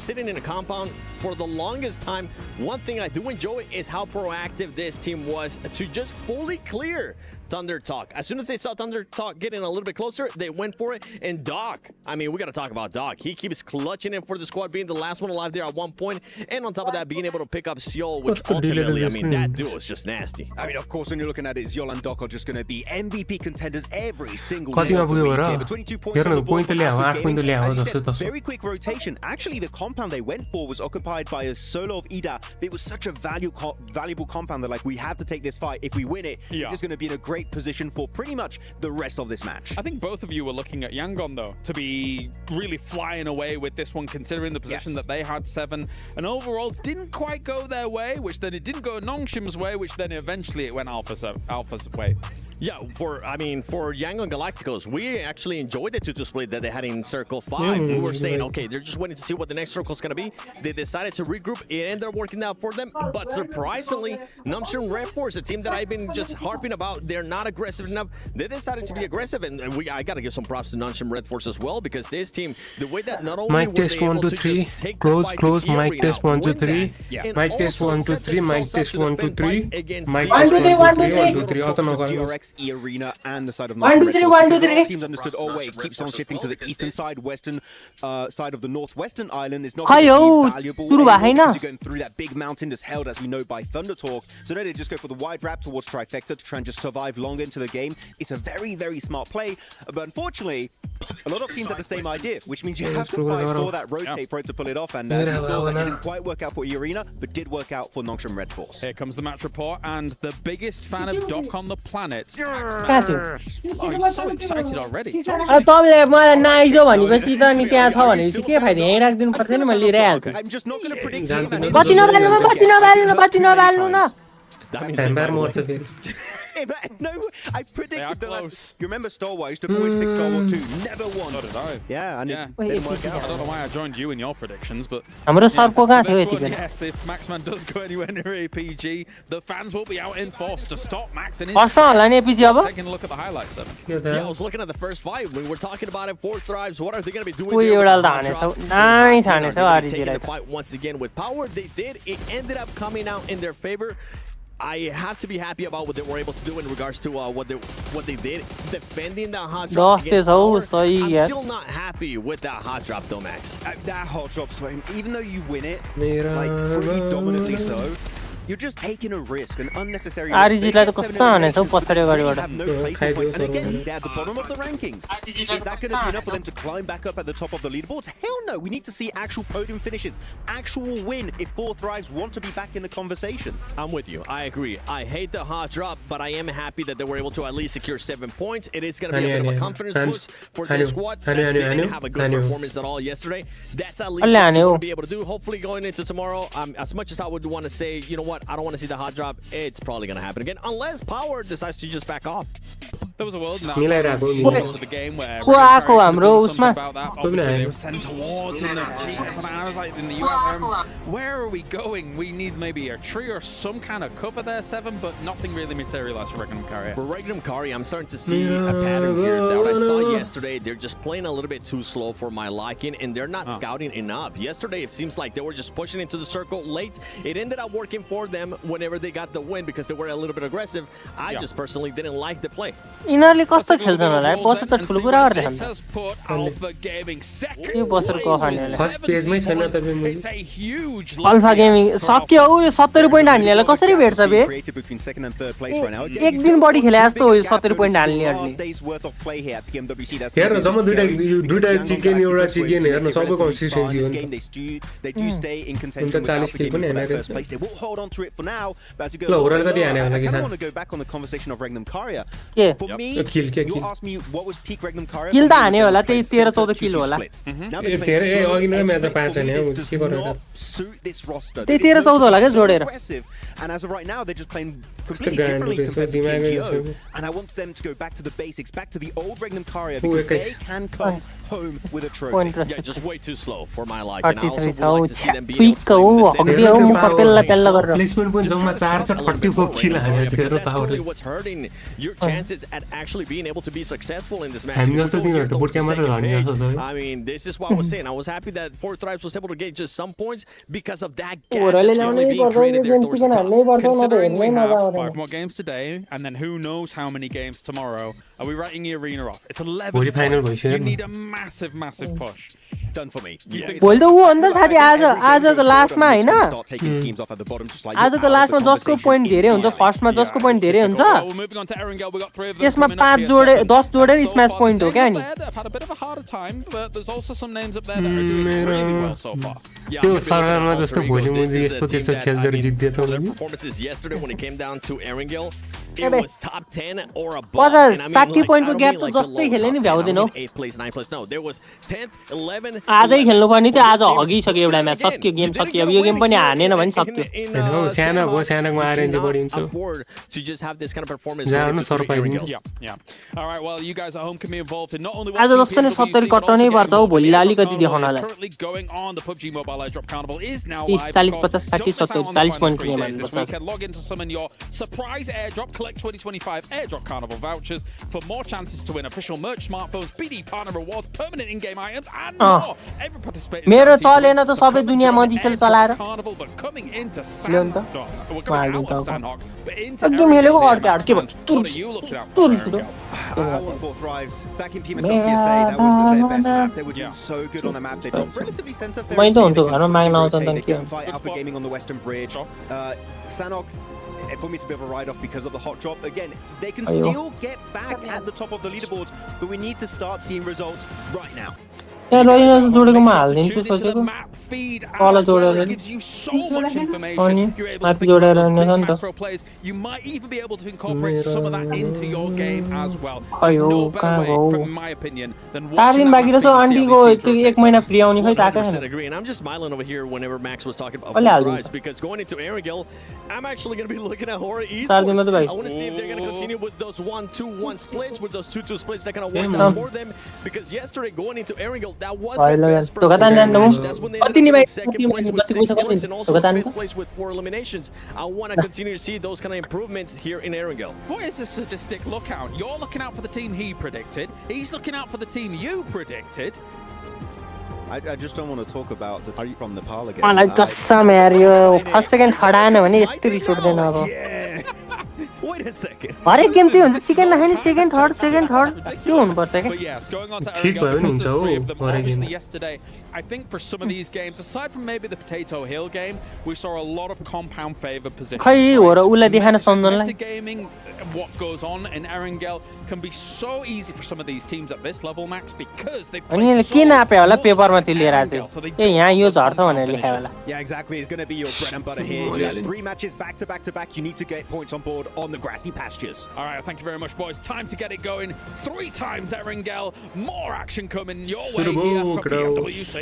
sitting in a compound for the longest time. One thing I do enjoy is how proactive this team was to just fully clear Thunder Talk. As soon as they saw Thunder Talk getting a little bit closer, they went for it. And Doc, I mean, we got to talk about Doc. He keeps clutching it for the squad, being the last one alive there at one point. And on top of that, being able to pick up Seol, which ultimately, I mean, that duo is just nasty. I mean, of course, when you're looking at it, Seol and Doc are just going to be MVP contenders every single night of the week here. But 22 points on the board for Outward Gaming. As you said, very quick rotation. Actually, the compound they went for was occupied by a solo of Ida. It was such a valuable compound that, like, we have to take this fight. If we win it, we're just going to be in a great position for pretty much the rest of this match. I think both of you were looking at Yangon, though, to be really flying away with this one, considering the position that they had 7. And overall, didn't quite go their way, which then it didn't go Nongshim's way, which then eventually it went Alpha's way. Yeah, for Yangon Galacticos, we actually enjoyed the 2-2 split that they had in Circle 5. We were saying, okay, they're just waiting to see what the next circle is going to be. They decided to regroup. It ended up working out for them. But surprisingly, Namjoon Red Force, a team that I've been just harping about, they're not aggressive enough. They decided to be aggressive. And I got to give some props to Namjoon Red Force as well, because this team, the way that not only mic test 1 2 3 close mic test 1 2 3 mic test 1 2 3 mic test 1 2 3 mic test 1 2 3 GRX Arena and the side of North teams understood. Oh wait, keeps on shifting to the eastern side. Western side of the northwestern island is not going to be valuable because you're going through that big mountain that's held, as we know, by Thunder Talk. So now they just go for the wide wrap towards Trifecta to try and just survive longer into the game. It's a very, very smart play, but unfortunately, a lot of teams have the same idea, which means you have to fight for that rotate for it to pull it off. And as we saw, that didn't quite work out for Arena, but did work out for Nongshim Red Force. Here comes the match report, and the biggest fan of Doc on the planet. Oh, he's so excited already. I'm just not going to predict no, I predicted the last. You remember Star Wars? I used to always pick Star Wars 2. Never won. So did I. Yeah, and it didn't work out. I don't know why I joined you in your predictions, but yes, if Maxman does go anywhere near APG, the fans will be out in force to stop Max in his taking a look at the highlights. Yeah, I was looking at the first fight. We were talking about it. 4 Thrives. What are they going to be doing there? Taking the fight once again with power. They did. It ended up coming out in their favor. I have to be happy about what they were able to do in regards to what they did defending that hot drop against power. I'm still not happy with that hot drop though, Max. That hot drop swing, even though you win it, like pretty dominantly so, you're just taking a risk, an unnecessary risk. They have no placement points. And again, they're at the bottom of the rankings. Is that going to be enough for them to climb back up at the top of the leaderboards? Hell no. We need to see actual podium finishes, actual win if 4 Thrives want to be back in the conversation. I'm with you. I agree. I hate the hot drop, but I am happy that they were able to at least secure 7 points. It is going to be a bit of a confidence boost for the squad that didn't have a good performance at all yesterday. That's at least what you want to be able to do. Hopefully going into tomorrow, as much as I would want to say, you know what, I don't want to see the hot drop, it's probably going to happen again, unless Power decides to just back off. There was a world now into the game where something about that. Obviously, they were sent towards in the cheat. I was like, in the US, where are we going? We need maybe a tree or some kind of cover there, 7, but nothing really materialized for Regnum Carrier. For Regnum Carrier, I'm starting to see a pattern here that what I saw yesterday. They're just playing a little bit too slow for my liking, and they're not scouting enough. Yesterday, it seems like they were just pushing into the circle late. It ended up working for them whenever they got the win because they were a little bit aggressive. I just personally didn't like the play. यिनीहरुले कस्तो खेल्छन् होला पछि त ठुलो कुरा गर्दै छन् यो बसरको हान्नेले first पेजमै छैन तपाईँ अल्फा गेमिङ सक्यो यो 70 पोइन्ट हान्नेले कसरी भेट्छ बे एक दिन बढी खेले जस्तो हो यो 70 पोइन्ट हान्नेहरुले हेर जम्मा दुईटा चिकन एउटा चिकन हेर्न सबैको कन्सिस्टेन्सी हो नि त 40 किल पनि हैन ल ओरल कति हाने होला कि For me, you asked me what was peak Regnum Carrier. Kill da हाने होला त्यही 13 14 किल होला धेरै अघि नै म्याच 5 हैन के गरेर suit this roster. त्यही 13 14 होला के जोडेर and as of right now they're just playing completely differently compared to PGO. And I want them to go back to the basics, back to the old Regnum Carrier, because they can come home with a trophy. Yeah, just way too slow for my liking. I also would like to see them be able to placement point जम्मा 4 44 किल हाने छ that's really what's hurting your chances at actually being able to be successful in this match. I'm just thinking about the bootcamp. I mean, this is what I was saying. I was happy that Four Tribes was able to get just some points because of that gap that's currently being created there towards the top. Considering we have 5 more games today, and then who knows how many games tomorrow, are we writing the arena off? It's 11 points. You need a massive push. Done for me. भोलि त ऊ अन्त साथी आजको लास्टमा हैन आजको लास्टमा जसको पोइन्ट धेरै हुन्छ फर्स्टमा जसको पोइन्ट धेरै हुन्छ त्यसमा 5 जोडे 10 जोडे स्म्याश पोइन्ट हो क्या नि त्यो सरकारमा जस्तो भोलि मुजी यस्तो त्यस्तो खेल्दै जित्दै त It was top 10 or above. And I mean, 60 point को gap त जस्तै खेल्ने नि भ्याउँदैन 8th place, 9th place. No, there was 10th, 11th. आजै खेल्नु पर्ने थियो आज हगिसक्यो एउटा म्याच सक्यो गेम सक्यो अब यो गेम पनि हानेन भने सक्यो सानोको आएर इन्जो गरिन्छ To just have this kind of performance. जानु सरपाइदिन्छ All right, well, you guys at home can be involved in not only आज जस्तो नै 70 कट्टाउनै पर्छ हो भोलिलाई अलिकति देखाउनलाई currently going on. The PUBG Mobile airdrop carnival is now 40 50 60 70 40 point game this weekend. Log in to summon your surprise airdrop. Collect 2025 airdrop carnival vouchers for more chances to win official merch, smartphones, BD partner rewards, permanent in-game items, and more. Every participator मेरो चलेन त सबै दुनिया मदिसेले चलाएर carnival, but coming into Sandhawk. We're coming out of Sandhawk, but into एकदम हेलेको अर्कै के भन्छ what are you looking out for? Four Thrives back in PMWC WatchParty, that was their best map. They were doing so good on the map. They dropped relatively center. मैले त हुन्छ घरमा माग्न आउँछ नि They couldn't fight Alpha Gaming on the Western Bridge. Sanhok, for me, it's a bit of a write-off because of the hot drop. Again, they can still get back at the top of the leaderboards, but we need to start seeing results right now. यहाँ रहिन जोडेकोमा हाल्दिन्छु सोचेको तल जोडेर gives you so much information. अनि You're able माथि to जोडेर think नि of नि त macro plays. You might even be able to incorporate some of that into your game as well. There's अयो no कहाँ better हो way, from my opinion, than 4 watching दिन that बाँकी map रहेछ feed to see how आन्टीको these त्यो teams 1 महिना free आउने खै ताको 100% छैन agree, and I'm just smiling over here whenever Max was talking about Ole Four हाल्दिन्छ Thrives because going into Erangel, I'm actually going to be looking at Horror 4 दिनमा Esports. त भाइ I want to see if they're going to continue with those 1-2-1 splits, with those 2-2 splits that kind of work out for them. Because yesterday going into Erangel, that was their best performance. That's when they ended up in second place with 6 points and also 5th place with 4 eliminations. I want to continue to see those kind of improvements here in Erangel. What is a sadistic lookout? You're looking out for the team he predicted. He's looking out for the team you predicted. I just don't want to talk about the team from Nepal again. मलाई कसम यार यो first second हडाएन भने यति रिस उठ्दैन अब Wait a second. हरेक game त्यही हुन्छ चिकन नखाने सेकेन्ड थर्ड त्यो हुनुपर्छ के But yes, going on to Kick Erangel, भयो नि because हुन्छ there's 3 हो of them, हरेक obviously game yesterday, I think for some of these games, aside from maybe the Potato Hill game, we saw a lot of compound favor positions. खै हो र उसलाई देखान सम्झनलाई Metagaming, what goes on in Erangel can be so easy for some of these teams at this level, Max, because they've अनि played के नाप्यो होला so पेपरमा much त्यो in लिएर Erangel, आएको so they ए यहाँ यो झर्छ भनेर लेखायो होला Yeah, exactly. It's going to be your bread and butter here. You have 3 matches back to back to back. You need to get points on board on the grassy pastures. All right, thank you very much, boys. Time to get it going. 3 times Erangel. More action coming your way here for PMWC.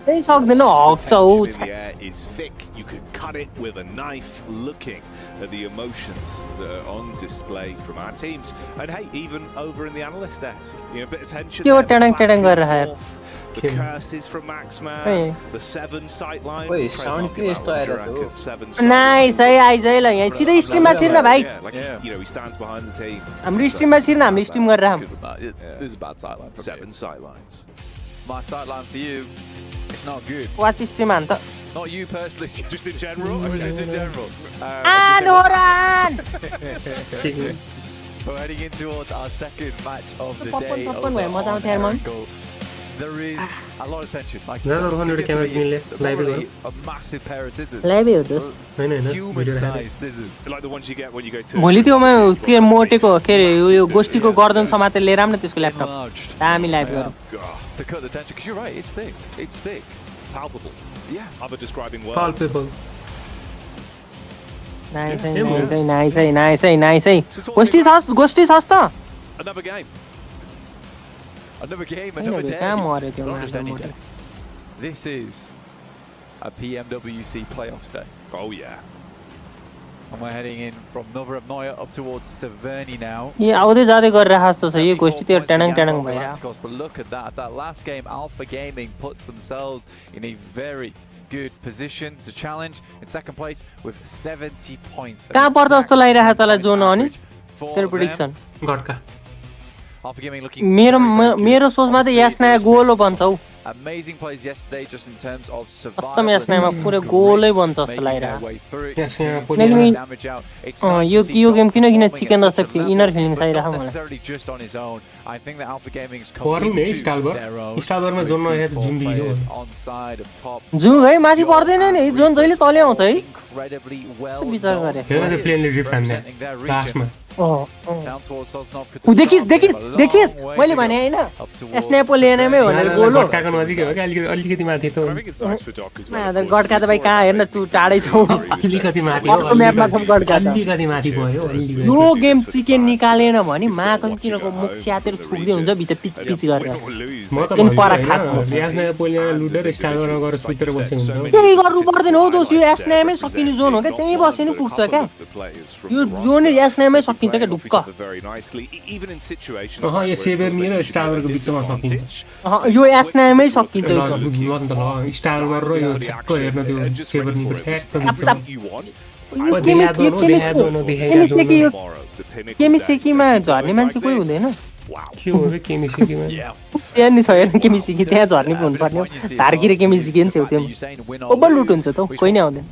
त्यही सक्दैन हक्छ हौ in the air is thick. You could cut it with a knife. Looking at the emotions that are on display from our teams, and hey, even over in the analyst desk, you know, a bit of tension. त्यो there, टेडङ back टेडङ and गरेर आयो forth, the curses from Maxman, Hey. the 7 sight lines. Wait, sound के यस्तो आइरहेछ हो? 7 nice है eyes है ल यहाँ सिधै स्ट्रिममा छिर्न भाइ Yeah, like you know, he stands behind the team. हाम्रो स्ट्रिममा छिर्न हामीले स्ट्रिम गरेर आऊँ This is a bad sideline from 7 sight lines. My sideline for you, it's not good. Watch stream हान्त Not you personally. Just in general, or just in general. नोरान We're heading in towards our second match of the Pop, day. pop, pop, over wait, what on out here, man? Erangel. There is a lot of tension. Like No, you said, no, 100 it's camera gonna be किन्ने, live probably गरौँ। a massive pair of scissors. लाइभै हो दोस्त हैन हैन video राखेको Human-sized scissors. Like the ones you get when you go to. भोलि त्योमा के मोटेको के अरे यो गोष्ठीको गर्दन समातेर लिएर आउँ न त्यसको ल्यापटप Enlarged. दामी लाइभ गरौँ To cut the tension, because you're right, it's thick. It's thick. Palpable. Yeah. Other describing words. palpable nice है नाइस है नाइस है नाइस है नाइस है गोष्ठी छस् त Another game. Another game, हैन another बे, day. कहाँ मर्यो त्यो Not just any मोटे day. This is a PMWC playoffs day. Oh yeah. And we're heading in from Nova of Noya up towards Severny now. यो आउँदै जाँदै गरेर जस्तो छ यो गोष्ठी त्यो 74 टेडङ points टेडङ for भइरहेको Galacticos, but look at that. That last game, Alpha Gaming puts themselves in a very good position to challenge in second place with 70 points. कहाँ पर्छ जस्तो लागिरहेको छ होला जोन अनिस तेरो प्रेडिक्सन गडका Alpha Gaming looking मेरो सोचमा त यास्ना गोलो बन्छ हौ amazing plays yesterday just in terms of Assam यास्नामा पुरै गोलै बन्छ जस्तो लागिरहेको यो गेम किन चिकन जस्तो इनर फिलिङ्स आइरहेको मलाई just on his own. I think that Alpha Gaming is स्टालबरमा जोन नहेर जुन दियो on side of top. जुन है माथि पर्दैन नि जोन जहिले तले आउँछ है Incredibly well. विचार गरे हेर्न त प्लेनले डिफरेन्ट लास्टमा Down towards Sosnovka. देखिस मैले भने हैन स्न्यापो लिएनमै भनेर गोलो गडकाको नजिक हो कि अलिकति माथि त गडका त भाइ कहाँ हेर्न तु टाढै छौ अलिकति माथि हो म्यापमा छ गडका अलिकति माथि भयो यो गेम चिकन निकालेन भने माको तिनीको मुख च्यातेर थुक्दै हुन्छ भित्र पिच पिच गरेर म त यास्ना पोलिया लुडर स्टालबरमा गएर सुतेर बसेको हुन्छ त्यही गर्नु पर्दैन हौ दोस्त यो एसनामै सकिने जोन हो क्या त्यही बसे नि पुग्छ क्या यो जोन एसनामै सकिन्छ क्या ढुक्क यो सेभेरनी र स्टालबरको बिचमा सकिन्छ यो एसनामै सकिन्छ यो ल स्टालबर र यो ठ्याक्क हेर्न त्यो सेभेरनीको केमिसेकीमा झर्ने मान्छे कोही हुँदैन के हो बे केमिसेकीमा त्यहाँ नि छ हेर्न केमिसेकी त्यहाँ झर्ने हुनुपर्ने हो झारकिर केमिसेकी नि छेउछेउमा ओभर लुट हुन्छ त कोही नै आउँदैन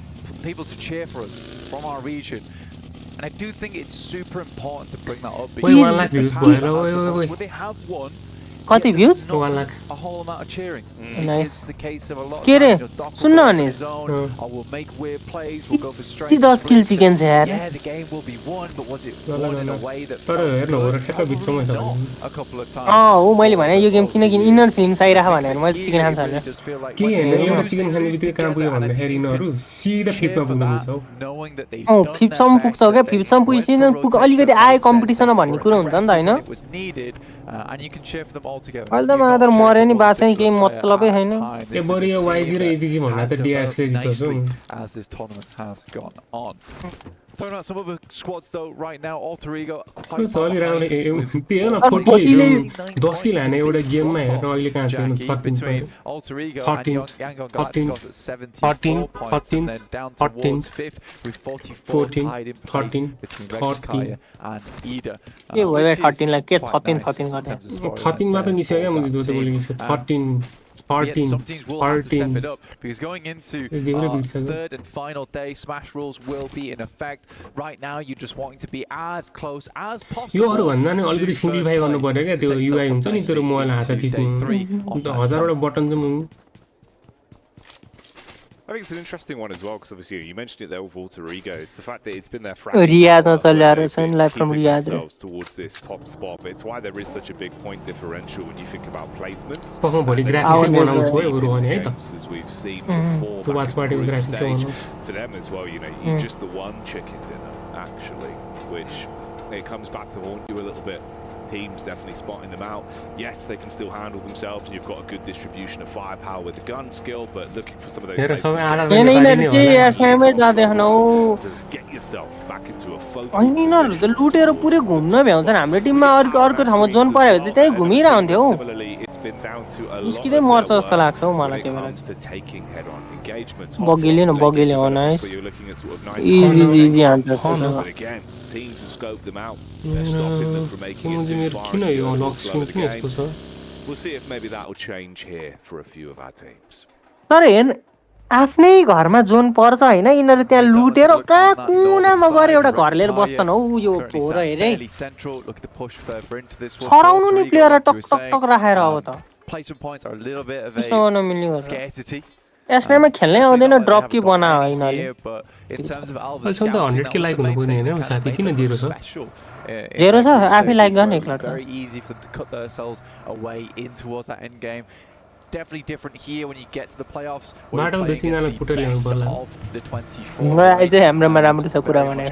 people to cheer for us from our region. And I do think it's super important to bring that up. Wait, 1 lakh views, boy. When they have won, कति भ्यूज 1 lakh a whole amount of cheering. Nice. It's the case of a lot के रे सुन्न of अनि we'll make weird plays, we'll go for straight. 10 kill chicken छ यार Yeah, the game will be won, but was it won in a way that तर हेर्न हो र ठ्याक्क बिचमा छ a couple of times? हो मैले भने यो गेम किन इनर फिलिङ्स आइराख भनेर मैले चिकन खान थाल्ने के हैन एउटा चिकन खाने बित्तिकै कहाँ पुग्यो भन्दाखेरि यिनीहरू सिधा फिफ्थमा पुग्न पुग्छ फिफ्थ सम्म पुग्छ क्या फिफ्थ सम्म पुगेपछि अलिकति आयो कम्पिटिसन भन्ने कुरो हुन्छ नि त हैन अहिले त मात्र मर्यो नि बाँच्ने केही मतलबै छैन ए बरु यो वाइजी र एडीजी भन्दा त डिआरले जित्छ as this tournament has gone on. Throwing out some other squads though right now. Alter Ego quite चलिरहेको त्यो न 40 10 किल हाने एउटा गेममा हेर्न अहिले कहाँ छ 13 Alter Ego and Yangon Galacticos at 74 points and then down towards 5th with 44 tied in place between Rekaya and Ida. के भयो 13 लाई के 13 गर्दै 13 मा त निस्क्यो क्या मैले दुईटा बोलेको छु 13 14 some teams will have to step it up because going into our third and final day, smash rules will be in effect. Right now, you're just wanting to be as close as possible. यो अरु भन्दा नि अलिकति simplify गर्नु पर्यो क्या त्यो UI हुन्छ नि तेरो मोबाइल हात थिच्नु त हजारवटा बटन चाहिँ I think it's an interesting one as well because obviously you mentioned it there with Alter Ego. It's the fact that it's been their Riyadh live from Riyadh towards this top spot. But it's why there is such a big point differential when you think about placements. भोलि graphics बनाउनु भयो बरु भने है त As we've seen before. त्यो watch पार्टीको graphics बनाउनु For them as well, you know, you're just the one chicken dinner actually, which it comes back to haunt you a little bit. Teams definitely spotting them out. Yes, they can still handle themselves, and you've got a good distribution of firepower with the gun skill, but looking for some of those हेर सबै आला to get yourself back into a focus. अनि यिनीहरु त लुटेर पुरै घुम्न भ्याउँछन् हाम्रो टिममा अर्को ठाउँमा जोन पर्यो भने त्यही घुमिरा हुन्थ्यो हौ Similarly, it's been down to a lot निस्किदै मर्छ जस्तो लाग्छ हौ मलाई त्यो बेला to taking head-on engagements. बगिले हो नाइस इजी हान्छ But again, teams have scoped them out. They're stopping them from making it too far. किन यो लक स्क्रिन किन यस्तो छ We'll see if maybe that will change here for a few of our teams. तर हेर्न आफ्नै घरमा zone पर्छ हैन यिनीहरु त्यहाँ लुटेर कहाँ कुनामा गरे एउटा घर लिएर बस्छन् हौ यो हो र हेरे छराउनु नि प्लेयर टक टक टक राखेर अब त placement points are a little bit of a scarcity. एसनामा खेल्नै आउँदैन ड्रप के बना हैन But in terms of अहिले त 100 के लाइक हुनु पर्ने हैन साथी किन दिरो छ जेरो छ आफै लाइक गर्ने एकलट very easy for them to cut themselves away in towards that end game. Definitely different here when you get to the playoffs. Where are the best of the 24. I चाहिँ हाम्रोमा राम्रो छ कुरा भने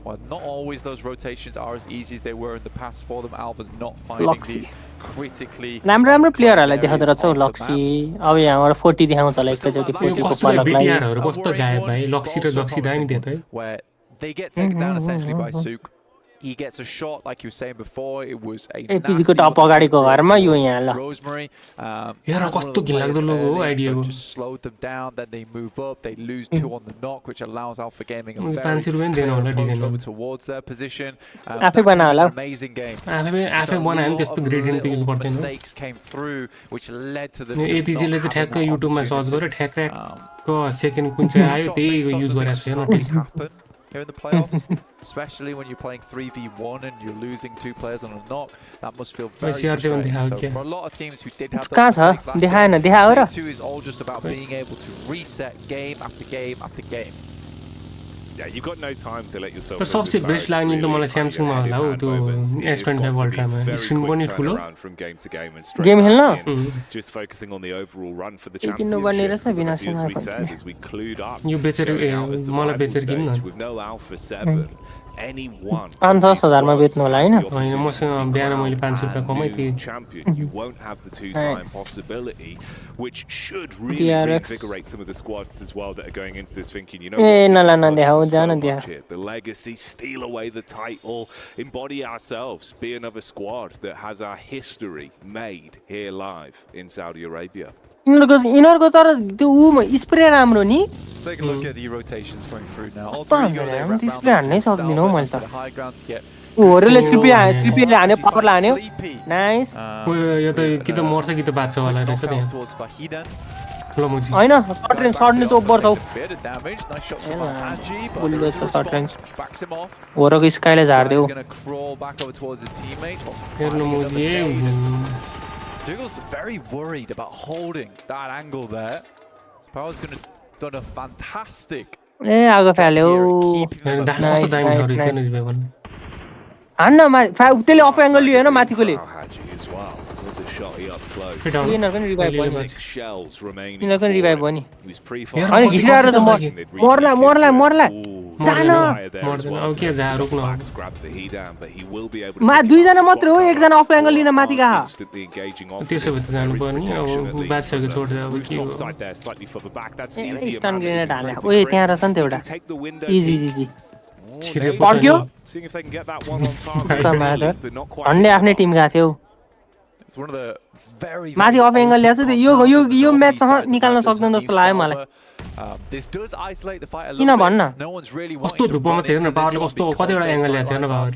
Well, not always those rotations are as easy as they were in the past for them. Alva's not finding these critically. राम्रो प्लेयरहरुलाई देखाउँदै रहेछ लक्सी अब यहाँबाट 40 देखाउँछ होला एकैचोटी 40 को पलकलाई बिटिआरहरु कस्तो गायब भाइ लक्सी र जक्सी दाइ नि देत है where they get taken down essentially by Sook. he gets a shot, like you were saying before, it was a APG को टप अगाडिको घरमा यो यहाँ ल Rosemary. यार कस्तो घिनलाग्दो लोगो हो आइडिया हो just slowed them down, then they move up, they lose 2 on the knock, which allows Alpha Gaming a very 500 रुपैयाँ दिनु होला clear design approach over towards their position. आफै बना होला Amazing game. आफै बनायो नि त्यस्तो ग्रेडियन्ट युज गर्दैन Mistakes came through, which led to the APG ले चाहिँ ठ्याक्क युट्युबमा सर्च गरेर ठ्याक्क सेकेन्ड कुन चाहिँ आयो त्यही युज गरेको छु happen here in the playoffs, especially when you're playing 3v1 and you're losing 2 players on a knock. That must feel very frustrating. So for a lot of teams who did have those mistakes last year, Day 2 is all just about being able to reset game after game after game. Yeah, you've got no time to let yourself. तर सबसे best लाग्ने त मलाई स्यामसङमा होला हो त्यो S25 अल्ट्रामा screen पनि ठुलो गेम खेल्न just focusing on the overall run for the किन्नु पर्ने रहेछ बिना यो बेचेर मलाई बेचेर किन्न with no Alpha 7 anyone 5,000 मा बेच्नु होला हैन हैन मसँग बिहान मैले 500 रुपैयाँ कमाइ थिए champion you won't have the two-time possibility which should really reinvigorate some of the squads as well that are going into this thinking you know the legacy steal away the title embody ourselves be another squad that has our history made here live in Saudi Arabia. इनरको तर त्यो उ spray राम्रो नि Take a look at the rotations going through now. Spray हान्नै सक्दिन हो मैले त ओहरुले स्लिपीले हान्यो पावरले हान्यो नाइस यो त कि त मर्छ कि त बाच्छ होला रहेछ त्यहाँ ल मुजी हैन सर्ट नि चोपर छ बुल्लो छ सर्ट रेन्ज ओरको स्काइले झार्दियो हेर्नु मुजी Jiggle's very worried about holding that angle there. Power's going to done a fantastic. आगो फाल्यो कस्तो दामी हो रहेछ नि रिभाइभल हान्न त्यसले अफ एंगल लियो हैन माथिकोले Six shells remaining. अनि घिसिरहेर त मर्ला जान अब के जा रोक्नु मा दुई जना मात्र हो एक जना अफ एंगल लिन माथि गहा त्यसो भए त जानु पर्ने अब बादशाहको छोड्दा अब के हो स्टन ग्रेनेड हाले ओए त्यहाँ रहेछ नि त एउटा easy छिरे पड्क्यो Seeing if they can get that one on target, but not quite. अन्ले आफ्नै टिम गएको थियो It's one of the very माथि अफ एंगल ल्याछ त यो म्याच निकाल्न सक्दैन जस्तो लाग्यो मलाई this does isolate the fight a किन little भन्न bit. No one's really कस्तो धुपमा छ हेर्न पावरले कस्तो कतिवटा एंगल ल्याछ हेर्न पावर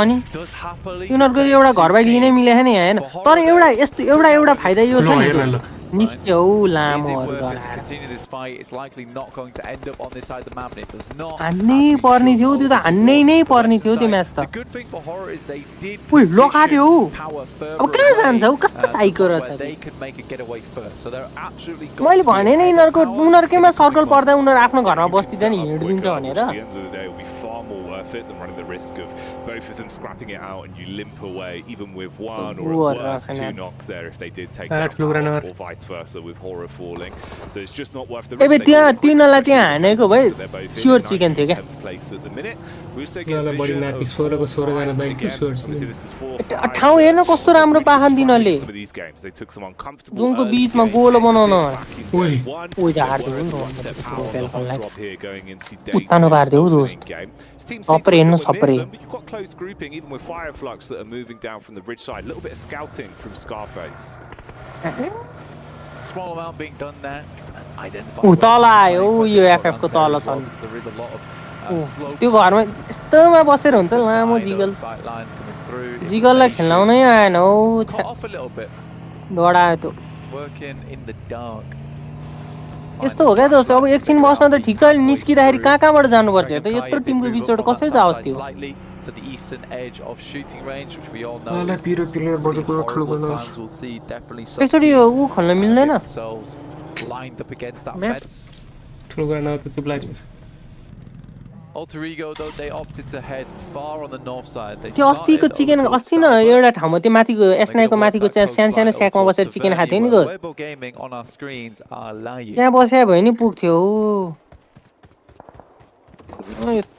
अनि तिनीहरुको एउटा घरबाइक लिनै मिलेन नि हैन तर एउटा यस्तो एउटा फाइदा यो छ हेर्न ल निस्क्यो लामोहरु continue this fight. It's likely not going to end up on this side of the map, and it does not. हान्नै पर्ने थियो त्यो त हान्नै नै पर्ने थियो त्यो म्याच The त good thing for Horror is they did उइ लोकाट्यो power अब कहाँ जान्छ उ कस्तो साइको रहेछ they could make a getaway first, so they're absolutely. मैले भने नि उनीहरुकैमा सर्कल पर्दा उनीहरु आफ्नो घरमा बस्दिन्छ नि हिँड्दिन्छ भनेर than running the risk of both of them scrapping it out and you limp away even with one or at worst two knocks there if they did take that out, or vice versa with Horror falling. So it's just not worth the risk. एबे त्यहाँ तिनलाई त्यहाँ हानेको भए sure chicken थियो के बडी नापी 16 को 16 जना बाइक स्योर ठाउँ हेर्न कस्तो राम्रो पाखन तिनीहरुले जुनको बीचमा गोलो बनाउन ओइ झार्दियो उत्तानो पार्दियो दोस्त सपरे हेर्नु Sapre You've got close grouping even with Fireflux that are moving down from the bridge side. A little bit of scouting from Scarface. Small amount being done there. तल आयो यो एफएफ को तल छन् त्यो घरमा यस्तोमा बसेर हुन्छ लामो जिगललाई खेलाउनै आएन हौ डढायो त्यो यस्तो हो क्या दोस्त अब एकछिन बस्न त ठिक छ अहिले निस्किदाखेरि कहाँबाट जानुपर्छ त यत्रो टिमको बिचबाट कसरी जाओस् त्यो to the eastern edge of shooting range, which we all know यसरी उ खोल्न मिल्दैन lined up against that fence. Alter Ego, though, they opted to head far on the north side. त्यो अस्तिको चिकन अस्ति न एउटा ठाउँमा त्यो माथिको एसनाइको माथिको सानो स्याकमा बसेर चिकन खाथ्यो नि दोस्त त्यहाँ बस्या भयो नि पुग्थ्यो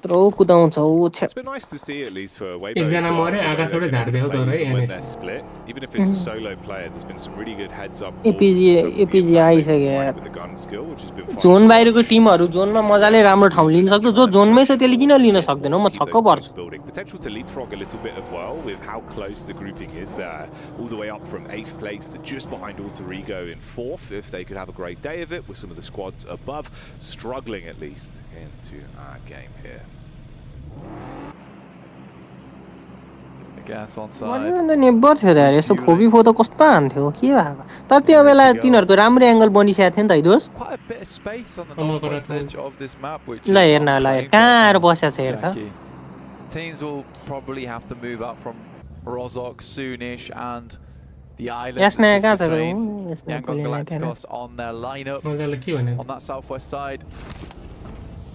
Throw kudaउँछ उ It's been nice to see at least for Weibo. एकजना मरे आगा थोरै झार्दियो तर है when they're split, even if it's a solo player, there's been some really good heads up APG आइसक्यो यार with the gun skill, which has been fun. Zone बाहिरको टिमहरु जोनमा मजाले राम्रो ठाउँ लिन सक्छ जो जोनमै छ त्यसले किन लिन सक्दैन म छक्क पर्छु Potential to leapfrog a little bit as well with how close the grouping is there, all the way up from 8th place to just behind Alter Ego in 4th. If they could have a great day of it with some of the squads above, struggling at least into our game here. Gas on side. मैले neighbour थियो यार यस्तो Phoebe photo कस्तो हान्थ्यो के भएको तर त्यो बेला तिनीहरुको राम्रो एंगल बनिसकेको थियो नि त दोस्त Quite a bit of space on the northwest edge of this map, which ल हेर्न ल कहाँ आएर बसेछ हेर त teams will probably have to move up from Rozok soonish, and the island Yes, no, I got it. between Yes, no, Yangon Poliana, Galacticos on their lineup मजाले के भने on that southwest side.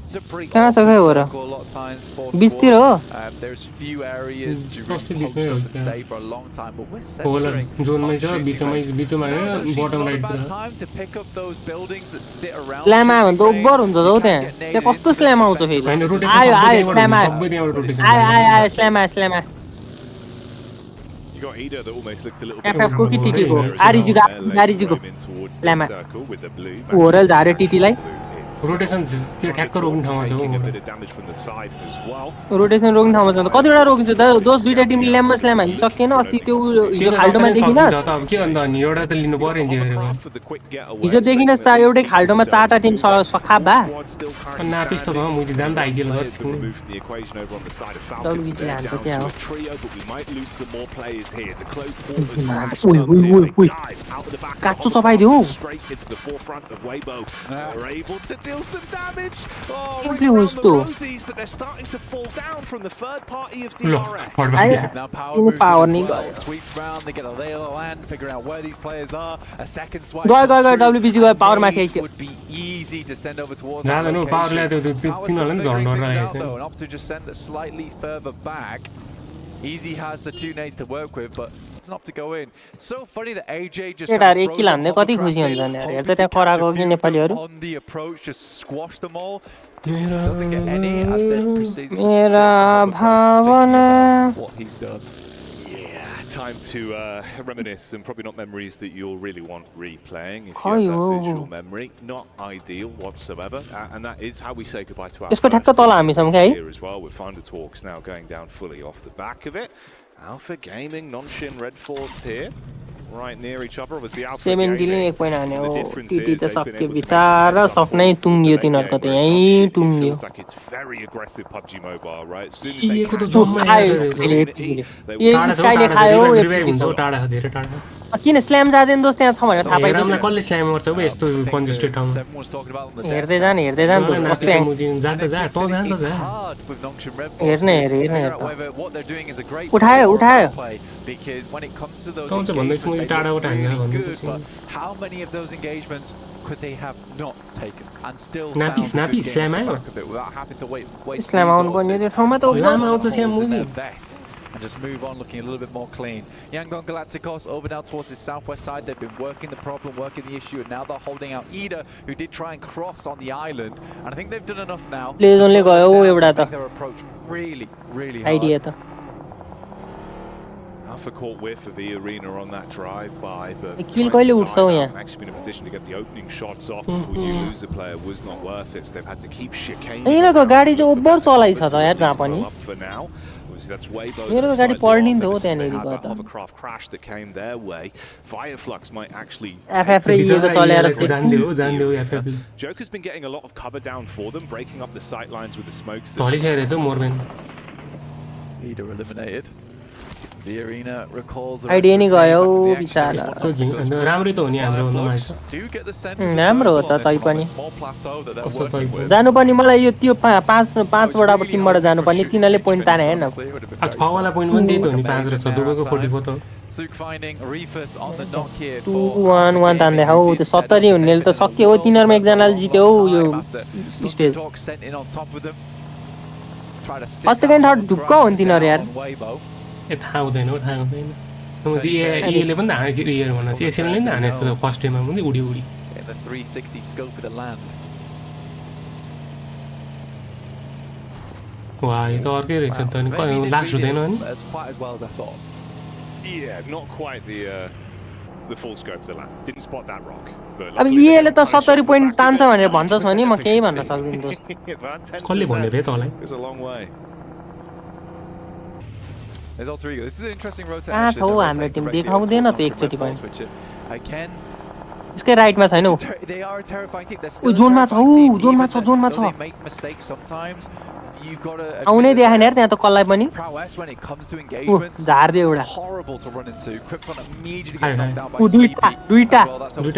It's a pretty कहाँ छ open खै हो र circle a lot of times for बिचतिर हो squads. There's few areas to Close to really this post way, up and yeah. stay for a long time, but we're होला centering जोनमै on छ shooting बिचमै range. बिचमा Now's हैन actually बटम not a राइट bad तिर time to pick up those buildings that sit around slam आयो भने त shooting ओभर range. हुन्छ त हौ You त्यहाँ can get त्यहाँ nailed कस्तो into स्ल्याम them आउँछ फेरि हैन defensively. रोटेसन आयो सबै आयो त्यहाँबाट स्ल्याम हुन्छ आयो सबै त्यहाँबाट रोटेसन आयो स्ल्याम आयो स्ल्याम आयो You got Ida that almost looked a little FF bit को कि TT को आरिजीको towards Lama. this circle with the blue. Overall झार्यो टीटीलाई रोटेसन त्यो ठ्याक्क रोक्ने ठाउँमा छ Taking a हो bit of damage from the side as well. Rotation रोक्ने ठाउँमा छ त कतिवटा रोकिन्छ त दोस्त दुईटा टिमले ल्याम्मा स्ल्याम हान्नु सकेन अस्ति त्यो हिजो खाल्डोमा देखिन त अब के अन्त अनि एउटा त लिनु पर्यो नि त्यो For the quick getaway. हिजो देखिन एउटै खाल्डोमा चारटा टिम सखा बा नापिस त भयो मुजी जान त आइदिएला Players been removed from the equation over on the side of Don't Falcons. be They're glad, down okay, to oh. a trio, but we might lose some more players here. The close quarters Man, flash oi, comes oi, in. oi, They oi. dive out of the back. Kaçtı topaydı o. Straight into the forefront of Weibo. They're able to deal some damage. Oh, Simply ring around was the too. rosies, but they're starting to fall down from the third party of ल DRX. First Now power In moves in power as ni well. gaya. Sweeps round, they get a lay of the land, figuring out where these players are. A second swipe गयो comes गयो through, WBG गयो and power माथि nades आइसक्यो would be easy to send over towards that जाँदैन location. Power ल्यायो त्यो Power's तिनीहरूलाई still नि figuring झन्डो things out रहेछ though, and Opto just sent it slightly further back. Easy has the two nades to work with, but it's not to go in. So funny that AJ just kind केटाहरु of एक froze kill on हान्दै कति hovercraft खुसी there, हुन्छन् यार हेर hoping त to त्यहाँ catch a कराएको few कि of them नेपालीहरु on the approach, just squash them all. Doesn't get any, and then proceeds to मेरा set up Bhavna what he's done. Yeah, time to reminisce, and probably not memories that you'll really want replaying if you Hi, have that oh. visual memory. Not ideal whatsoever, and that is how we say goodbye to our यसको first ठ्याक्क तल हामी छौं के है here as well, with Finder Talks now going down fully off the back of it. Alpha Gaming, Non-Shin, Red Force here, right near each other. Obviously, Alpha 70 ले Gaming. एक point हान्यो The difference टिटी is त they've been सक्यो able to make बिचारा some सपनै points towards तुङ्गियो the late तिनीहरुको game, त whereas यहीँ Non-Shin, it टुङ्गियो feels like it's very aggressive PUBG Mobile, right? As soon as they इएको त catch जम्मै on, आयो there's यसले, opportunity, they ये will- टाढा छ स्काइले टाढा खायो छ एक रिभाइभ हुन्छ किल टाढा छ धेरै टाढा किन स्ल्याम जाँदैन दोस्त त्यहाँ छ भनेर थाहा पाइन्छ हेरामलाई कसले स्ल्याम गर्छ बे यस्तो कन्जेस्टेड ठाउँमा Seven was talking about on the हेर्दै desk. जान दोस्त कस्तो नापिस मुजी जा त जा तँ जा त It's जा hard with Nongshim Red हेर्ने Force to हेर्ने figure out त whether what they're doing is a great उठायो, play or a उठायो। bad play, because when it comes to those तँ चाहिँ भन्दैछु engagements, मुजी they टाढाबाट look हान्ने really भन्दै good, छु but how many of those engagements could they have not taken and still Napis, found a good napis, game slam on the आयो। back of it without having to waste slam आउनु पर्ने त्यो ठाउँमा त लामा आउँछ slam holes in मुजी their vests and just move on looking a little bit more clean. Yangon Galacticos over now towards the southwest side. They've been working the problem, working the issue, and now they're holding out Ida, who did try and cross on the island. And I think they've done enough now to Please only slow गयो them down एउटा to त make their approach really, really hard. Idea त Alpha caught whiff of the arena on that drive-by, but kill trying कहिले to उठ्छ dive यहाँ out and actually been in a position to get the opening shots off before you lose a player was not worth it, so they've had to keep chicaning. यिनीहरुको गाडी चाहिँ around over for चलाइछ that, त यार but जहाँ to at पनि least well up for now. Obviously, that's Weibo मेरो that त are गाडी slightly पढ्दिन off थियो ever since they त्यहाँनेरि had गयो that त hovercraft crash that came their way. Fireflux might actually FF र इएको चलेर जान्दियो एफएफले Joker's been getting a lot of cover down for them, breaking up the sight lines with the smokes. ढलिसकेको रहेछ मोरबेन Ida eliminated. The arena recalls the idea नि rest of the गयो team back to the बिचारा action. त्यो घिन राम्रै त हो नि हाम्रो भन्नुमा Fireflux do get the center of the राम्रो हो circle त on तै this one, पनि a small plateau that they're कस्तो working तै with. जानुपर्ने मलाई यो त्यो पाँचवटा अब टिमबाट जानुपर्ने तिनीहरूले पोइन्ट ताने हैन छवाला पोइन्ट पनि त्यही त हो नि 5 र 6 दुबैको 44 त Suk finding Reefus on the knock here 2-1 तान्दै हौ त्यो 70 हुनेले त सक्यो हो तिनीहरुमा एकजनाले जित्यो हौ यो stage sent in on top of them. Try to sit first second that third ढुक्क हुन् तिनीहरु यार on Weibo. ए थाहा हुँदैन हो थाहा हुँदैन इएले पनि त हानेको थियो इयर भनेपछि एसएमले पनि त हानेको थियो फर्स्ट डेमा पनि उडी उडी In the 360 scope of the land. Wow, यो त अर्कै रहेछ त नि लास्ट हुँदैन अनि quite as well as I thought. Yeah, not quite the full scope of the lap. Didn't spot that rock. अब यसले त 70 पोइन्ट तान्छ भनेर भन्छस् भने म केही भन्न सक्दिन दोस्त कसले भन्यो बे तँलाई It's a long way. There's Alterigo. This is an interesting rotate. कहाँ छौ हाम्रो टिम देखाउँदैन त एकचोटी पनि Again, यसकै राइटमा छैन उ they are a terrifying team. They're still जोनमा छ जोनमा छ जोनमा छ they make mistakes sometimes. You've got a आउनै देखाएन यार त्यहाँ त कसलाई पनि prowess when it comes to engagements. झार्दियो एउटा Horrible to run into. Krypton immediately gets knocked down by दुईटा दुईटा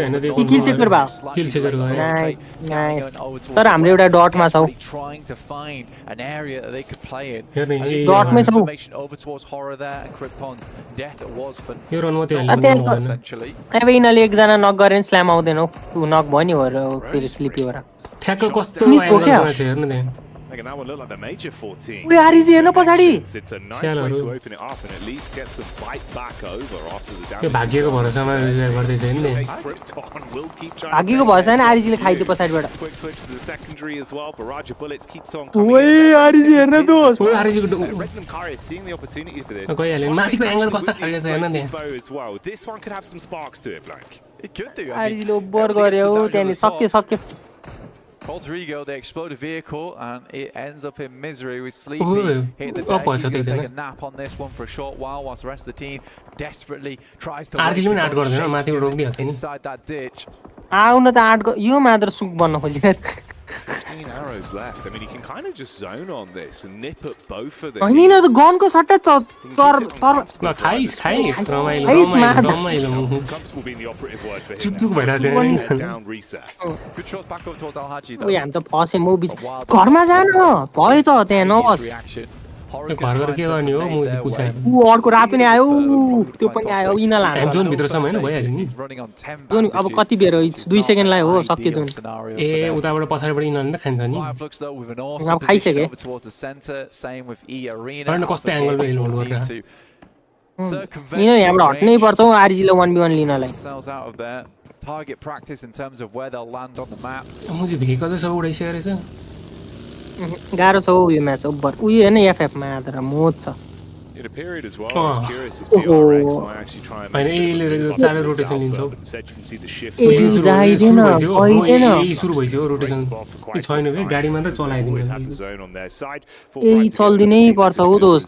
हैन कि किल चेकर भयो किल चेकर गरे नाइस तर हाम्रो एउटा डटमा छौ trying to find an area that they could play in. डटमै छौ Over towards horror there and Krypton's death was for yo run मात्रै हाल्नु essentially. अब यिनीहरूले एकजना नक गरे नि स्ल्याम आउँदैन हौ उ नक भयो नि हो फेरि स्लिपी भएर ठ्याक्क कस्तो एंगलमा छ हेर्नु त्यहाँ Making that one look like the major 14. उयो आरिजी हेर्न पछाडी It's a nice way to open it up and at least get some bite back over after the damage. यो भाग्यको भरोसामा गर्दैछ नि भाग्यको भरोसा नि आरिजीले खाइदियो पछाडीबाट Quick switch to the secondary as well. Barrage of bullets keeps on ओए coming. आरिजी हेर्न दोस्त ओ आरिजीको Regnum Kari is seeing the opportunity for this. गइहाल्यो माथिको angle कस्तो खाले छ हेर्न त्यहाँ As well. This one could have some sparks to it, Blank. It could do. आरिजीले ओभर गर्यो त्यहाँनि सक्यो Alterigo, they explode a vehicle and it ends up in misery with Sleepy hitting the deck. He's going to take a nap on this one for a short while whilst the rest of the team desperately tries to inside that ditch. आउन त आठ यो मात्र सुक बन्न खोजिरहेछ 15 arrows left. I mean, you can kind of just zone on this and nip at both of them. हैन त गनको सट्टा तर खाइस रमाइलो Comfortable being the operative word for him. चुपचुक भइराथ्यो Down reset. Good shot back over towards Al-Haji though. ओइ हामी त फसे म बिच घरमा जान भयो त त्यहाँ नबस Horror's घर घर के गर्ने हो म पुछे उ अर्को रात पनि आयो त्यो पनि आयो इनाला जोन भित्र सम्म हैन भइहाल्यो नि जोन अब कति बेर 2 सेकेन्डलाई हो सक्यो जोन ए उताबाट पछाडीबाट इनाले त खान्छ नि अब खाइसके हैन कस्तो एंगलमा हिलोड गरेर यिनीहरू यहाँबाट हट्नै पर्छ आरजीले 1v1 लिनलाई target practice in terms of where they'll land on the map. मुझे भेको त सब उडाइसकेको रहेछ गाह्रो छ यो म्याच ओभर उयो हैन एफएफ मा तर मोड छ In a period as well, I was curious if DRX might actually try and make it चाले रोटेसन लिन्छ instead you can see the shift ए जाइदैन होइन ए सुरु भइसक्यो रोटेसन ए छैन बे गाडी मात्र चलाइदिन्छ ए चल्दिनै पर्छ हो दोस्त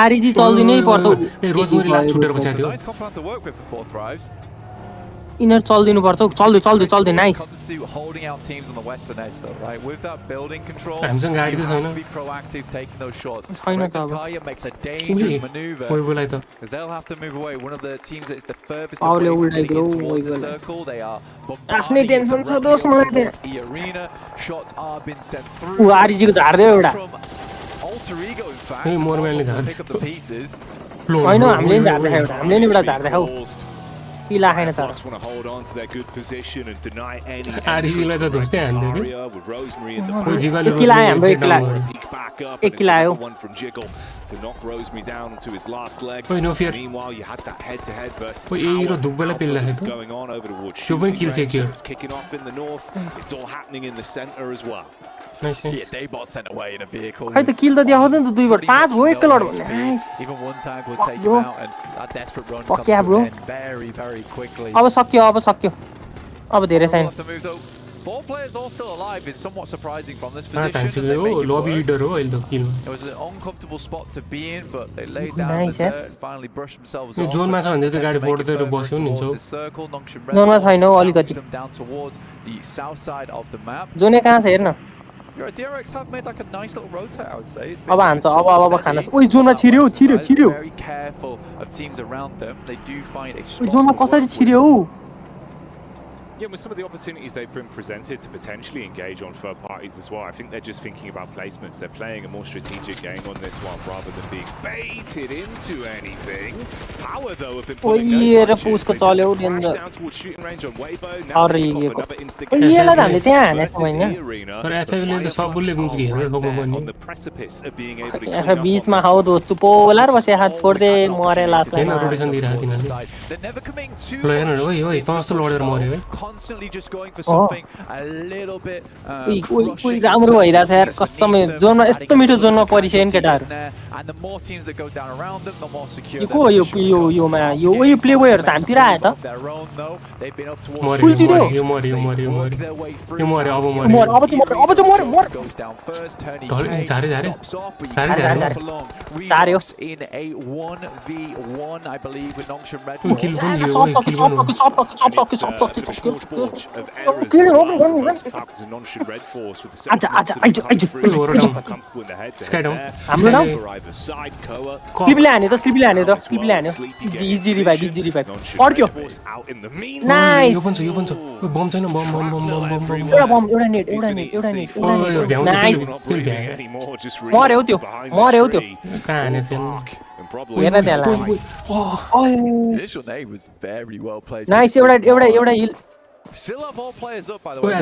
आरजी चल्दिनै पर्छ ए रोजमेरी लास्ट छुटेर बसेको थियो इनर चल्दिनु पर्छ चल्दै nice holding out teams on the western edge though, right? With that building control, हामीसँग गाडी त छैन be proactive taking those shots. छैन त अब Kaya makes a dangerous maneuver ओइ बोलाइ त because they'll have to move away. One of the teams that is the furthest Paule away उल्टाइ from दियो getting towards the ओइ circle. They are आफ्नै tension छ दोस्त मलाई towards the arena. Shots are being sent उ through RG को झार्दियो एउटा from Alterigo in fact. A मोरमेलले Pick झार्दियो up the pieces. हैन हामीले नि झार्दै एउटा हामीले नि एउटा झार्दै हौ किला हैन तर आरजीलाई त धुस्दै हान्दियो के ओ जिगले किला हाम्रो एक किला आयो ओइ नो फियर ओइ ए र दुब्बैलाई पेल्लाखेको त्यो पनि किल सेक्यो Nice. Yeah, Daybot sent away in a vehicle. खै त किल त देखाउँदैन त दुईबाट 5 हो एक लड nice Even one tag would take him out and that desperate run comes to an end very, very quickly. अब सक्यो अब धेरै छैन 4 players all still alive is somewhat surprising from this Ah, position. हो लबी लिडर हो अहिले त किल It was an uncomfortable spot to be in, but they laid down the dirt and finally brushed themselves yo off. जोनमा छ भने त गाडी फोर्दै बस्यो नि Towards छ the circle, Nongshim Red जोनमा छैन Bull अलिकति pushed them down towards the south side of the map. जोने कहाँ छ हेर्न DRX have made like a nice little rotate, I would say. It's अब been हान्छ solid अब steady. खाना ओइ जोनमा छिर्यो Very careful of teams around them. They do find a ओइ spot जोनमा to कसरी work with. छिर्यो Yeah, with some of the opportunities they've been presented to potentially engage on third parties as well, I think they're just thinking about placements. They're playing a more strategic game on this one rather than being baited into anything. Power, though, have been pulling no punches. They took a crash down towards shooting range on Weibo. Now they pick off another instigation. तर एफएफले त सबले बुझ घेरेर खप्नु On the precipice of being able to clean F up बीचमा on how दोस्त polar बसे हात छोड्दै मरेला त्यहाँ रोटेसन दिइराखेको थिएन They're never committing too ल हेर्नु ओइ ओइ कस्तो लडेर मर्यो है constantly just going for something a little bit crushing. And the more teams that go down around them, the more secure you play where time tira ta their own though. They've been up towards more their way through. Goes down first, turning stops off, but you can't stop for long. Redox in a 1v1, I believe, with Nongshan Red Force. easy revive Orkyo nice bomb छैन bomb nice मर्यो त्यो कहाँ हानेछ Initial nade was very well placed. nice एउटा heal Still have all players up, by the way.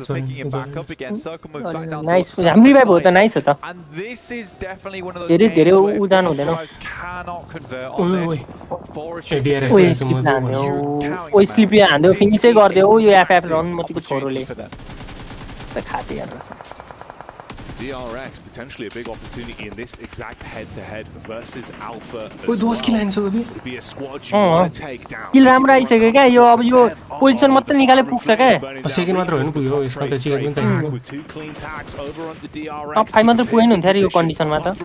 Picking it back up again. Circle move back down. Nice. Nice. And this is definitely one of those games where drives cannot convert on this. For a sleepy hand. Finish FF run for them. DRX potentially a big opportunity in this exact head-to-head versus Alpha. Would be a squad you want to take down. Kill राम्रो आइसक्यो क्या यो अब यो position मात्र निकाले पुग्छ क्या second मात्र होइन पुग्यो यसमा त चिकन पनि चाहिन्छ टप 5 मात्र पुगेन हुन्थ्यो यो कन्डिसनमा त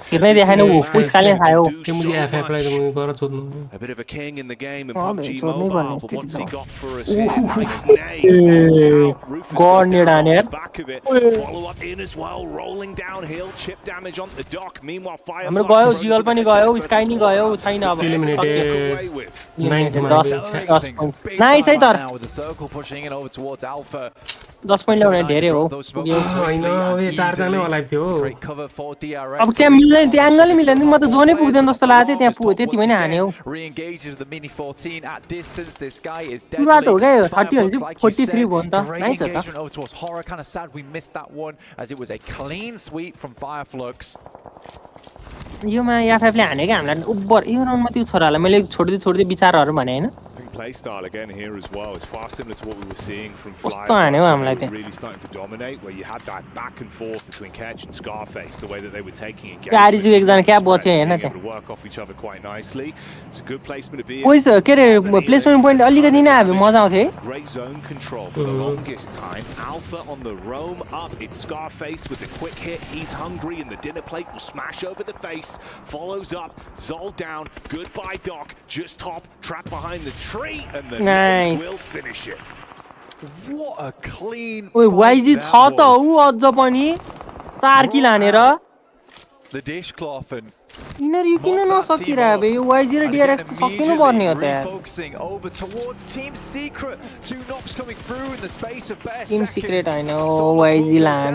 छिर्नै देखाएन उ पुस खाले खायो मुझे एफएफ लाई त म गर सोध्नु a bit of a king in the game in PUBG Mobile, but once he got for us here, nice nade. Back of it, follow up in as well, rolling downhill, chip damage on the dock. Meanwhile, Fire हाम्रो गयो jiggle पनि गयो sky नि गयो छैन अब nice है तर with the circle pushing it over towards Alpha. 10 point ल्याउने धेरै हो हैन ए 4 जना होला थियो Great cover for DRX. अब त्यहाँ मिल्दैन त्यो एंगल नै मिल्दैन म त जोनै पुग्दैन जस्तो लाग्यो त्यहाँ पुग्यो त्यतिमै नै हान्यो Re-engages the Mini 14 at distance. This guy is dead. पुरा त हो क्या 30 हुन्छ 43 भयो नि त नाइस हो त over towards Horror. Kind of sad we missed that one as it was a clean sweep from Fireflux. योमा एफएफ ले हाने क्या हामीलाई उब्बर यो राउन्डमा त्यो छोरालाई मैले छोड्दै विचारहरु भने हैन play style again here as well. It's far similar to what we were seeing from Fly. Really starting to dominate, where you had that back and forth between Ketch and Scarface, the way that they were taking it. Able to work off each other quite nicely. It's a good placement to be in. Placement point अलिकति नै अब मजा आउँथ्यो Great zone control for the longest time. Alpha on the roam up. It's Scarface with the quick hit. He's hungry, and the dinner plate will smash over the face. Follows up. Zol down. Goodbye, Doc. Just top. Trapped behind the tree. And the nice. Will finish it. What a clean. Wait, why is it hot? अझ पनि 4 किल हानेर the dishcloth and inner यो किन नसकिरा बे यो YG र DRX सकिनु पर्ने हो त यार focusing over towards Team Secret. 2 knocks coming through in the space of bare Team seconds. Secret I know YG lan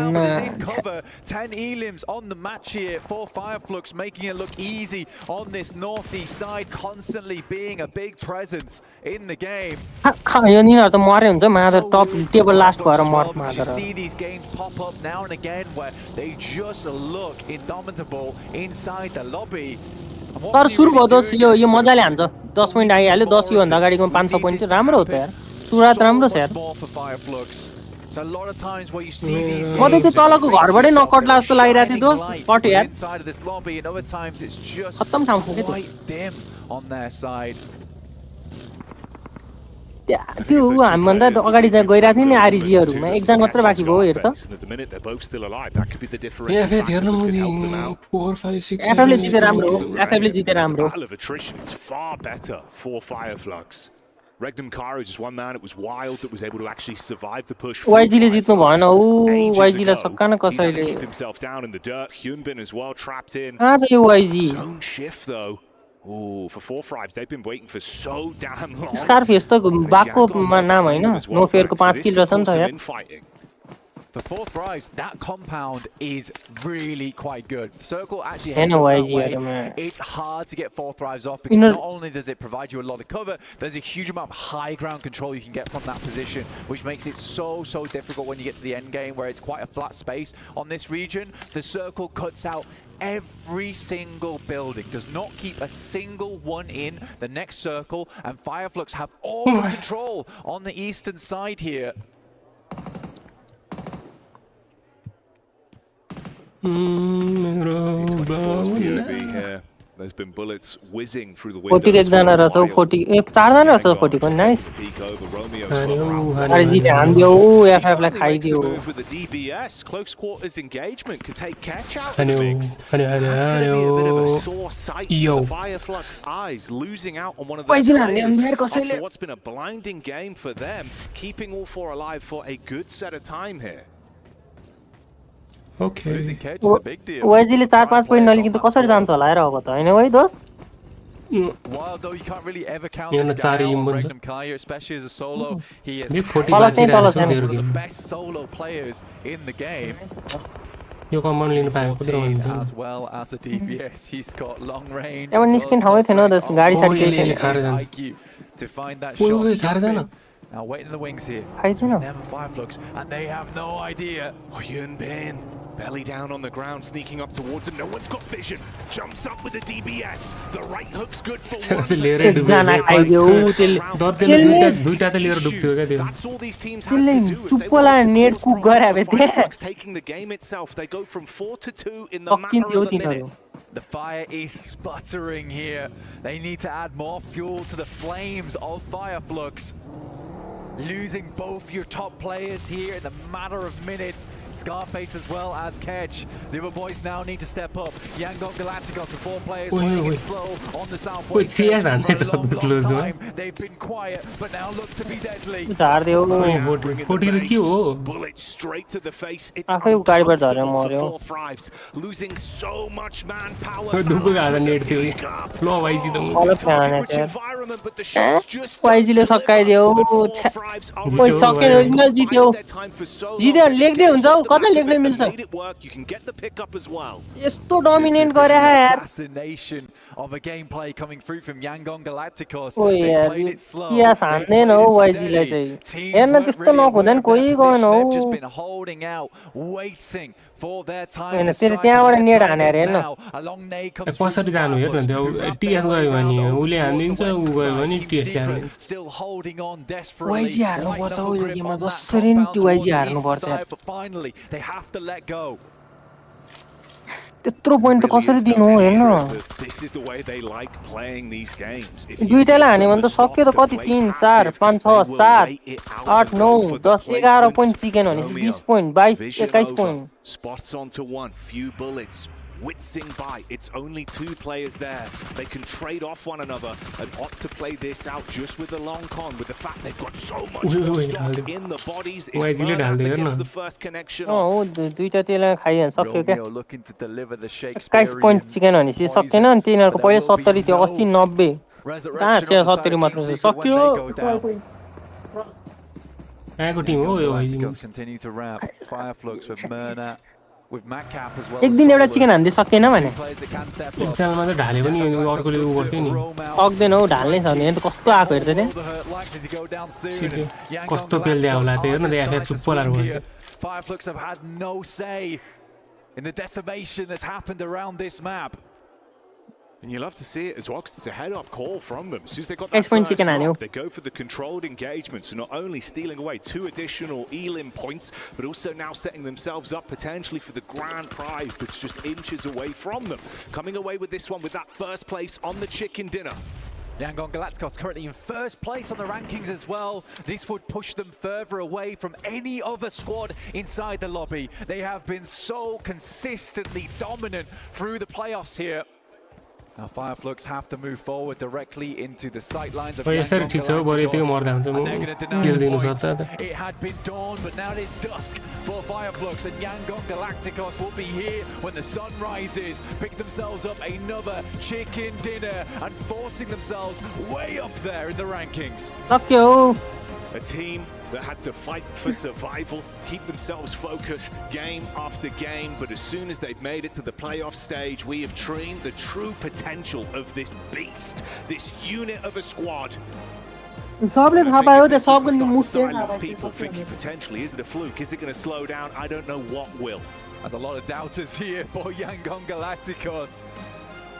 10 elims on the match here for Fireflux, making it look easy on this northeast side, constantly being a big presence in the game. यो निहरु त मरे हुन्छ मादर टप table last भएर मर्छ You मादर see these games pop up now and again where they just look indomitable inside the lobby. तर सुरु भयो 10 यो मजाले हान्छ 10 पोइन्ट आइहाल्यो 10 यो भन्दा अगाडिको 500 पोइन्ट चाहिँ राम्रो हो त यार सुरुवात राम्रो छ यार So a lot of times where you see these म त त्यो तलको घरबाटै नकट्ला जस्तो लागिरहेको थियो दोस्त कट यार inside of this lobby, and other times it's just खत्तम ठाउँ थियो quite dim on their side. त्यो हामी भन्दा अगाडि चाहिँ गइरा थियो नि आरजीहरुमा एकजना मात्र बाँकी भयो हेर त एफएफ हेर्न मुजी 4 5 6 एफएफ ले जिते राम्रो एफएफ ले जिते राम्रो It's far better for Fireflux. Regnum Cairo just one man. It was wild that was able to actually survive the push. YG ले जित्नु भएन उ YG ले सक्कान कसैले keep himself down in the dirt. Hyunbin as well trapped in. कहाँ छ यो YG Zone shift though. Oh, for 4 Fives, they've been waiting for so damn long. Scarface त बाको नाम हैन नो फेयर को 5 किल रहेछ नि त यार For 4 Thrives, that compound is really quite good. Circle actually it's hard to get 4 Thrives off because not only does it provide you a lot of cover, there's a huge amount of high ground control you can get from that position, which makes it so difficult when you get to the end game where it's quite a flat space on this region. The Circle cuts out every single building, does not keep a single one in the next circle, and Fireflux have all the control on the eastern side here. There's been bullets whizzing through the window. 40 एकजना रहेछ 40 ए 4 जना रहेछ 40 को nice अरे जी ध्यान दियो FF लाई खाइदियो with the DBS close quarters engagement could take catch out of the mix. That's going to be a bit of a sore sight for the Fireflux eyes, losing out on one of their players after what's been a blinding game for them, keeping all four alive for a good set of time here. Okay. वाइजीले 4-5 point नलिकि त कसरी जान्छ होला हेर अब त हैन भाइ दोस्त Wild though, you can't really ever count this guy out, Magnum Kaya, especially as a solo. He is one of the best solo players in the game. यो कमन लिन पाएको कुरो हुन्छ as well as the DPS. He's got long range. एमन निस्किन ठाउँै थिएन दस गाडी साडी केले खाएर जान्छ To find that shot. ओइ खाएर जान Now waiting in the wings here. खाइछन Them Fireflux, and they have no idea. Yun Bin, belly down on the ground, sneaking up towards him. No one's got vision. Jumps up with the DBS. The right hook's good for one. एकजना खाइदियो दुईटा त लिएर डुब्थ्यो के त्यो That's all these teams have to do. चुप्पला nade cook गरे बे Fireflux taking the game itself. They go from 4-2 in the matter of a minute. The fire is sputtering here. They need to add more fuel to the flames of Fireflux. Losing both your top players here in the matter of minutes. Scarface as well as Kedge. The other boys now need to step up. Yangon Galacticos with 4 players playing it slow on the southwest. For a long time. They've been quiet, but now look to be deadly. Bullet straight to the face. It's losing so much manpower. Environment, but the shots just वाइजीले सकाइदियो ओइ सकेन original जित्यो जित्यो लेख्दै हुन्छ कता लेख्नै मिल्छ यस्तो dominate गरे यार Assassination of a gameplay coming through from Yangon Galacticos. ओइ यार किया सान्दैन हो वाइजीले चाहिँ हेर्न त्यस्तो नहुँदैन कोही गएन हो just been holding out, waiting for their time Hahn to तेरे त्यहाँबाट नेड हानेर हेर्न कसरी जानु हेर्न त्यो टीएस गयो भने उले हान्दिन्छ उ गयो भने टीएस हान्दिन्छ still holding on desperately. YG हार्नु पर्छ हो यो गेममा जसरी नि त्यो वाइजी हार्नु पर्छ But finally they have to let go. त्यत्रो पोइन्ट त कसरी दिनु हो हेर्न This is the way they like playing these games. दुईटाले हान्यो भने त सक्यो त कति 3 4 5 6 7 8 9 10 11 पोइन्ट चिकेन भने 20 point 22 21 point Spots onto one, few bullets, witzing by. It's only 2 players there. They can trade off one another and opt to play this out just with the long con, with the fact they've got so much more stock in the bodies. It's Murdoch that gets the first connection off. हो दुईटा त्यसलाई खाइहाल्न सक्यो क्या Romeo looking to deliver the 21 point chicken भने चाहिँ सकेन अनि तिनीहरुको पहिले 70 थियो 80 90 कहाँ 70 मात्र सक्यो आएको टिम हो यो YG continue to ramp. Fireflux with Myrna, with Macap as well. एक दिन एउटा चिकन हान्दै सकेन भने एकजनामा त ढाले पनि अर्कोले उ गर्थ्यो नि सक्दैन हौ ढाल्नै छ भने त कस्तो आको हेर्छ नि कस्तो पेल्दै होला त्यो हेर्न त्यो एफएफ चुप्प लाएर बस्छ Fireflux have had no say in the decimation that's happened around this map. And you love to see it as well, because it's a head-up call from them. As soon as they got that Nice point, first chicken, knock, they go for the controlled engagement, so not only stealing away 2 additional elim points, but also now setting themselves up potentially for the grand prize that's just inches away from them. Coming away with this one with that first place on the chicken dinner. Yangon Galacticos currently in first place on the rankings as well. This would push them further away from any other squad inside the lobby. They have been so consistently dominant through the playoffs here. Now Fireflux have to move forward directly into the sight lines of Yangon Galacticos. And they're going to deny the points. It had been dawn, but now it's dusk for Fireflux, and Yangon Galacticos will be here when the sun rises, pick themselves up another chicken dinner and forcing themselves way up there in the rankings. सक्यो A team that had to fight for survival, keep themselves focused game after game, but as soon as they've made it to the playoff stage, we have seen the true potential of this beast, this unit of a squad. सबले थाहा पायो त्यो सबको मुख silence people thinking potentially, is it a fluke? Is it going to slow down? I don't know what will. There's a lot of doubters here for Yangon Galacticos.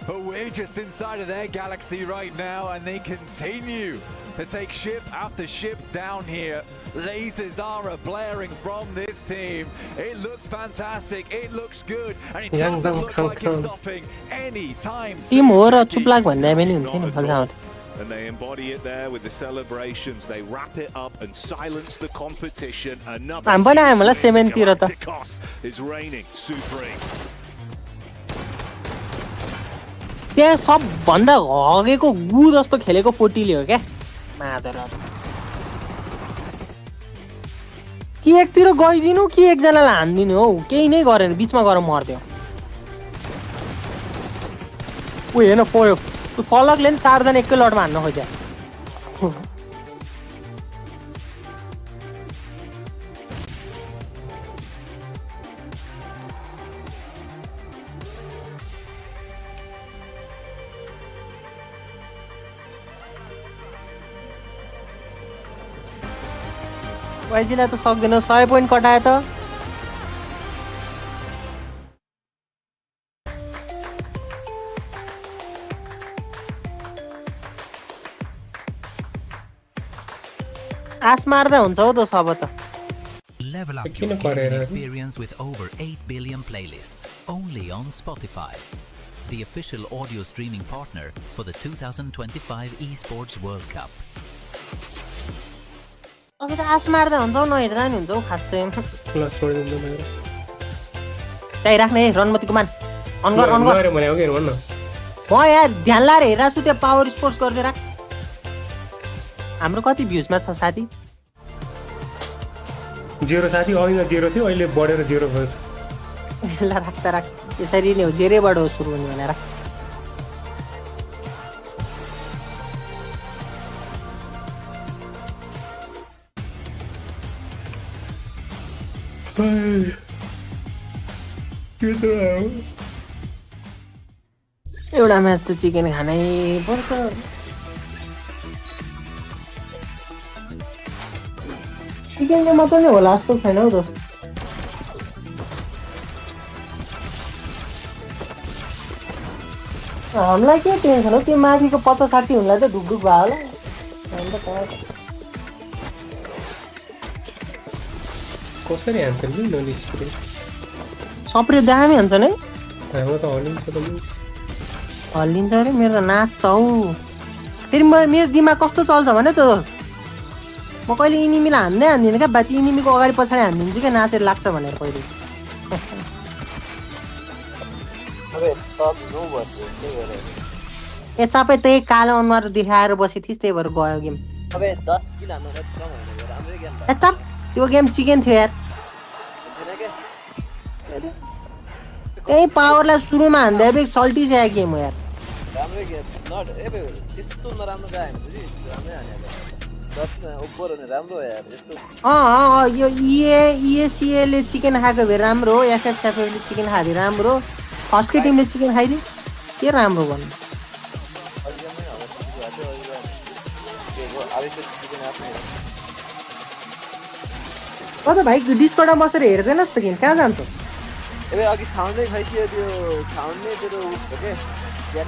But we're just inside of their galaxy right now, and they continue to take ship after ship down here. Lasers are blaring from this team. It looks fantastic. It looks good, and it doesn't look like it's stopping anytime soon. And they embody it there with the celebrations. They wrap it up and silence the competition. Another Galacticos is reigning supreme. त्यहाँ सबभन्दा हगेको गु जस्तो खेलेको 40 हो क्या मादर कि एकतिर गइदिनु कि एकजनालाई हान्दिनु हौ केही नै गरेन बीचमा गएर मर्दियो उ हेर्न पयो त्यो फलकले नि 4 जना एकै लटमा हान्न खोज्या वाइजीलाई त सक्दैन 100 पोइन्ट कटाए त आस मार्दा हुन्छ हो त सब त Level up your gaming experience with over 8 billion playlists only on Spotify, the official audio streaming partner for the 2025 Esports World Cup. अब त आस मार्दा हुन्छ हौ नहेर्दा नि हुन्छ हौ खासै क्लास छोडिदिनु मेरो त्यही राख्ने रणमती कुमान अन गर भने हो के भन्न म यार ध्यान लाएर हेरिरहेको छु त्यो पावर स्पोर्ट्स गर्दै राख हाम्रो कति भ्युजमा छ साथी 0 साथी अहिले 0 थियो अहिले बढेर 0 भयो ल राख्दा राख यसरी नै हो जेरैबाट हो सुरु हुने भनेर एउटा म्याच त चिकन खानै पर्छ चिकनले मात्र नै होला जस्तो छैन हौ दोस्त हामीलाई के टेन्सन हो त्यो माथिको 50-60 हुनलाई त ढुकढुक भयो होला कसरी हान्छ नि नोनी स्प्रे सप्रे दामी हुन्छ नि हाम्रो त हल्लिन्छ अरे मेरो त नाच्छ हौ फेरि मेरो दिमाग कस्तो चल्छ भने त म कहिले इनिमीलाई हान्दिनँ क्या बाटी इनिमीको अगाडि पछाडि हानिदिन्छु क्या नाचेर लाग्छ भनेर पहिले ए सबै त्यही कालो अनुहार देखाएर बसे थिइस् त्यही भएर गयो गेम त्यो गेम चिकन थियो यार त्यही पावरलाई सुरुमा हान्दा सल्टी चाहिँ गेम हो यार यो इएसिएले चिकन खाएको भए राम्रो हो एफएफले चिकन खायो राम्रो फर्स्टकै टिमले चिकन खाइदियो के राम्रो भन्नु त भाइ डिस्कर्डमा बसेर हेर्दैनस् त गेम कहाँ जान्छ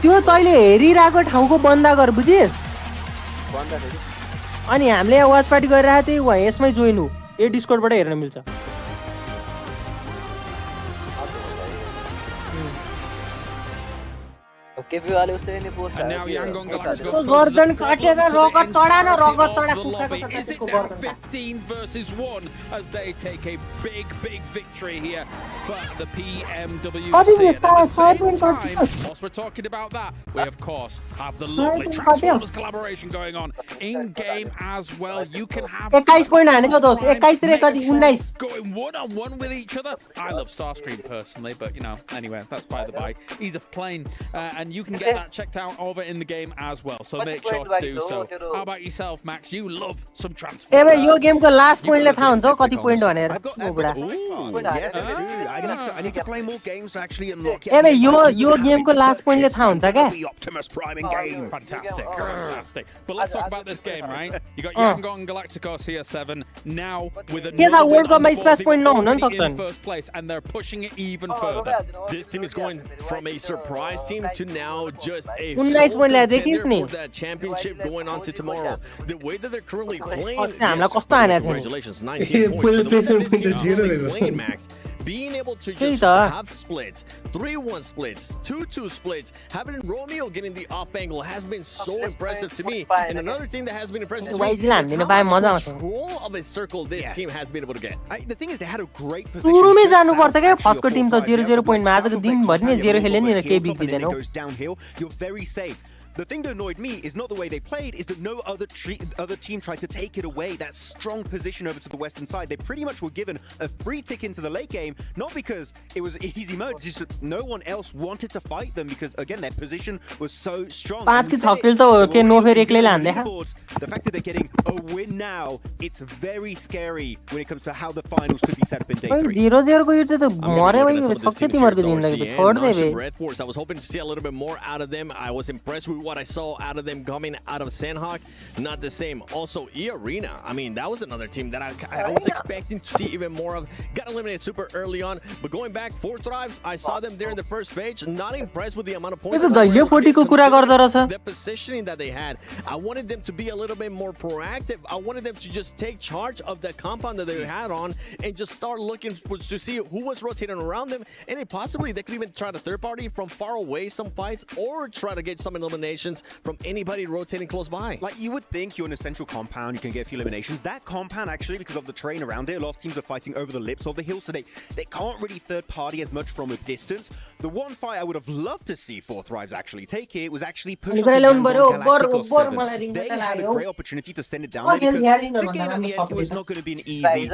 त्यो तैँले हेरिरहेको ठाउँको बन्द गर बुझिस् अनि हामीले वाच पार्टी गरिरहेको थियौँ यसमै जोइन हो यो डिस्कर्डबाट हेर्न मिल्छ केपीवाले उस्तै नि पोस्ट गर्दन काटेर रगत चढा न रगत चढा कुखुराको सट्टाको गर्दन 15 versus 1 as they take a big victory here for the PMWC. At the same time, whilst we're talking about that, we of course have the lovely Transformers collaboration going on in game as well. You can have 21 point हानेको दोस्त 21 रे कति 19 going one-on-one with each other. I love Starscream personally, but you know, anyway, that's by the by. He's a plane and then you can get that checked out over in the game as well. So make sure to do so. How about yourself, Max? You love some transfer. ए भाइ यो गेमको last पोइन्टले थाहा हुन्छ कति point भनेर Yes, I need to play more games to actually unlock it. ए भाइ यो गेमको last पोइन्टले थाहा हुन्छ क्या Optimus Prime in game. Fantastic, fantastic. But let's talk about this game, right? You got Yangon Galacticos here 7 now with a World Cup मा space point नहुन नि सक्छन् in first place, and they're pushing it even further. This team is going from a surprise team to now just a contender for that championship going on to tomorrow. The way that they're currently playing, congratulations, 19 points. But the way that this team is currently playing, Max, being able to just have splits, 3-1 splits, 2-2 splits, having Romeo getting the off angle has been so impressive to me. And another thing that has been impressive to me is how much control of a circle this team has been able to get. The thing is, they had a great position. फर्स्टको team त 0-0 पोइन्टमा आजको दिनभरि नै 0 खेल्यो नि केही बिग्रिदैन goes downhill, you're very safe. The thing that annoyed me is not the way they played, is that no other team tried to take it away. That strong position over to the western side. They pretty much were given a free tick into the late game, not because it was easy mode, just that no one else wanted to fight them because, again, their position was so strong. The fact that they're getting a win now, it's very scary when it comes to how the finals could be set up in day 3. 0-0 को यो चाहिँ त मरे भइ सक्छ तिमीहरुको जिन्दगी छोड दे बे Red Force, I was hoping to see a little bit more out of them. I was impressed with what I saw out of them coming out of Sandhawk. Not the same. Also, E-Arena. I mean, that was another team that I was expecting to see even more of. Got eliminated super early on. But going back, 4 Thrives, I saw them there in the first page. Not impressed with the amount of points. The positioning that they had. I wanted them to be a little bit more proactive. I wanted them to just take charge of the compound that they had on and just start looking to see who was rotating around them. And possibly they could even try to third party from far away some fights or try to get some eliminations from anybody rotating close by. Like, you would think you're in a central compound, you can get a few eliminations. That compound, actually, because of the terrain around it, a lot of teams are fighting over the lips of the hill, so they can't really third party as much from a distance. The one fight I would have loved to see 4 Thrives actually take here was actually push onto Galacticos 7. They had a great opportunity to send it down there because the game at the end, it was not going to be an easy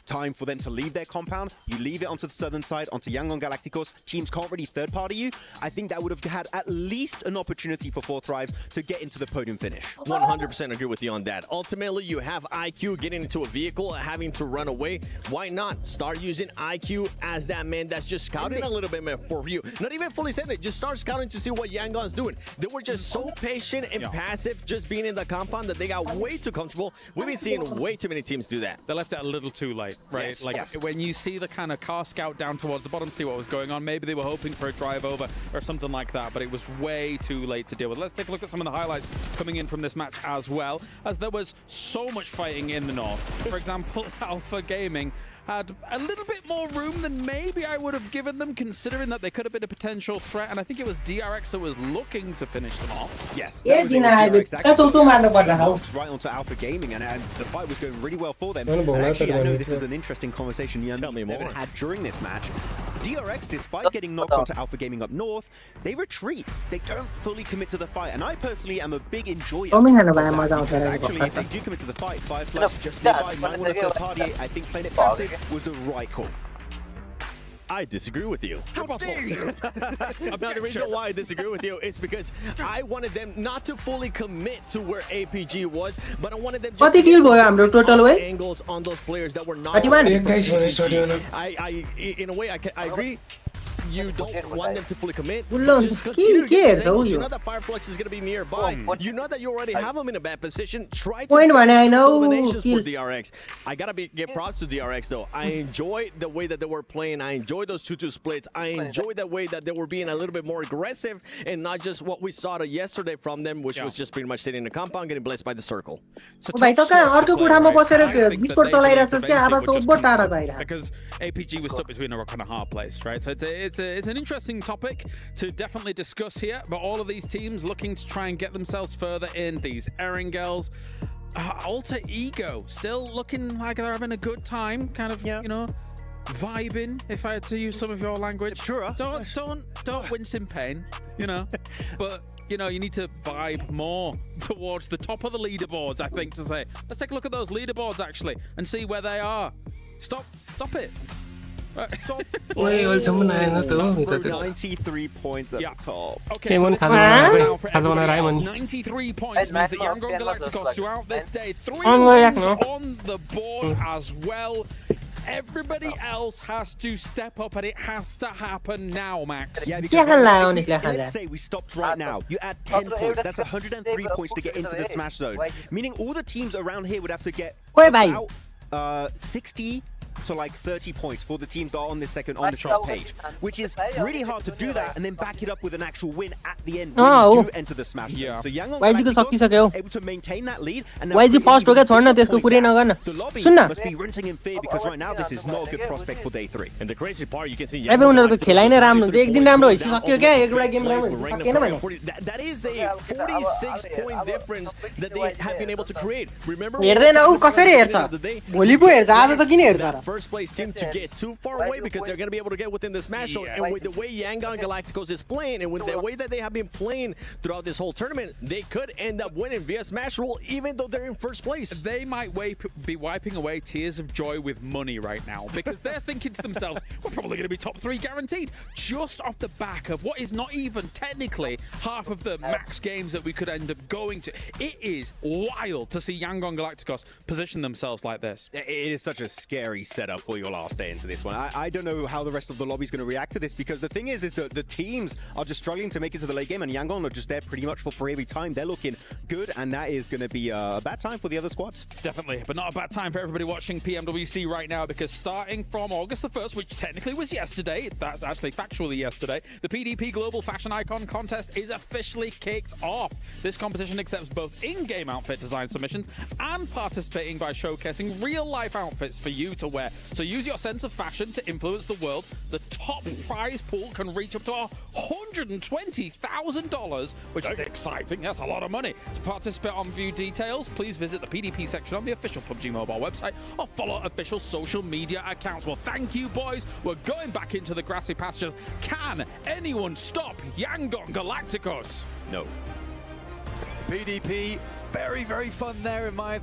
time for them to leave their compound. You leave it onto the southern side, onto Yangon Galacticos. Teams can't really third party you. I think that would have had at least an opportunity for 4 Thrives to get into the podium finish. 100% agree with you on that. Ultimately, you have IQ getting into a vehicle, having to run away. Why not start using IQ as that man that's just scouting a little bit more for you? Not even fully send it, just start scouting to see what Yangon's doing. They were just so patient and passive just being in the compound that they got way too comfortable. We've been seeing way too many teams do that. They left it a little too late, right? Yes. Like when you see the kind of car scout down towards the bottom, see what was going on, maybe they were hoping for a drive over or something like that, but it was way too late to deal with. Let's take a look at some of the highlights coming in from this match as well, as there was so much fighting in the north. For example, Alpha Gaming had a little bit more room than maybe I would have given them, considering that they could have been a potential threat, and I think it was DRX that was looking to finish them off. Yes, that's also right onto Alpha Gaming, and the fight was going really well for them. And actually, I know this is an interesting conversation you haven't had during this match. DRX, despite getting knocked onto Alpha Gaming up north, they retreat. They don't fully commit to the fight, and I personally am a big enjoyer of that. Actually, if they do commit to the fight, Fireflies just nearby, might want to third party. I think playing it passive was the right call. I disagree with you. How dare you? Now, the reason why I disagree with you is because I wanted them not to fully commit to where APG was, but I wanted them just to get some angles on those players that were not. In a way, I agree. You don't want them to fully commit. Just continue to get angles. You know that Fireflux is going to be nearby. You know that you already have them in a bad position. Try to get eliminations for DRX. I got to give props to DRX, though. I enjoy the way that they were playing. I enjoy those 2-2 splits. I enjoy the way that they were being a little bit more aggressive and not just what we saw yesterday from them, which was just pretty much sitting in the compound, getting blessed by the circle. So because APG was stuck between a rock and a hard place, right? So it's an interesting topic to definitely discuss here, but all of these teams looking to try and get themselves further in. These Erangels, Alter Ego, still looking like they're having a good time, kind of, you know, vibing, if I had to use some of your language. Sure. Don't wince in pain, you know, but you know, you need to vibe more towards the top of the leaderboards, I think, to say. Let's take a look at those leaderboards, actually, and see where they are. Stop it. Oi, अहिलेसम्म आएन त हो यो त 93 points at the top. Okay, so this is now for everybody else. 93 points means that Yangon Galacticos throughout this day, 3 wins on the board as well. Everybody else has to step up, and it has to happen now, Max. Yeah, because let's say we stopped right now. You add 10 points. That's 103 points to get into the Smash Zone. Meaning all the teams around here would have to get about 60 to like 30 points for the teams that are on this top page, which is really hard to do that and then back it up with an actual win at the end when you do enter the Smash Zone. So Yangon Galacticos able to maintain that lead, and now the lobby must be rinsing in fear because right now this is not a good prospect for day 3. And the crazy part, you can see that is a 46-point difference that they have been able to create. Remember, first place seemed to get too far away because they're going to be able to get within the Smash Zone. And with the way Yangon Galacticos is playing and with the way that they have been playing throughout this whole tournament, they could end up winning via Smash Rule even though they're in first place. They might be wiping away tears of joy with money right now because they're thinking to themselves, we're probably going to be top 3 guaranteed just off the back of what is not even technically half of the max games that we could end up going to. It is wild to see Yangon Galacticos position themselves like this. It is such a scary setup for your last day into this one. I don't know how the rest of the lobby is going to react to this because the thing is that the teams are just struggling to make it to the late game and Yangon are just there pretty much for free every time. They're looking good and that is going to be a bad time for the other squads. Definitely, but not a bad time for everybody watching PMWC right now because starting from August the 1st, which technically was yesterday, that's actually factually yesterday, the PDP Global Fashion Icon Contest is officially kicked off. This competition accepts both in-game outfit design submissions and participating by showcasing real-life outfits for you to wear. So use your sense of fashion to influence the world. The top prize pool can reach up to $120,000, which is exciting. That's a lot of money. To participate on view details, please visit the PDP section on the official PUBG Mobile website or follow official social media accounts. Well, thank you, boys. We're going back into the grassy pastures. Can anyone stop Yangon Galacticos? No. PDP, very, very fun there in my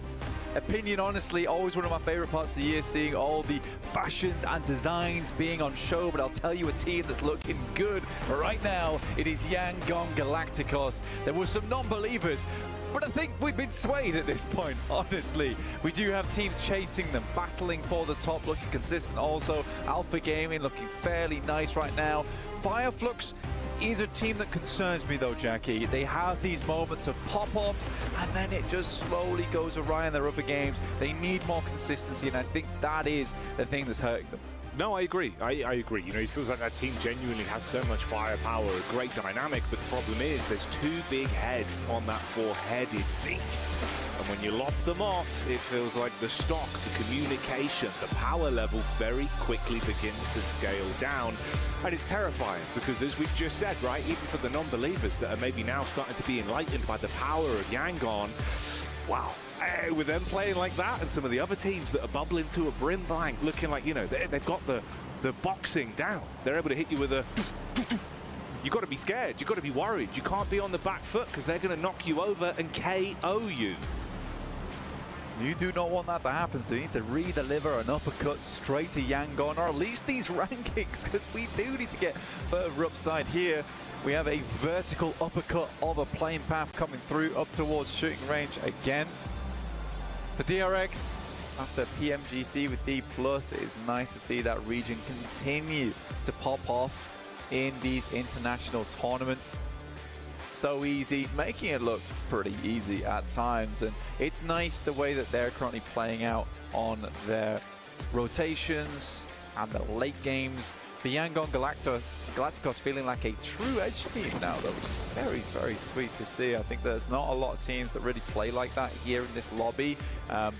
opinion, honestly. Always one of my favorite parts of the year, seeing all the fashions and designs being on show. But I'll tell you a team that's looking good right now. It is Yangon Galacticos. There were some non-believers, but I think we've been swayed at this point, honestly. We do have teams chasing them, battling for the top, looking consistent also. Alpha Gaming looking fairly nice right now. Fireflux is a team that concerns me though, Jackie. They have these moments of pop-offs and then it just slowly goes awry in their other games. They need more consistency and I think that is the thing that's hurting them. No, I agree. I agree. You know, it feels like that team genuinely has so much firepower, a great dynamic, but the problem is there's 2 big heads on that 4-headed beast. And when you lop them off, it feels like the stock, the communication, the power level very quickly begins to scale down. And it's terrifying because as we've just said, right, even for the non-believers that are maybe now starting to be enlightened by the power of Yangon, wow. With them playing like that and some of the other teams that are bubbling to a brim blank, looking like, you know, they've got the boxing down. They're able to hit you with a... You've got to be scared. You've got to be worried. You can't be on the back foot because they're going to knock you over and KO you. You do not want that to happen, so you need to re-deliver an uppercut straight to Yangon, or at least these rankings, because we do need to get further upside here. We have a vertical uppercut of a plane path coming through up towards shooting range again. For DRX, after PMGC with D+, it is nice to see that region continue to pop off in these international tournaments. So easy, making it look pretty easy at times, and it's nice the way that they're currently playing out on their rotations and the late games. The Yangon Galacticos feeling like a true edge team now, though, which is very, very sweet to see. I think there's not a lot of teams that really play like that here in this lobby.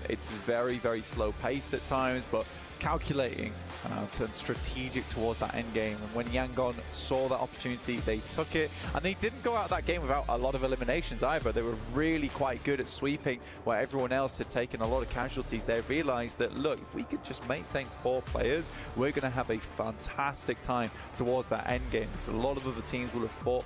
It's very, very slow paced at times, but calculating and strategic towards that end game. And when Yangon saw that opportunity, they took it, and they didn't go out that game without a lot of eliminations either. They were really quite good at sweeping where everyone else had taken a lot of casualties. They realized that, look, if we could just maintain 4 players, we're going to have a fantastic fantastic time towards that end game, because a lot of other teams will have fought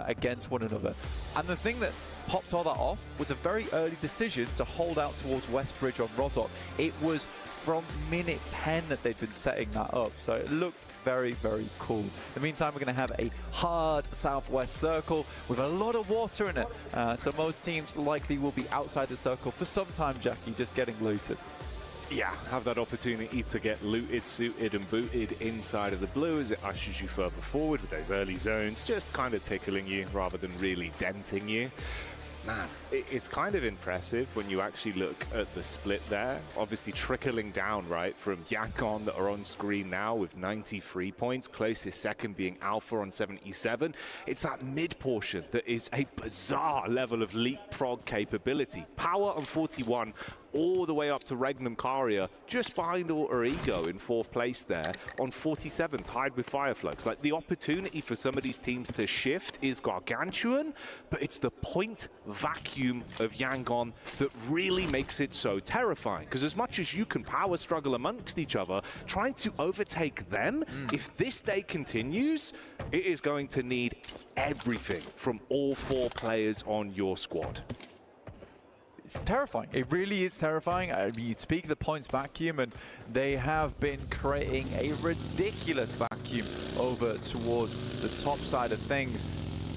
against one another. And the thing that popped all that off was a very early decision to hold out towards Westbridge on Rozok. It was from minute 10 that they'd been setting that up, so it looked very, very cool. In the meantime, we're going to have a hard southwest circle with a lot of water in it, so most teams likely will be outside the circle for some time, Jackie, just getting looted. Yeah, have that opportunity to get looted, suited and booted inside of the blue as it ushers you further forward with those early zones, just kind of tickling you rather than really denting you. Man, it's kind of impressive when you actually look at the split there. Obviously trickling down, right, from Yangon that are on screen now with 93 points, closest second being Alpha on 77. It's that mid portion that is a bizarre level of leapfrog capability. Power on 41, all the way up to Regnum Karia, just behind Alter Ego in 4th place there on 47, tied with Fireflux. Like, the opportunity for some of these teams to shift is gargantuan, but it's the point vacuum of Yangon that really makes it so terrifying. Because as much as you can power struggle amongst each other, trying to overtake them, if this day continues, it is going to need everything from all 4 players on your squad. It's terrifying. It really is terrifying. I mean, you speak of the points vacuum, and they have been creating a ridiculous vacuum over towards the top side of things.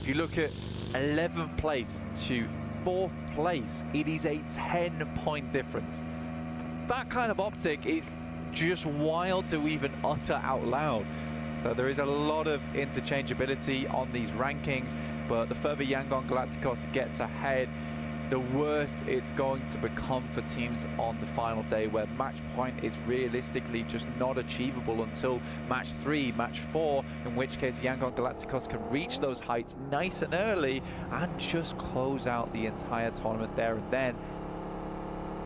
If you look at 11th place to 4th place, it is a 10-point difference. That kind of optic is just wild to even utter out loud. So there is a lot of interchangeability on these rankings, but the further Yangon Galacticos gets ahead, the worse it's going to become for teams on the final day, where match point is realistically just not achievable until match 3, match 4, in which case Yangon Galacticos can reach those heights nice and early and just close out the entire tournament there and then.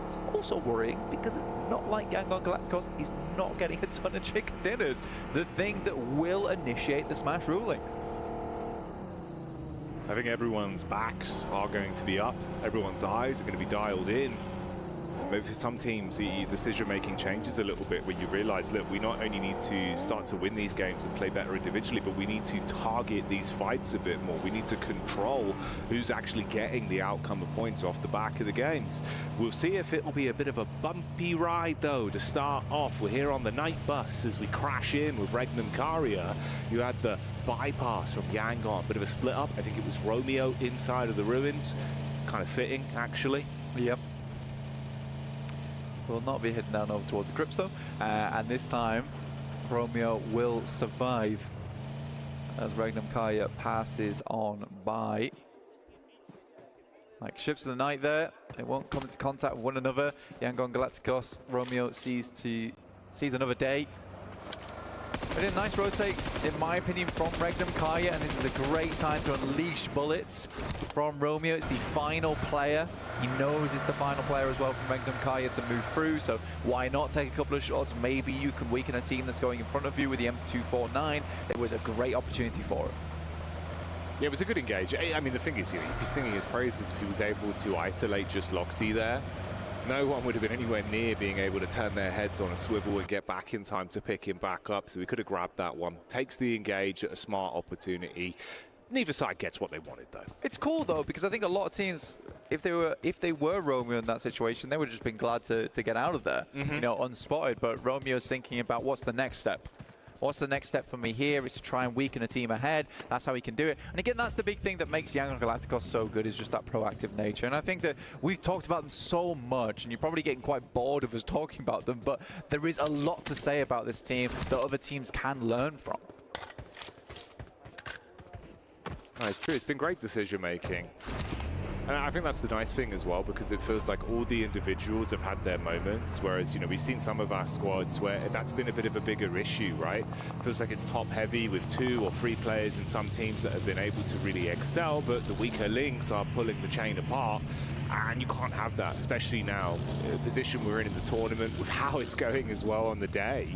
It's also worrying because it's not like Yangon Galacticos is not getting a ton of chicken dinners, the thing that will initiate the Smash ruling. I think everyone's backs are going to be up, everyone's eyes are going to be dialed in. Maybe for some teams, the decision-making changes a little bit when you realize, look, we not only need to start to win these games and play better individually, but we need to target these fights a bit more. We need to control who's actually getting the outcome of points off the back of the games. We'll see if it will be a bit of a bumpy ride, though, to start off. We're here on the night bus as we crash in with Regnum Karia. You had the bypass from Yangon, bit of a split up. I think it was Romeo inside of the ruins. Kind of fitting, actually. Yep. Will not be heading down over towards the crypts though, and this time Romeo will survive as Regnum Karia passes on by. Like ships of the night there, they won't come into contact with one another. Yangon Galacticos, Romeo sees another day. But a nice rotate, in my opinion, from Regnum Karia, and this is a great time to unleash bullets from Romeo. It's the final player. He knows it's the final player as well from Regnum Karia to move through, so why not take a couple of shots? Maybe you can weaken a team that's going in front of you with the M249. It was a great opportunity for it. Yeah, it was a good engage. I mean, the thing is, you know, he'd be singing his praises if he was able to isolate just Loxy there. No one would have been anywhere near being able to turn their heads on a swivel and get back in time to pick him back up, so we could have grabbed that one. Takes the engage at a smart opportunity. Neither side gets what they wanted, though. It's cool, though, because I think a lot of teams, if they were Romeo in that situation, they would have just been glad to get out of there, you know, unspotted. But Romeo's thinking about what's the next step. What's the next step for me here? Is to try and weaken a team ahead. That's how he can do it. And again, that's the big thing that makes Yangon Galacticos so good, is just that proactive nature. And I think that we've talked about them so much, and you're probably getting quite bored of us talking about them, but there is a lot to say about this team that other teams can learn from. No, it's true. It's been great decision-making. And I think that's the nice thing as well, because it feels like all the individuals have had their moments, whereas, you know, we've seen some of our squads where that's been a bit of a bigger issue, right? Feels like it's top-heavy with 2 or 3 players in some teams that have been able to really excel, but the weaker links are pulling the chain apart, and you can't have that, especially now, the position we're in the tournament, with how it's going as well on the day.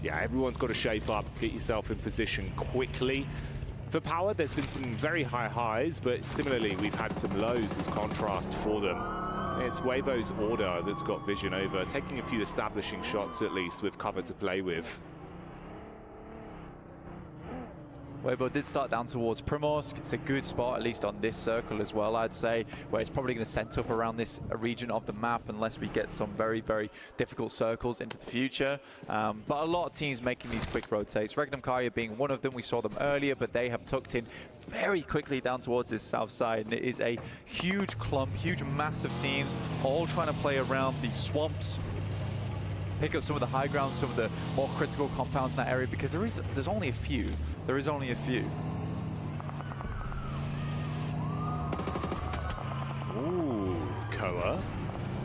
Yeah, everyone's got to shape up, get yourself in position quickly. For Power, there's been some very high highs, but similarly, we've had some lows as contrast for them. It's Weibo's order that's got vision over, taking a few establishing shots at least with cover to play with. Weibo did start down towards Primorsk. It's a good spot, at least on this circle as well, I'd say, where it's probably going to set up around this region of the map unless we get some very, very difficult circles into the future. But a lot of teams making these quick rotates. Regnum Karya being one of them. We saw them earlier, but they have tucked in very quickly down towards this south side. And it is a huge clump, huge mass of teams all trying to play around these swamps, pick up some of the high ground, some of the more critical compounds in that area, because there's only a few. There is only a few. Ooh, Koa.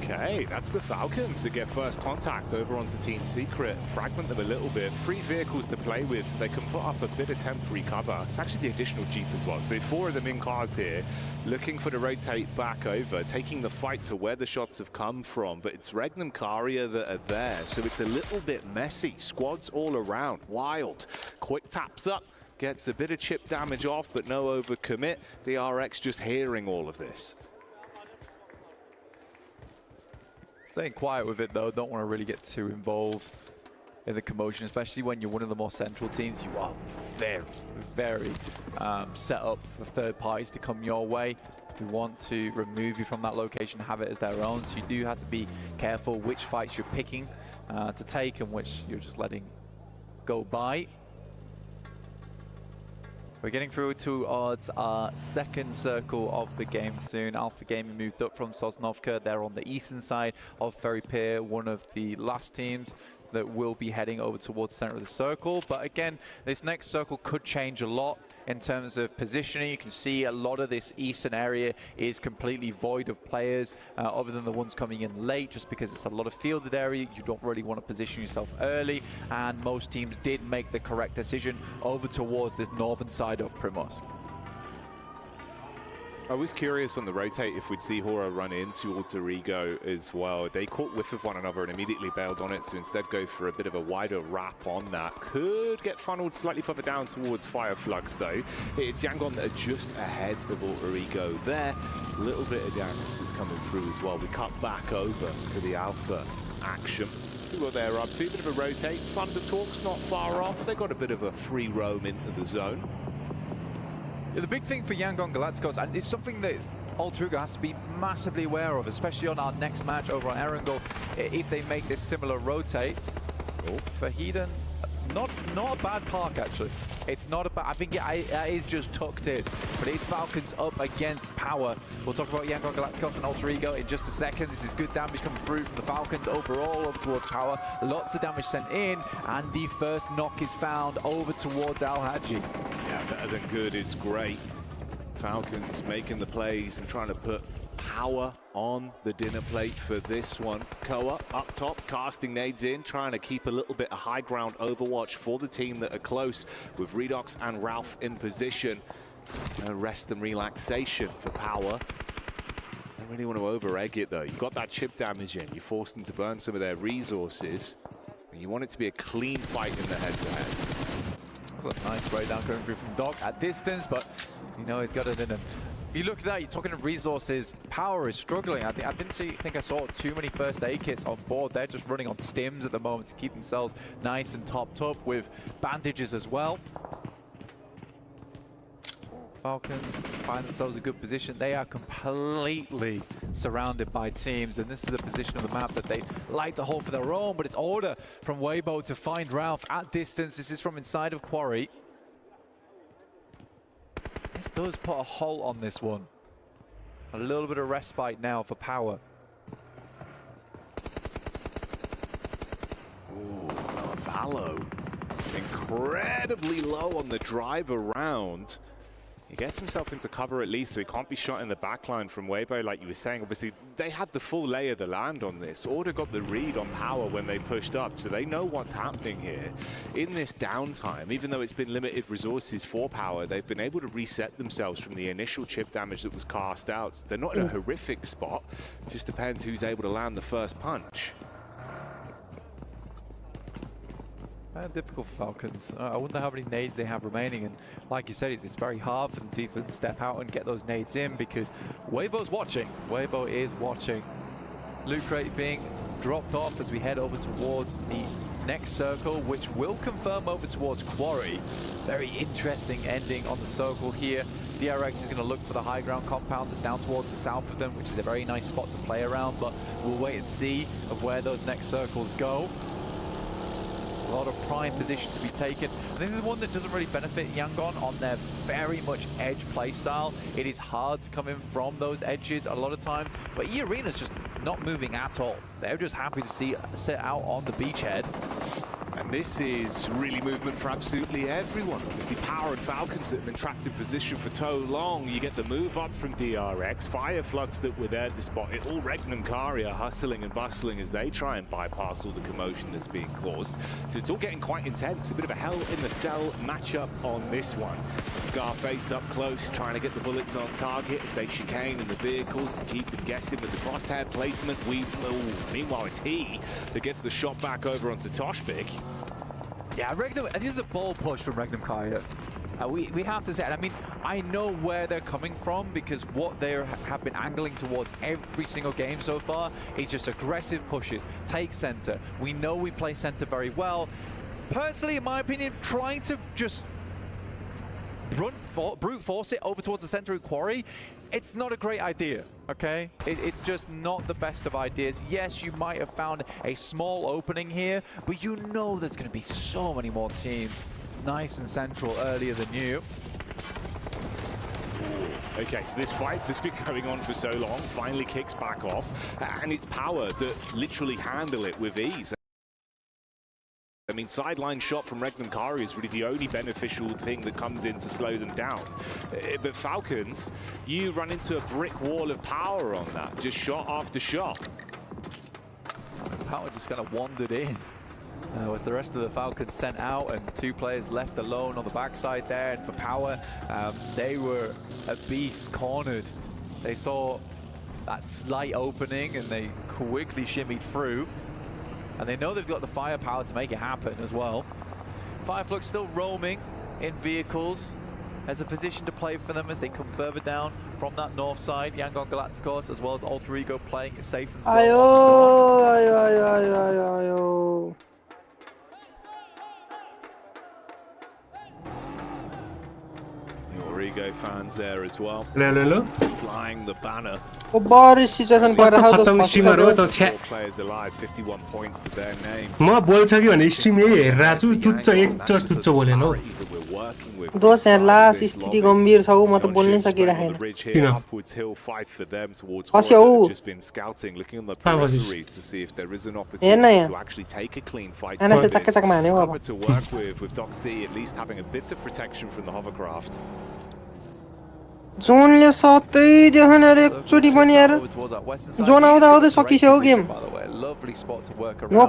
Okay, that's the Falcons that get first contact over onto Team Secret. Fragment them a little bit. 3 vehicles to play with, so they can put up a bit of temporary cover. It's actually the additional Jeep as well. So 4 of them in cars here, looking for the rotate back over, taking the fight to where the shots have come from. But it's Regnum Karya that are there, so it's a little bit messy. Squads all around. Wild. Quick taps up. Gets a bit of chip damage off, but no overcommit. The RX just hearing all of this. Staying quiet with it though, don't want to really get too involved in the commotion, especially when you're one of the more central teams. You are very, very set up for third parties to come your way, who want to remove you from that location, have it as their own. So you do have to be careful which fights you're picking to take and which you're just letting go by. We're getting through towards our second circle of the game soon. Alpha Gaming moved up from Sosnovka. They're on the eastern side of Ferry Pier, one of the last teams that will be heading over towards the center of the circle. But again, this next circle could change a lot in terms of positioning. You can see a lot of this eastern area is completely void of players other than the ones coming in late, just because it's a lot of fielded area. You don't really want to position yourself early, and most teams did make the correct decision over towards this northern side of Primorsk. I was curious on the rotate if we'd see Hora run into Alter as well. They caught whiff of one another and immediately bailed on it, so instead go for a bit of a wider wrap on that. Could get funneled slightly further down towards Fire Flux though. It's Yangon that are just ahead of Alter there. A little bit of damage is coming through as well. We cut back over to the Alpha action. See what they're up to. Bit of a rotate. Thunder Talk's not far off. They got a bit of a free roam into the zone. Yeah, the big thing for Yangon Galacticos, and it's something that Alter has to be massively aware of, especially on our next match over on Erangel, if they make this similar rotate. Oh, for Hedon, that's not a bad park actually. It's not a bad, I think it is just tucked in, but it's Falcons up against Power. We'll talk about Yangon Galacticos and Alter in just a second. This is good damage coming through from the Falcons overall over towards Power. Lots of damage sent in, and the first knock is found over towards Al Hadji. Yeah, better than good, it's great. Falcons making the plays and trying to put Power on the dinner plate for this one. Koa up top, casting nades in, trying to keep a little bit of high ground overwatch for the team that are close, with Redox and Ralph in position. Rest and relaxation for Power. Don't really want to over-egg it though. You got that chip damage in, you forced them to burn some of their resources, and you want it to be a clean fight in the head-to-head. That's a nice spray down coming through from Doc at distance, but you know he's got it in him. If you look at that, you're talking resources. Power is struggling. I didn't think I saw too many first aid kits on board. They're just running on stims at the moment to keep themselves nice and topped up with bandages as well. Falcons find themselves in a good position. They are completely surrounded by teams, and this is a position of the map that they like to hold for their own, but it's order from Weibo to find Ralph at distance. This is from inside of Quarry. This does put a halt on this one. A little bit of respite now for Power. Ooh, Valo. Incredibly low on the drive around. He gets himself into cover at least, so he can't be shot in the backline from Weibo, like you were saying. Obviously, they had the full lay of the land on this. Order got the read on Power when they pushed up, so they know what's happening here. In this downtime, even though it's been limited resources for Power, they've been able to reset themselves from the initial chip damage that was cast out. So they're not in a horrific spot. It just depends who's able to land the first punch. Difficult for Falcons. I wonder how many nades they have remaining, and like you said, it's very hard for them to even step out and get those nades in because Weibo's watching. Weibo is watching. Loot crate being dropped off as we head over towards the next circle, which will confirm over towards Quarry. Very interesting ending on the circle here. DRX is going to look for the high ground compound that's down towards the south of them, which is a very nice spot to play around, but we'll wait and see of where those next circles go. A lot of prime position to be taken. And this is one that doesn't really benefit Yangon on their very much edge play style. It is hard to come in from those edges a lot of time, but E-Arena's just not moving at all. They're just happy to sit out on the beachhead. And this is really movement for absolutely everyone. It's the Power and Falcons that have been trapped in position for so long. You get the move up from DRX, Fireflux that were there at the spot. All Regnum Kari are hustling and bustling as they try and bypass all the commotion that's being caused. So it's all getting quite intense. A bit of a hell in the cell matchup on this one. Scarface up close, trying to get the bullets on target as they chicane in the vehicles and keep them guessing with the crosshair placement. Meanwhile, it's he that gets the shot back over onto Toshbik. Yeah, Regnum, this is a bold push from Regnum Kaya. We have to say, I mean, I know where they're coming from because what they have been angling towards every single game so far is just aggressive pushes, take center. We know we play center very well. Personally, in my opinion, trying to just brute force it over towards the center of Quarry, it's not a great idea, okay? It's just not the best of ideas. Yes, you might have found a small opening here, but you know there's going to be so many more teams nice and central earlier than you. Okay, so this fight that's been going on for so long finally kicks back off, and it's Power that literally handle it with ease. I mean, sideline shot from Regnum Kari is really the only beneficial thing that comes in to slow them down. But Falcons, you run into a brick wall of Power on that, just shot after shot. Power just kind of wandered in. With the rest of the Falcons sent out and two players left alone on the backside there. And for Power, they were a beast cornered. They saw that slight opening and they quickly shimmied through. And they know they've got the firepower to make it happen as well. Fireflux still roaming in vehicles as a position to play for them as they come further down from that north side. Yangon Galacticos as well as Alter Ego playing it safe and slow. Ayo. Ego fans there as well. Flying the banner. Boris situation Players alive, 51 points to their name. दोस्त यार स्थिति गम्भीर छ म त बोल्नै सकिरहेन Upwards hill fight for them towards just been scouting, looking on the periphery to see if there is an opportunity to actually take a clean fight. To work with Doc C at least having a bit of protection from the hovercraft. जोनले सतै देखाएन एकचोटी पनि यार zone आउँदा आउँदै सकिसक्यो game no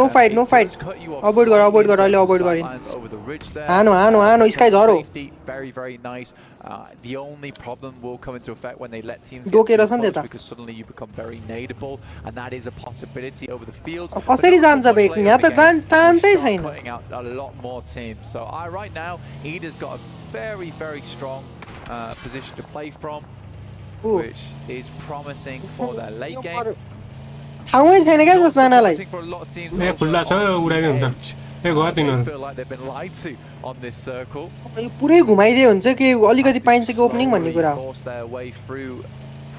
fight avoid गर अहिले avoid गरिन हानो sky झरो very nice. The only problem will come into effect when they let teams get too close because suddenly you become very nadeable and that is a possibility over the fields. कसरी जान्छ bake यहाँ त चान्सै छैन Putting out a lot more teams. So right now Ida's got a very strong position to play from, which is promising for their late game. ठाउँै छैन क्या जस जानालाई For a lot of teams ए खुल्ला छ उडाइने हुन्छ ए गयो तिनीहरु feel like they've been lied to on this circle. पुरै घुमाइदिए हुन्छ कि अलिकति पाइन्छ कि ओपनिङ भन्ने कुरा force their way through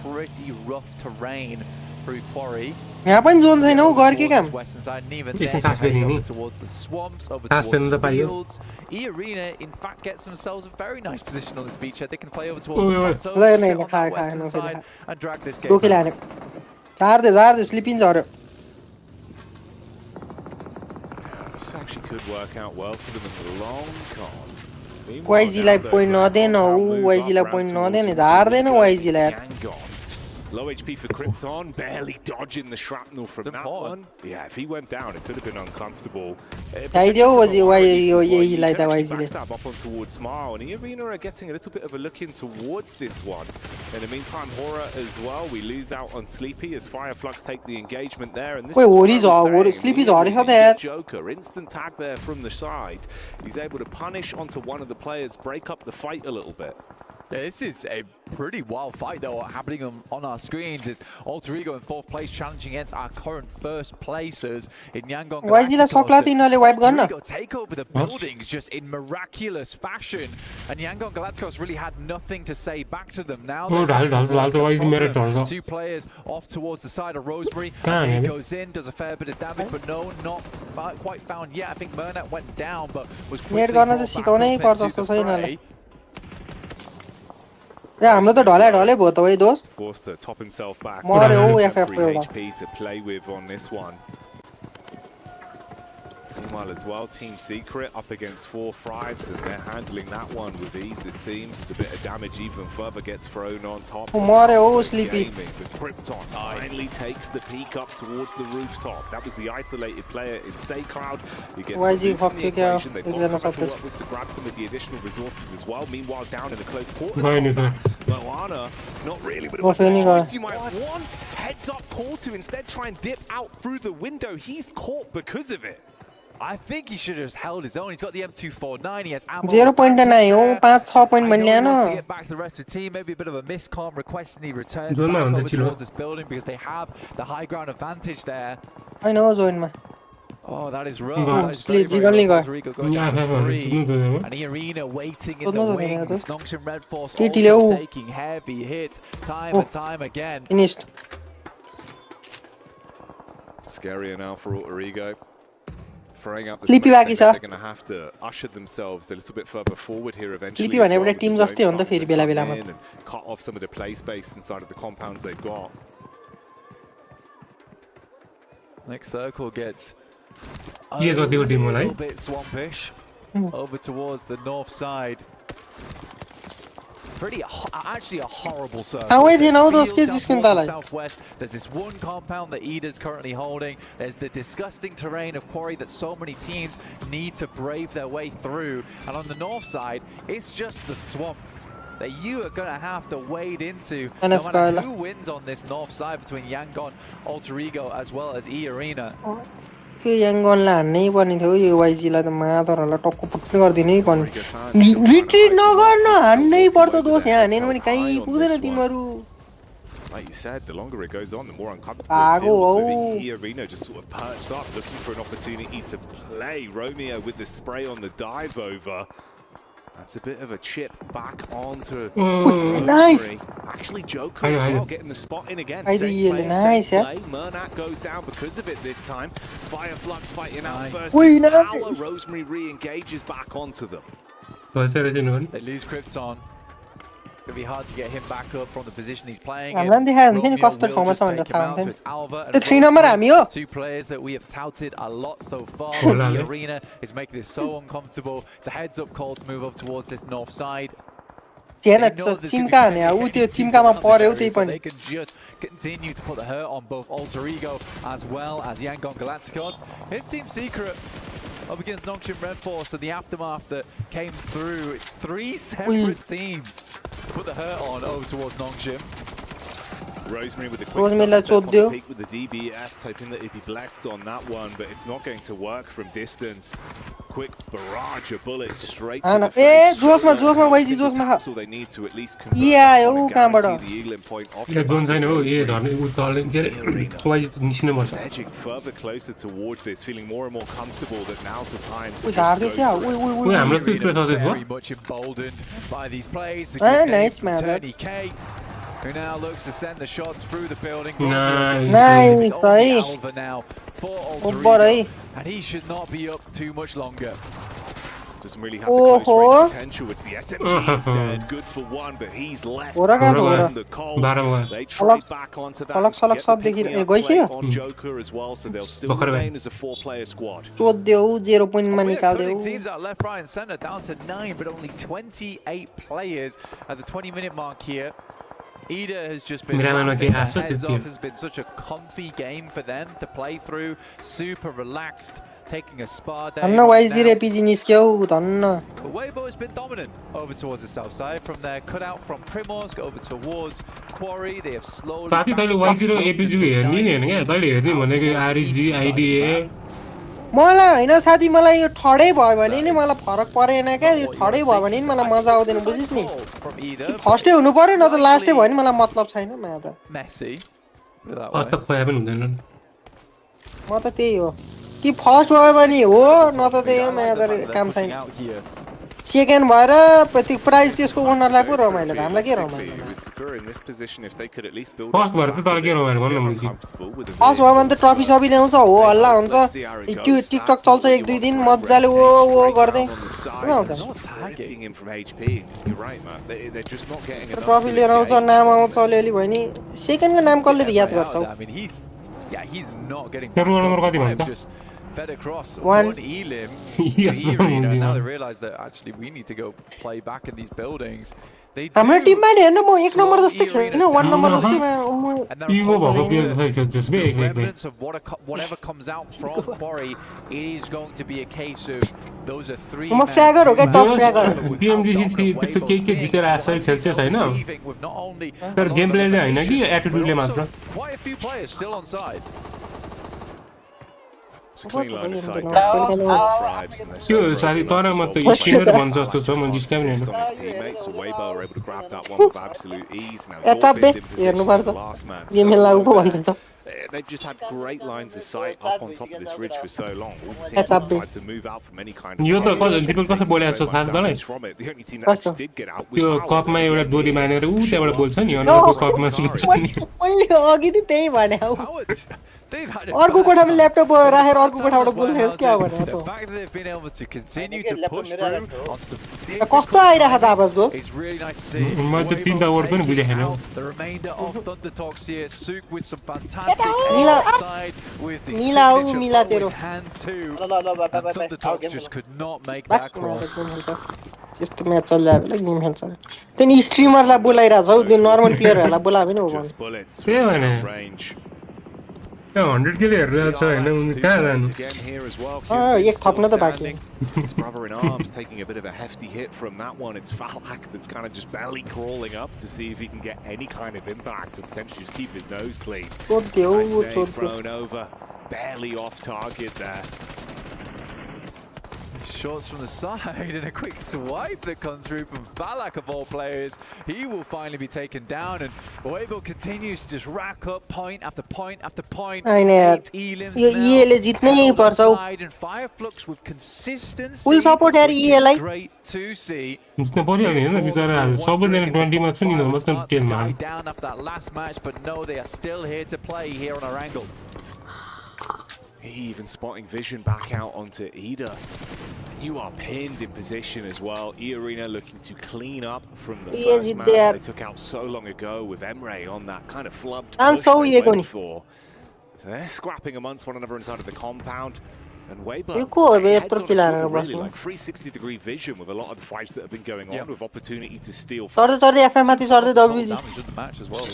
pretty rough terrain through Quarry. यहाँ पनि जोन छैन हौ घर के काम Western side and even Jason Sasveni towards the swamps over towards the fields. E-Arena in fact gets themselves a very nice position on this beachhead. They can play over towards the plateau, sit on the western side and drag this game. झार्दै slipping झर्यो This actually could work out well for them in the long con. वाइजीलाई point नदेन हौ वाइजीलाई point नदेन झार्दैन वाइजीलाई Low HP for Krypton, barely dodging the shrapnel from that one. Yeah, if he went down, it could have been uncomfortable. Backstab up on towards Smile, and E-Arena are getting a little bit of a look in towards this one. In the meantime, Horror as well. We lose out on Sleepy as Fireflux take the engagement there. And this Sleepy's already there. Joker, instant tag there from the side. He's able to punish onto one of the players, break up the fight a little bit. This is a pretty wild fight though happening on our screens. It's Alter Ego in 4th place challenging against our current 1st placers in Yangon Galacticos. Alter Ego take over the buildings just in miraculous fashion, and Yangon Galacticos really had nothing to say back to them. Now there's 2 players off towards the side of Rosemary. He goes in, does a fair bit of damage, but no, not quite found yet. I think Murnat went down, but was quickly brought back up into the fray. Yeah, I'm not the dollar both away those. Forced to top himself back. More HP to play with on this one. Meanwhile as well, Team Secret up against 4 Thrives, and they're handling that one with ease, it seems. It's a bit of damage even further gets thrown on top. Sleepy. But Krypton finally takes the peak up towards the rooftop. That was the isolated player in SayCloud. He gets removed from the equation. They've got to work with to grab some of the additional resources as well. Meanwhile, down in the close quarters combat, Moana, not really, but a choice you might want. Heads up call to instead try and dip out through the window. He's caught because of it. I think he should have just held his own. He's got the M249. He has ammo. 0.9 5-6 point bन लिया ना. To get back to the rest of the team, maybe a bit of a miscom requesting he returns back over towards this building because they have the high ground advantage there. I know zone में. Oh, that is rough. That is very, very rough. Rico going down to 3. And the arena waiting in the wings. Nongshin Red Force also taking heavy hits time and time again. Finished. Scarier now for Alter Ego. Throwing up the space, they're going to have to usher themselves a little bit further forward here eventually. Well, teams and cut off some of the play space inside of the compounds they've got. Next circle gets a little bit swampish over towards the north side. Actually a horrible circle. Southwest, there's this one compound that Ida's currently holding. There's the disgusting terrain of Quarry that so many teams need to brave their way through. And on the north side, it's just the swamps that you are going to have to wade into. No matter who wins on this north side between Yangon, Alter Ego, as well as E-Arena. Yangon la नहीं बनी थियो यो YG ला त मादरहरुलाई टक्क पुट्ने गर्दिनै पनि retreat नगर्न हान्नै पर्छ दोष यहाँ हानेन भने कहीं पुग्दैन तिमीहरु. Like you said, the longer it goes on, the more uncomfortable it feels. So the E-Arena just sort of perched up, looking for an opportunity to play. Romeo with the spray on the dive over. That's a bit of a chip back onto nice. Actually, Joker as well, getting the spot in again. Same play. Murnat goes down because of it this time. Fireflux fighting out versus Tower. Rosemary re-engages back onto them. They lose Krypton. It'll be hard to get him back up from the position he's playing in. It's Alva and 2 players that we have touted a lot so far. The arena is making this so uncomfortable. It's a heads-up call to move up towards this north side. They can just continue to put the hurt on both Alter Ego as well as Yangon Galacticos. His Team Secret up against Nongshin Red Force and the aftermath that came through. It's 3 separate teams to put the hurt on over towards Nongshin. Rosemary with a quick step on the peak with the DBS, hoping that he'd be blessed on that one, but it's not going to work from distance. Quick barrage of bullets straight to the face. That's all they need to at least convert guarantee the Eagle point off the back. Edging further closer towards this, feeling more and more comfortable that now's the time to just go. Very much emboldened by these plays. Nice, man. Who now looks to send the shots through the building. Nice, buddy. Alva now for Alter Ego, and he should not be up too much longer. Doesn't really have the close range potential. It's the SMG instead. Good for one, but he's left in the cold. They trace back onto that. On Joker as well, so they'll still remain as a 4-player squad. Teams out left, right, and center down to 9, but only 28 players at the 20-minute mark here. Ida has just been heads off. Has been such a comfy game for them to play through. Super relaxed, taking a spa day. But Weibo has been dominant over towards the south side. From their cutout from Primorsk over towards Quarry, they have slowly. मलाई हैन साथी मलाई यो ठडै भयो भने नि मलाई फरक परेन क्या यो ठडै भयो भने नि मलाई मजा आउँदैन बुझिस् नि फर्स्टै हुनु पर्यो न त लास्टै भयो नि मलाई मतलब छैन म त Messy. अत खोया पनि हुँदैन म त त्यही हो कि फर्स्ट भयो भने हो न त त्यही म त काम छैन सेकेन्ड भएर त्यो प्राइज त्यसको ओनरलाई पो रमाइलो हामीलाई के रमाइलो फर्स्ट भएर त तर के रमाइलो भन्नु मुजी फर्स्ट भयो भने त ट्रफी सबै ल्याउँछ हो हल्ला हुन्छ त्यो टिकटक चल्छ 1-2 दिन मज्जाले ओ गर्दै ट्रफी लिएर आउँछ नाम आउँछ अलिअलि भयो नि सेकेन्डको नाम कसले याद गर्छ कति भन्छ fed across one elim to E-Arena. Now they realize that actually we need to go play back in these buildings. They do. हाम्रो टिममा नि हेर्नु म 1 नम्बर जस्तो खेल्दिन 1 नम्बर जस्तो evidence of whatever comes out from Quarry, it is going to be a case of those are 3 म फ्र्यागर हो के टप फ्र्यागर PMWC त्यस्तो के जितेर आसै खेल्छ हैन तर गेम प्लेले हैन कि एटिट्युडले मात्र quite a few players still on side. त्यो साथी तर म त स्किनर भन्छ जस्तो छ म डिस्काउन्ट हेर्नु एताबे हेर्नु पर्छ गेम खेल्न उप भन्छ त They've just had great lines of sight up on top of this ridge for so long. All the teams have tried to move out from any kind of यो त दिपक कसले बोलेछ छ थाहा मलाई the only team that actually did get out was त्यो कपमा एउटा दोरी मानेर उ त्यबाट बोल्छ नि अनको कपमा सुन्छ नि मैले अघि नि त्यही भने हौ अर्को कोठामा ल्यापटप राखेर अर्को कोठाबाट बोल्थेस के भने त कस्तो आइराख त आवाज दोस्त म त 3 टा वर्ड पनि बुझे छैन मिला तेरो त्यस्तो म्याच चलिरहेको बेला गेम खेल्छ त्यही स्ट्रिमरलाई बोलाइरहेछ हौ त्यो नर्मल प्लेयरहरूलाई बोलाए पनि हो त्यही भने 100 किलो हेरेर छ हैन उनी कहाँ जानु एक थप्न त बाँकी his brother in arms taking a bit of a hefty hit from that one. It's Falak that's kind of just belly crawling up to see if he can get any kind of impact or potentially just keep his nose clean. Nice thrown over, barely off target there. Shots from the side and a quick swipe that comes through from Falak of all players. He will finally be taken down and Weibo continues to just rack up point after point after point. I know. Side and Fireflux with consistency. Full support here ELI. Great to see. उसने बोली है ना बिचारा सबैजना 20 मा छ नि मतलब 10 मा down after that last match, but no, they are still here to play here on our angle. He even spotting vision back out onto Ida. You are pinned in position as well. E-Arena looking to clean up from the first map they took out so long ago with Emre on that kind of flubbed push they went for. So they're scrapping amongst one another inside of the compound. And Weibo heads on really like 360-degree vision with a lot of the fights that have been going on with opportunity to steal. Damage with the match as well.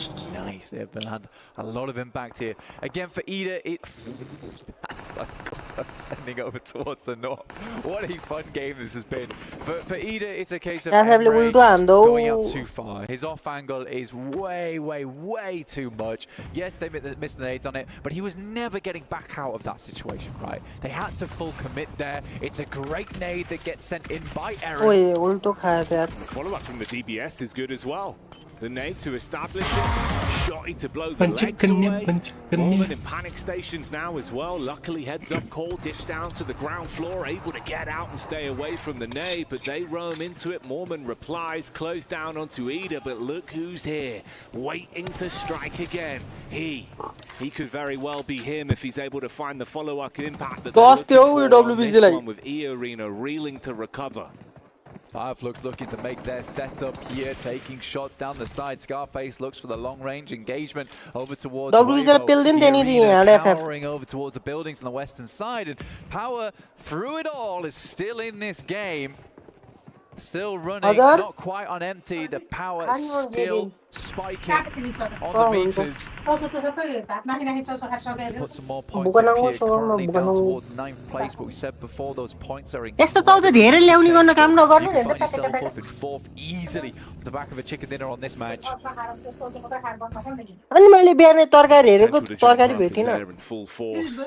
Nice, they've had a lot of impact here. Again for Ida, that's so good. Sending over towards the north. What a fun game this has been. For Ida, it's a case of Emre going out too far. His off angle is way too much. Yes, they missed the nades on it, but he was never getting back out of that situation, right? They had to full commit there. It's a great nade that gets sent in by Aaron. Follow up from the DBS is good as well. The nade to establish it, shotty to blow the legs away. Mormon in panic stations now as well. Luckily heads up call, dips down to the ground floor, able to get out and stay away from the nade, but they roam into it. Mormon replies, close down onto Ida, but look who's here, waiting to strike again. He could very well be him if he's able to find the follow-up impact that they're looking for on this one with E-Arena reeling to recover. Fireflux looking to make their setup here, taking shots down the side. Scarface looks for the long-range engagement over towards cowering over towards the buildings on the western side. And Power, through it all, is still in this game. Still running, not quite on empty. The Power still spiking on the meters. Put some more points up here, currently down towards 9th place, but we said before those points are incredible. You can find yourself up in 4th easily on the back of a chicken dinner on this match. In full force.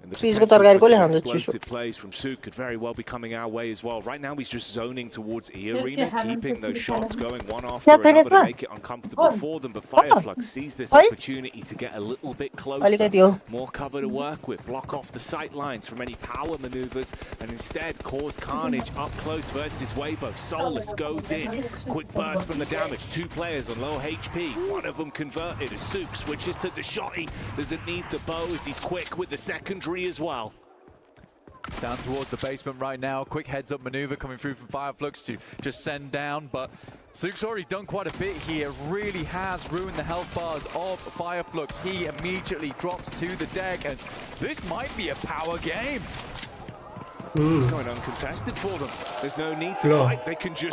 And the Please potential go for to some the explosive plays from Suk could very well be coming our way as well. Right now, he's just zoning towards E Arena, keeping those shots going one after another to make it uncomfortable for them. But Fireflux sees this opportunity to get a little bit closer, more cover to work with, block off the sight lines from any power maneuvers, and instead cause carnage up close versus Weibo. Soulless goes in, quick burst from the damage. 2 players on low HP, one of them converted as Suk switches to the shotty. Doesn't need the bow as he's quick with the secondary as well. Down towards the basement right now. Quick heads-up maneuver coming through from Fireflux to just send down, but Suk's already done quite a bit here. Really has ruined the health bars of Fireflux. He immediately drops to the deck, and this might be a power game. It's going uncontested for them. There's no need to fight. They can just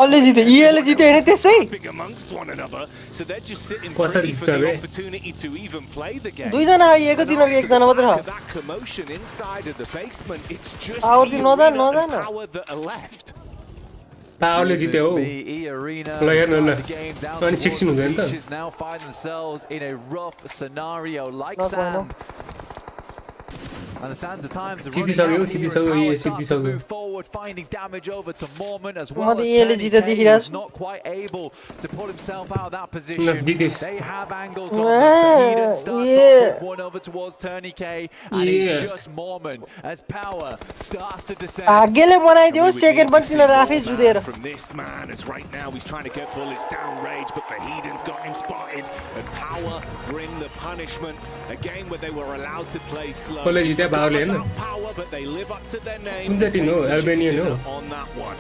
big amongst one another. So they're just sitting pretty for the opportunity to even play the game. That commotion inside of the basement, it's just power that are left. Powerले जित्यो हो ल हेर्नु न अनि 16 हुँदैन त now find themselves in a rough scenario like sand. And the sands of times are running out here as Power starts to move forward, finding damage over to Mormon as well as Tony who's not quite able to pull himself out of that position. They have angles on them. Eden starts off with one over towards Tony K, and it's just Mormon as Power starts to descend. From this man, as right now he's trying to get bullets down Rage, but the Heden's got him spotted, and Power bring the punishment. A game where they were allowed to play slow. Power, but they live up to their name. Albanian, no. On that one.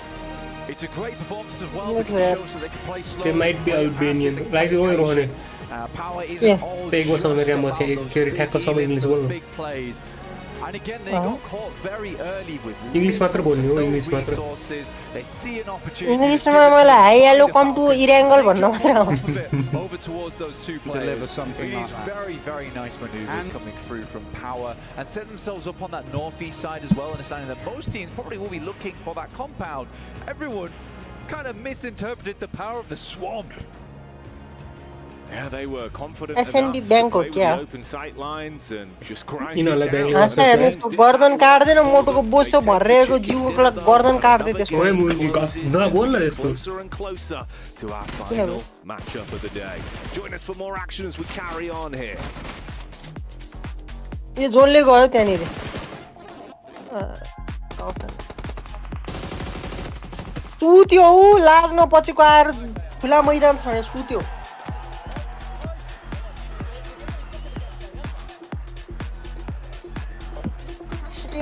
It's a great performance as well because it shows that they can play slow. They might be Albanian. Like the oil Power is all big plays. And again, they got caught very early with English resources. They see an opportunity English come to Irangle over towards those 2 players. Something like very, very nice maneuvers coming through from Power and set themselves up on that northeast side as well, understanding that most teams probably will be looking for that compound. Everyone kind of misinterpreted the power of the swamp. Yeah, they were confident enough to play with the open sight lines and just grind it down. गर्दन काट्दैन मोटोको बोसो भरेको जिउको गर्दन काट्दै त्यसको Closer and closer to our final matchup of the day. Join us for more action as we carry on here. यो जोनले गयो त्यहाँनिर सुत्यो लाज नपचेको आएर खुला मैदान छ सुत्यो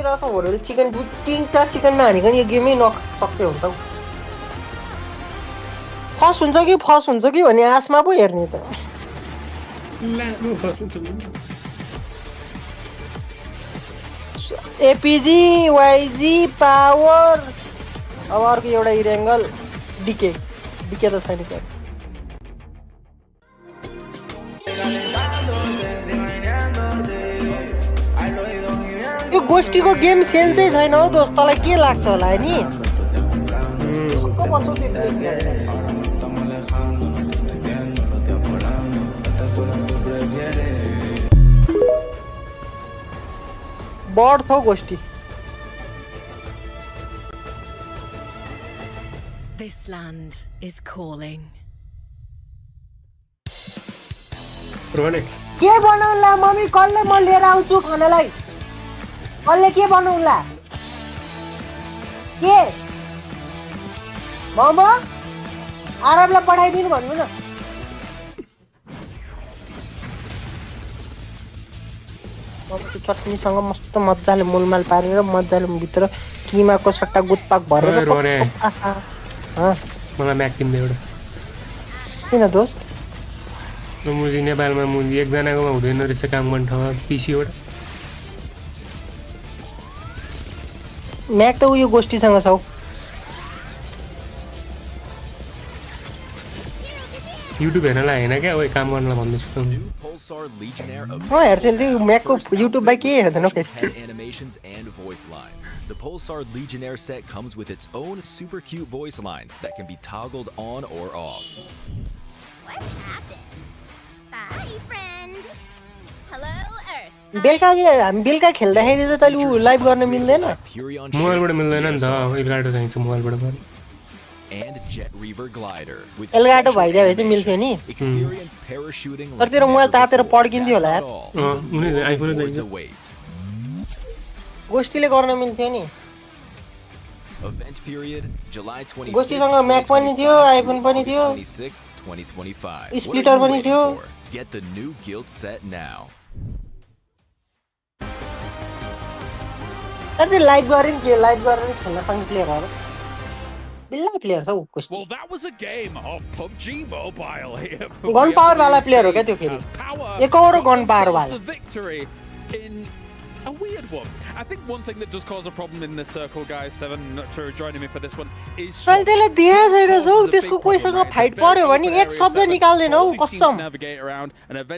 चिकन 3टा चिकन नहानिकन यो गेमै नसक्यो हुन्छ फर्स्ट हुन्छ कि भन्ने आशमा पो हेर्ने त एपीजी वाइजी पावर अब अर्को एउटा इरेङ्गल डिके त छैन क्या यो गोष्ठीको गेम सेन्सै छैन हौ दोस्त तँलाई के लाग्छ होला नि बढ थौ गोष्ठी This land is calling. के बनाउला मम्मी कल्ले म लिएर आउँछु खानालाई कल्ले के बनाउला के मोमो आरबलाई पठाइदिनु भन्नु न चटनीसँग मस्त मजाले मोलमाल पारेर मजाले भित्र किमाको सट्टा गुतपाक भरेर मलाई म्याक किन्ने एउटा किन दोस्त मुजी नेपालमा मुजी एकजनाकोमा हुँदैन रहेछ काम गर्ने ठाउँमा पिसीबाट म्याक त उयो गोष्ठीसँग छ युट्युब हेर्नलाई हैन क्या ओइ काम गर्नलाई भन्दैछु म हेर्थे नि म्याकको युट्युबमा के हेर्दैन animations and voice lines. The Pulsar Legionnaire set comes with its own super cute voice lines that can be toggled on or off. What happened? Bye, friend. Hello, Earth. बेलुका हामी बेलुका खेल्दाखेरि चाहिँ तैँले लाइभ गर्न मिल्दैन मोबाइलबाट मिल्दैन नि त एलगाडो चाहिन्छ मोबाइलबाट पनि and Jet Reaver glider with Elgato भइदियो भए चाहिँ मिल्थ्यो नि experience parachuting तर तेरो मोबाइल तातेर पड्किन्थ्यो होला यार उनी आइफोन चाहिन्छ गोष्ठीले गर्न मिल्थ्यो नि event period July 20 गोष्ठीसँग म्याक पनि थियो आइफोन पनि थियो 26th 2025 स्प्लिटर पनि थियो get the new guild set now तर लाइभ गरेन के लाइभ गरेर खेल्न सक्ने प्लेयरहरु बिल्ला प्लेयर छ गोष्ठी Well, that was a game of PUBG Mobile here. Gun power वाला प्लेयर हो क्या त्यो फेरि एक और गन पावर वाला victory in a weird one. I think one thing that does cause a problem in this circle, guys, Seven to joining me for this one, is त्यसले दिए छैन सौ त्यसको कोहीसँग फाइट पर्यो भने एक शब्द निकाल्दैन हौ कसम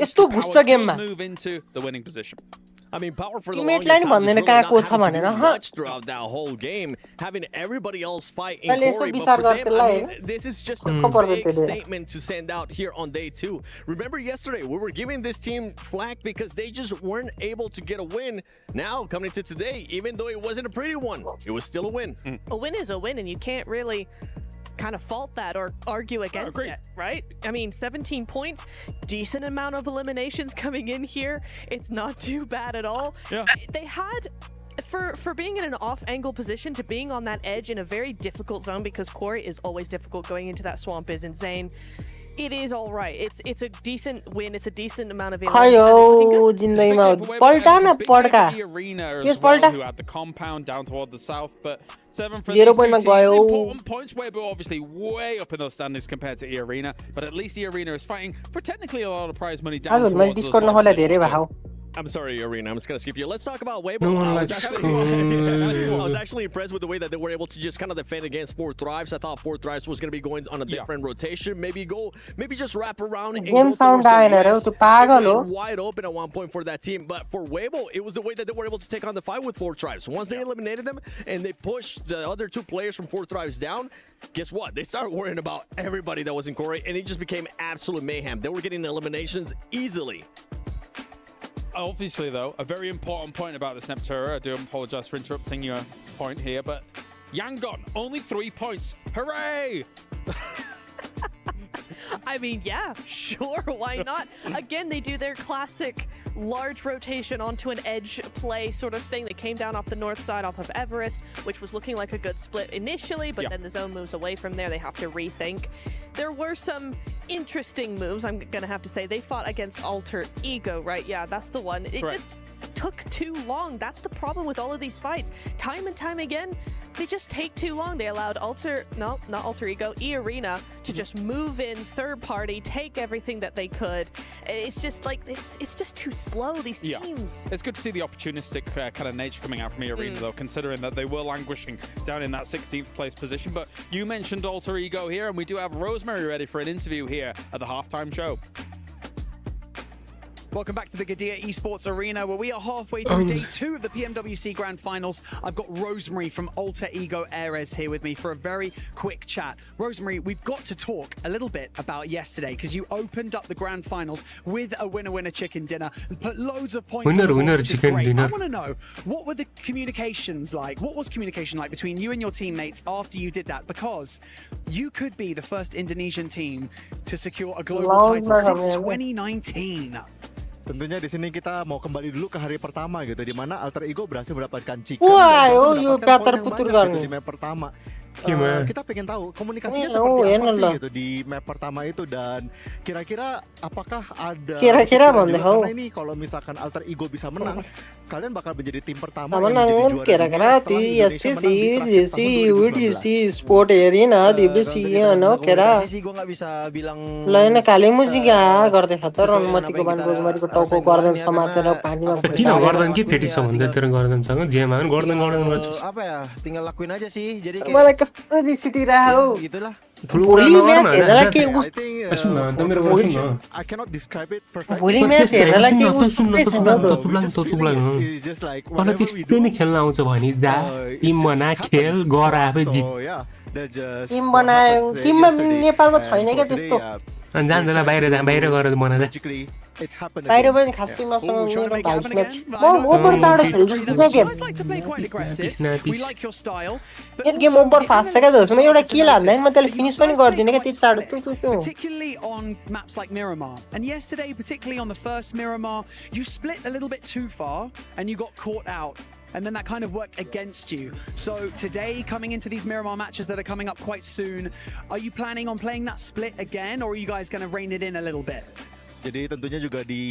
यस्तो घुस्छ गेममा move into the winning position. I mean, Power for the Teammate longest line time भन्दैन was कहाँ really को not छ भनेर having to do much throughout that whole game, having everybody else fight in Corey. But for them, I mean, this is just a big statement to send out here on day 2. Remember yesterday, we were giving this team flack because they just weren't able to get a win. Now, coming into today, even though it wasn't a pretty one, it was still a win. A win is a win, and you can't really kind of fault that or argue against it, right? I mean, 17 points, decent amount of eliminations coming in here. It's not too bad at all. Yeah. They had for being in an off-angle position to being on that edge in a very difficult zone, because Corey is always difficult. Going into that swamp is insane. It is all right. It's a decent win. It's a decent amount of खयो जिन्दगीमा पल्टा न पड्का यस पल्टा who had the compound down toward the south, but 7 for 0 these point मा two teams. गयो Important points. We're obviously way up in those standings compared to E-Arena, but at least E-Arena is fighting for technically a lot of prize money down towards मैले discard नखोला धेरै भाउ I'm sorry, Arena. I'm just going to skip you. Let's talk about Weibo. No one I likes was actually impressed with the way that they were able to just kind of defend against 4 Thrives. I thought 4 Thrives was going to be going on a different rotation. Maybe just wrap around and go sound wide open at one point for that team. But for Weibo, it was the way that they were able to take on the fight with 4 Thrives. Once they eliminated them and they pushed the other 2 players from 4 Thrives down, guess what? They started worrying about everybody that was in Corey, and it just became absolute mayhem. They were getting eliminations easily. Obviously, though, a very important point about this Neptura. I do apologize for interrupting your point here, but Yangon, only 3 points. Hooray! I mean, yeah, sure, why not? Again, they do their classic large rotation onto an edge play sort of thing. They came down off the north side off of Everest, which was looking like a good split initially, but then the zone moves away from there. They have to rethink. There were some interesting moves, I'm going to have to say. They fought against Alter Ego, right? Yeah, that's the one. It just took too long. That's the problem with all of these fights. Time and time again, they just take too long. They allowed not Alter Ego, E-Arena to just move in third party, take everything that they could. It's just like, it's just too slow, these teams. It's good to see the opportunistic kind of nature coming out from E-Arena, though, considering that they were languishing down in that 16th place position. But you mentioned Alter Ego here, and we do have Rosemary ready for an interview here at the halftime show. Welcome back to the Gadia Esports Arena, where we are halfway through day 2 of the PMWC Grand Finals. I've got Rosemary from Alter Ego Ares here with me for a very quick chat. Rosemary, we've got to talk a little bit about yesterday, because you opened up the Grand Finals with a winner-winner chicken dinner and put loads of points on the board, which is great. I want to know, what were the communications like? What was communication like between you and your teammates after you did that? Because you could be the first Indonesian team to secure a global title since 2019. Tentunya di sini kita mau kembali dulu ke hari pertama gitu, di mana Alter Ego berhasil mendapatkan chicken di map pertama. Kita pengen tahu komunikasinya seperti apa sih gitu di map pertama itu, dan kira-kira apakah ada karena ini kalau misalkan Alter Ego bisa menang, kalian bakal menjadi tim pertama yang menjadi juara kira-kira sport arena sih gue nggak bisa bilang lain kali musiknya गर्दै खतर अनुमतिको बान रोजमारीको टाउको गर्दन समातेर पानीमा किन गर्दन के फेटी छ भन्दा तेरो गर्दनसँग जेमा गर्दन गर्छ apa ya, tinggal lakuin aja sih, jadi मलाई कस्तो रिसिटी राहो gitulah. भोलि म्याच हेर्नलाई के सुन न त मेरो कुरा सुन I cannot describe it perfectly. भोलि म्याच हेर्नलाई के It's just like मलाई त्यस्तै नै खेल्न आउँछ भने जा टिम बना खेल गर आफै जित टिम बनायो टिममा नेपालमा छैन के त्यस्तो अनि जान्दैन बाहिर गएर बनाउँदा बाहिर पनि खासै मसँग मेरो भाइस म्याच म ओभर चाँडो खेल्छु के गेम एक गेम ओभर फास्ट छ क्या दोस्त म एउटा किल हान्दैन म त्यसले फिनिश पनि गर्दिनँ क्या त्यति चाँडो particularly on maps like Miramar. And yesterday, particularly on the first Miramar, you split a little bit too far and you got caught out. And then that kind of worked against you. So today, coming into these Miramar matches that are coming up quite soon, are you planning on playing that split again, or are you guys going to rein it in a little bit? Jadi tentunya juga di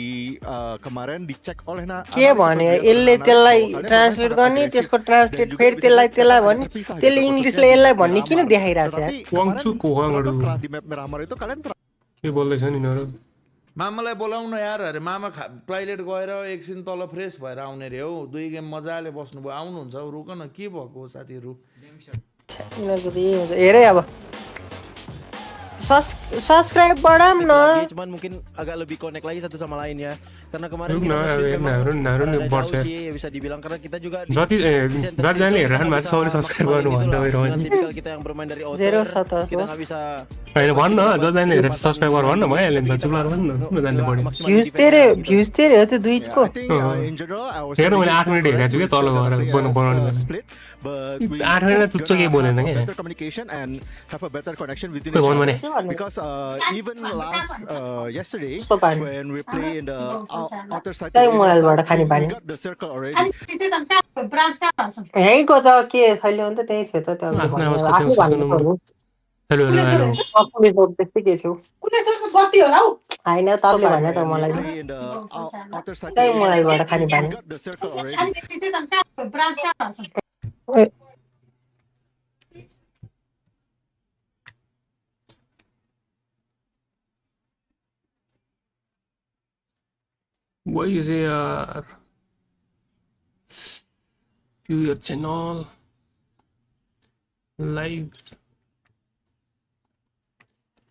kemarin dicek oleh के भने यसले त्यसलाई translate गर्ने त्यसको translate फेरि त्यसलाई भन्ने त्यसले इङ्ग्लिसले यसलाई भन्ने किन देखाइरहेछ यार वाङचुको वाङहरु di map Miramar itu kalian के बोल्दैछ नि नरो मामालाई बोलाउन यार अरे मामा टोयलेट गएर एकछिन तल फ्रेश भएर आउने रे हो दुई गेम मजाले बस्नुभयो आउनुहुन्छ रुक न के भएको हो साथीहरु हेरे अब subscribe बढाम न cuman mungkin agak lebih connect lagi satu sama lain ya karena kemarin kita bisa dibilang karena kita juga जतिजनाले हेरेर मात्र सबैले सब्स्क्राइब गर्नु भन्दा भइरह्यो नि tipikal kita yang bermain dari OT kita enggak bisa हैन भन्न जतिजनाले हेरेर सब्स्क्राइब गर भन्न भइहाल्यो नि त चुलार भन्न जतिजनाले बढी भ्युज तेरे हो त्यो दुईको हेर्नु मैले 8 मिनेट हेरेको छु के तल गएर बनाउने 8 मिनेट तुच्च के बोलेन के communication and have a better connection with because even last yesterday when we play in the outer side we got the circle already यहीँको त के छैन भने त त्यही थियो त त्यो हेलो हेलो त्यस्तै के थियो बत्ती होला हौ हैन तपाईले भने त मलाई त्यही मोबाइलबाट खाने बानी Why is it view your channel live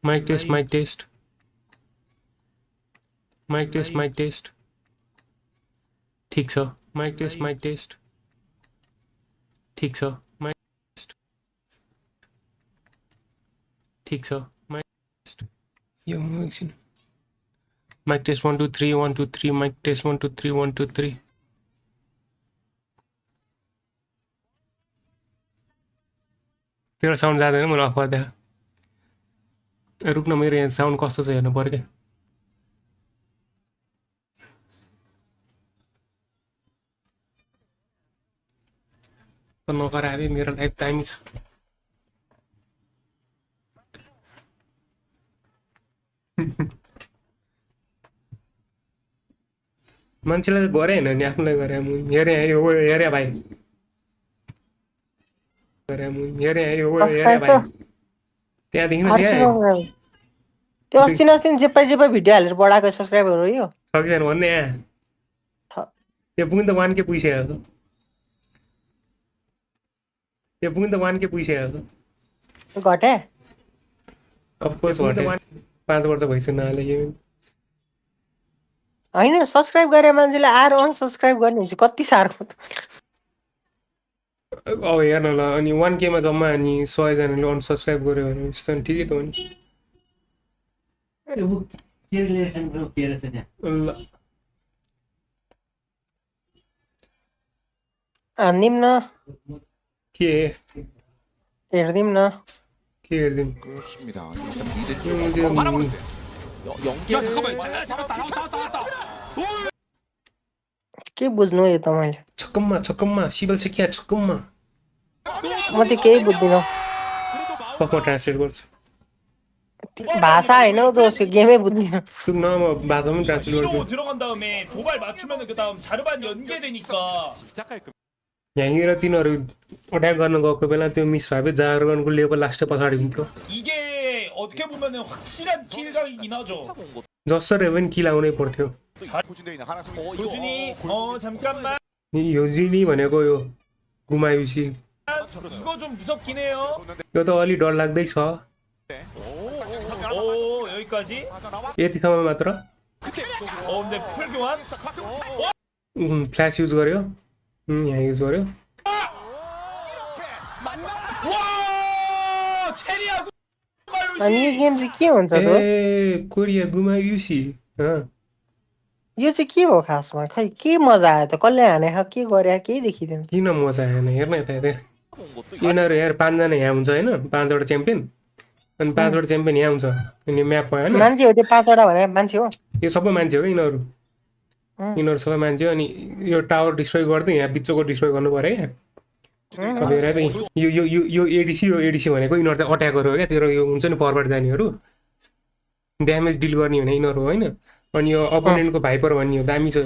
mic test mic test mic test mic test ठीक छ mic test mic test ठीक छ mic test ठीक छ mic test यो एकछिन mic test 1 2 3 1 2 3 mic test 1 2 3 1 2 3 तेरो साउन्ड जाँदैन मलाई अफ गर्दा रुक्न मेरो यहाँ साउन्ड कस्तो छ हेर्नु पर्यो क्या त नगराए मेरो लाइफ दामी छ मान्छेलाई गरे हैन नि आफूलाई गरे हेरे हेरे भाइ गरे हेरे हेरे भाइ त्यहाँदेखि न त्यो अस्ति जेपै भिडियो हालेर बढाएको सब्स्क्राइबर हो यो सकिदैन भन्ने यहाँ यो पुग्न त 1K पुगिसकेको यो पुग्न त 1K पुगिसकेको घटे अफ कोर्स घटे 5 वर्ष भइसक्यो नहाले यो हैन सब्स्क्राइब गरे मान्छेले आएर अनसब्स्क्राइब गर्ने हुन्छ कति साह्रो अब हेर्न ल अनि 1K मा जम्मा अनि 100 जनाले अनसब्स्क्राइब गर्यो भने त्यस्तो नि ठिकै त हो नि हान्दिम न के हेर्दिम न के हेर्दिम के बुझ्नु यो त मैले छक्कममा सिबल से क्या छक्कममा म त केही बुझ्दिन पक्का ट्रान्सलेट गर्छु भाषा हैन हौ दोस्त गेमै बुझ्दिन सुन म भाषा पनि ट्रान्सलेट गर्छु 들어간 다음에 도발 맞추면은 그다음 자르반 연계되니까 यहीँनिर तिनीहरू अट्याक गर्न गएको बेला त्यो मिस भए जागरणको लेभल लास्ट पछाडि हुन्थ्यो 이게 어떻게 보면은 확실한 킬각이긴 하죠. जसरी पनि किल आउनै पर्थ्यो 도준이 잠깐만 योजिनी भनेको यो गुमायुसी 이거 좀 무섭긴 해요. यो त अलि डर लाग्दै छ 오 여기까지 यतिसम्म मात्र 근데 풀교환 फ्ल्यास युज गर्यो यहाँ युज गर्यो 와 캐리하고 अनि यो गेम चाहिँ के हुन्छ दोस्त ए कोरिया गुमायुसी यो चाहिँ के हो खासमा खै के मजा आयो त कसले हाने के गरे केही देखिदैन किन मजा आएन हेर्न यता हेर यिनीहरू यार 5 जना यहाँ हुन्छ हैन 5 वटा च्याम्पियन अनि 5 वटा च्याम्पियन यहाँ हुन्छ अनि म्याप भयो हैन मान्छे हो त्यो 5 वटा भने मान्छे हो यो सबै मान्छे हो यिनीहरू यिनीहरू सबै मान्छे हो अनि यो टावर डिस्ट्रोय गर्दै यहाँ बिचको डिस्ट्रोय गर्नु पर्यो क्या अब हेर त यो एडिसी भनेको यिनीहरू त अट्याकर हो क्या तेरो यो हुन्छ नि फरवर्ड जानेहरू ड्यामेज डिल गर्ने भने यिनीहरू होइन अनि यो अपोनेन्टको भाइपर भन्ने हो दामी छ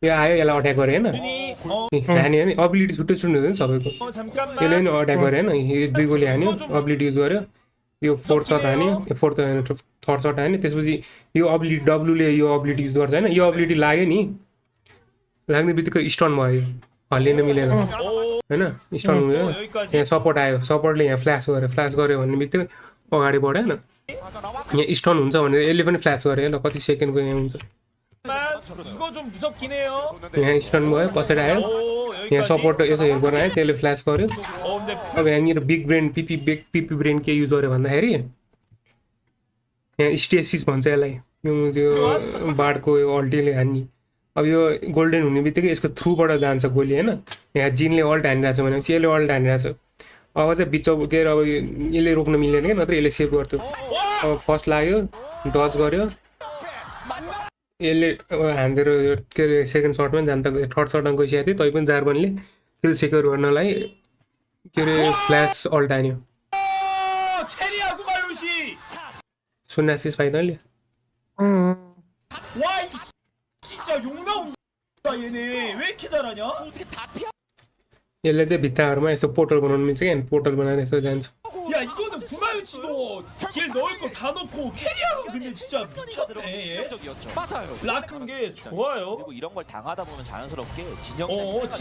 यो आयो यसलाई अट्याक गरे होइन हान्यो होइन अबिलिटी छुट्टै छुट्टै हुन्छ नि सबैको यसले पनि अट्याक गरे होइन यो 2 गोली हान्यो अबिलिटी युज गर्यो यो 4th शट हान्यो थर्ड शट हान्यो त्यसपछि यो अबिलिटी डब्लुले यो अबिलिटी युज गर्छ होइन यो अबिलिटी लाग्यो नि लाग्ने बित्तिकै स्टन भयो हल्लिन मिलेन होइन स्टन हुयो यहाँ सपोर्ट आयो सपोर्टले यहाँ फ्ल्यास गर्यो भन्ने बित्तिकै अगाडि बढ्यो होइन यहाँ स्टन हुन्छ भनेर यसले पनि फ्ल्यास गर्यो ल कति सेकेन्डको यहाँ हुन्छ यहाँ स्टन भयो पछाडि आयो यहाँ सपोर्ट यसो हेल्प गर्न आयो त्यसले फ्ल्यास गर्यो अब यहाँनिर बिग ब्रेन पिपी ब्रेन के युज गर्यो भन्दाखेरि यहाँ स्टेसिस भन्छ यसलाई यो त्यो बाढको यो अल्टीले हान्ने अब यो गोल्डन हुने बित्तिकै यसको थ्रुबाट जान्छ गोली होइन यहाँ जिनले अल्ट हानिरहेको छ भनेपछि यसले अल्ट हानिरहेको छ अब चाहिँ बिच के अरे अब यसले रोक्न मिलेन क्या नत्र यसले सेभ गर्थ्यो अब फर्स्ट लाग्यो डज गर्यो यसले अब हान्देर के अरे सेकेन्ड सर्टमा जान्छ थर्ड सर्टमा गइसकेको थियो तै पनि जार्बनले किल सेक्योर गर्नलाई के अरे फ्ल्यास अल्ट हान्यो सुन्नासिस फाइनल 진짜 욕 나온다 얘네 왜 이렇게 잘하냐? यसले चाहिँ भित्ताहरूमा यसो पोर्टल बनाउनु मिल्छ क्या पोर्टल बनाएर यसो जान्छ 야 이거는 구마유치도 길 넣을 거 다 넣고 캐리어로 근데 진짜 미쳤네 얘. 맞아요. 락한 게 좋아요. 그리고 이런 걸 당하다 보면 자연스럽게 진영 진?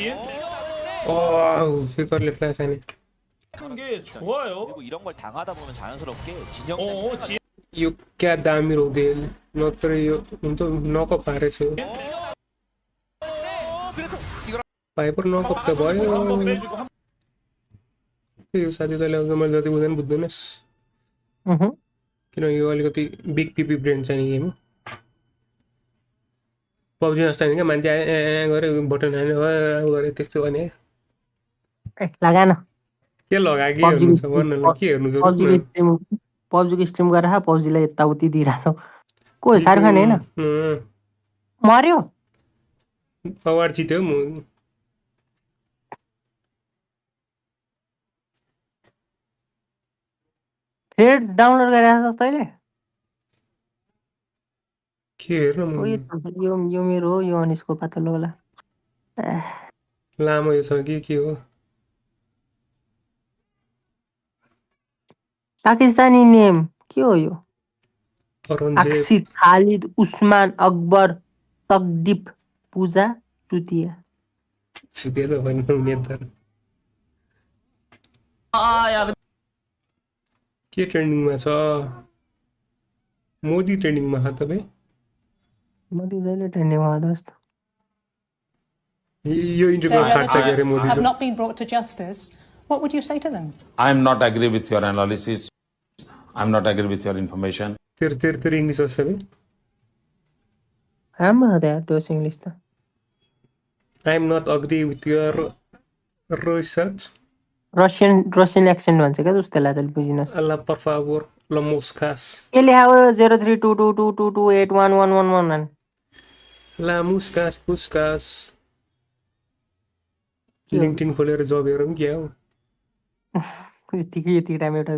फिगरले फ्ल्यास हाने 락한 게 좋아요. 그리고 이런 걸 당하다 보면 자연스럽게 진영 진? यो क्या दामी रोक्दै नत्र यो हुन त नकअप पारेछ भाइपर नकअप त भयो यो साथी तैँले अब मैले जति बुझ्दैन बुझ्दैनस् किन यो अलिकति बिग पिपी ब्रेन छ नि गेम पब्जी जस्तो होइन क्या मान्छे गऱ्यो बटन हान्यो गऱ्यो त्यस्तो भने लगा न के लगायो के हेर्नु छ भन्न ल के हेर्नु छ पब्जीको स्ट्रिम गरेर पब्जीलाई यताउति दिइरहेछौ को शाहरुख खान होइन मर्यो अवार्ड जित्यो थ्रेड डाउनलोड गरिरहेछस् तैँले के हेर्नु यो मेरो हो यो अनिसको पातलो होला लामो यो छ के हो पाकिस्तानी नेम के हो यो अक्सिद खालिद उस्मान अकबर तकदीप पूजा चुतिया त भन्नु हुने त के ट्रेन्डिङमा छ मोदी ट्रेन्डिङमा छ तपाईँ मोदी जहिले ट्रेन्डिङमा हो दोस्त यो इन्टरभ्यू फाट्छ गरे Modi have not been brought to justice. What would you say to them? I am not agree with your analysis. I am not agree with your information. तेरे इंग्लिश वैसे भी I'm not there to English था I am not agree with your research. Russian accent भन्छ क्या उसलाई त बुझिनस् Allah por favor lo muscas के लेखायो 032222281111 La muscas puscas LinkedIn खोलेर जब हेरौँ के हो यति टाइम एउटा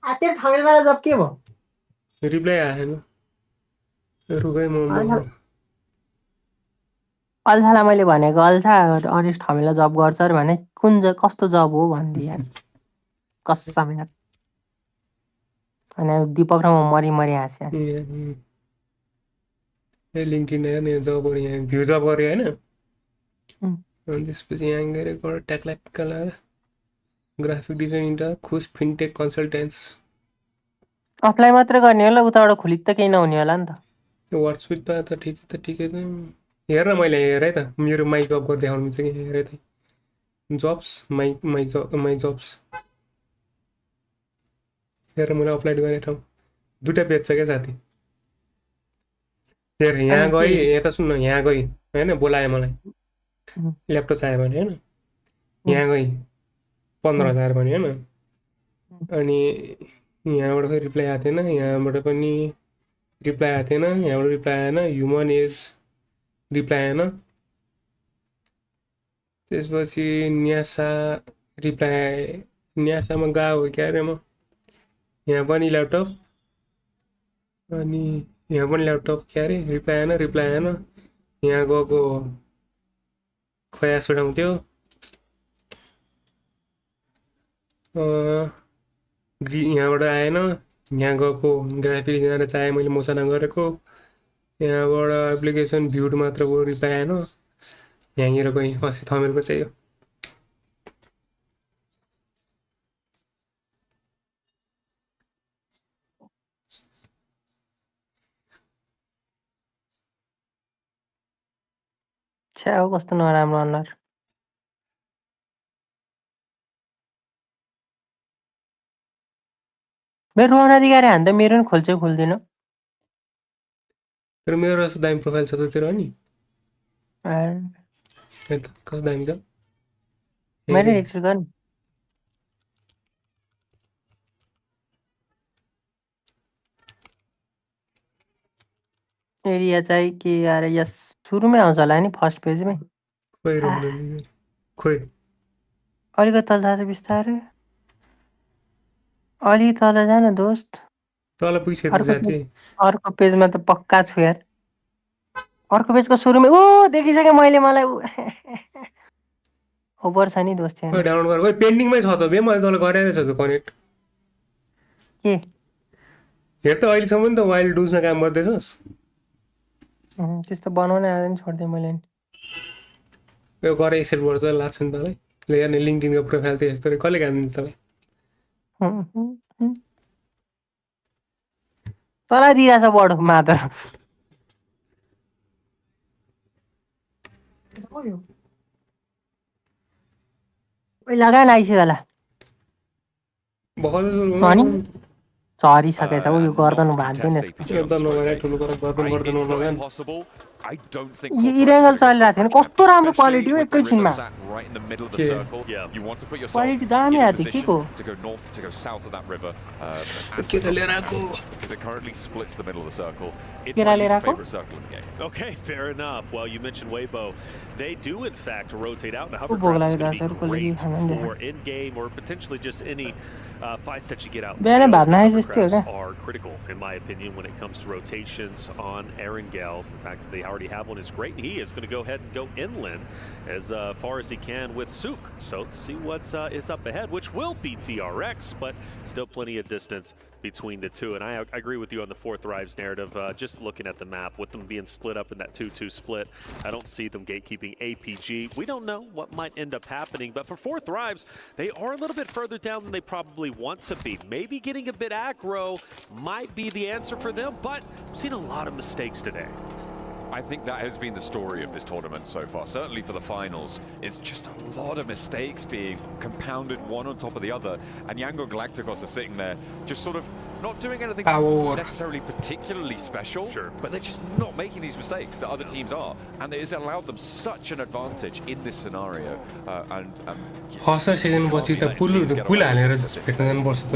तेरो ठमेलवाला जब के भयो रिप्लाई आएन रुगै म अल्छालाई मैले भनेको अल्छा अनिस ठमेललाई जब गर्छ अरे भने कुन कस्तो जब हो भन्दै यार कसम यार अनि दीपक र म मरी हाँस्या ए लिंक्डइन हेर्ने जब यहाँ भ्यू जब गरे हैन अनि त्यसपछि यहाँ गरेको ट्याक्लाक्क लगाएर ग्राफिक डिजाइन इन्टर खुस फिनटेक कन्सल्टेन्ट्स अप्लाई मात्र गर्ने होला उताबाट खुलित त केही नहुने होला नि त व्हाट्सएपमा त ठिकै त हेर न मैले हेर है त मेरो माइक अफ गर्दै देखाउनु मिल्छ कि हेर है त जब्स माइ जब्स हेर मैले अपलोड गर्ने ठाउँ दुईटा पेज छ क्या साथी हेर यहाँ गई यहाँ त सुन्न यहाँ गई हैन बोलाए मलाई ल्यापटप चाहियो भने हैन यहाँ गई 15,000 भन्यो हैन अनि यहाँबाट फेरि रिप्लाई आएको थिएन यहाँबाट पनि रिप्लाई आएको थिएन यहाँबाट रिप्लाई आएन ह्युमन एज रिप्लाई आएन त्यसपछि न्यासा रिप्लाई न्यासामा गएको क्या अरे म यहाँ पनि ल्यापटप अनि यहाँ पनि ल्यापटप क्या अरे रिप्लाई आएन यहाँ गएको खयास उठाउँथ्यो यहाँबाट आएन यहाँ गएको ग्राफिक डिजाइनर चाहे मैले मसँग गरेको यहाँबाट एप्लिकेसन भ्युड मात्र भयो रिप्लाई आएन यहाँनिर गएँ अस्ति थमेलको चाहियो छ्या हो कस्तो नराम्रो अनुहार मेरो रोहन अधिकारी हान्दा मेरो पनि खोल्छ खोल्दैन तर मेरो जस्तो दामी प्रोफाइल छ त तेरो नि कस्तो दामी छ मेरो एक्सर गर्नु एरिया चाहिँ के यार यस सुरुमै आउँछ होला नि फर्स्ट पेजमै खोइ अलिकति तल जान्छ बिस्तारै अलि तल जान दोस्त तल पुगिसक्यो त जाति अर्को पेजमा त पक्का छु यार अर्को पेजको सुरुमै देखिसके मैले मलाई ओभर छ नि दोस्त यहाँ डाउनलोड गर ओइ पेन्डिङमै छ त बे मैले तल गरेरै छ त कनेक्ट के हेर त अहिलेसम्म त वाइल्ड डुजमा काम गर्दैछस् त्यस्तो बनाउनै आएर नि छोड्दै मैले यो गरे एक्सेप्ट गर्छ लाग्छ नि तलाई ले हेर्ने लिङ्क्डइनको प्रोफाइल त यस्तो कसले काम दिन्छ तलाई तँलाई दिइरहेछ बढो मात्र लगाएन आइसक्यो होला अनि चरिसकेछ यो गर्दैन भाग्दैन इरेङ्गल चलिरहेको थियो कस्तो राम्रो क्वालिटी हो एकैछिनमा क्वालिटी दामी आएको थियो के को केरा लिएर आएको Okay, fair enough. Well, you mentioned Weibo. They do, in fact, rotate out. Now, hovercrafts can be great for in-game or potentially just any fights that you get out. Hovercrafts are critical, in my opinion, when it comes to rotations on Erangel. The fact that they already have one is great. He is going to go ahead and go inland as far as he can with Sook. So, to see what is up ahead, which will be TRX, but still plenty of distance between the two. And I agree with you on the Fourth Thrives narrative. Just looking at the map, with them being split up in that 2-2 split, I don't see them gatekeeping APG. We don't know what might end up happening, but for Fourth Thrives, they are a little bit further down than they probably want to be. Maybe getting a bit aggro might be the answer for them, but I've seen a lot of mistakes today. I think that has been the story of this tournament so far. Certainly for the finals, it's just a lot of mistakes being compounded one on top of the other. And Yangon Galacticos are sitting there just sort of not doing anything necessarily particularly special, but they're just not making these mistakes that other teams are. And it has allowed them such an advantage in this scenario. We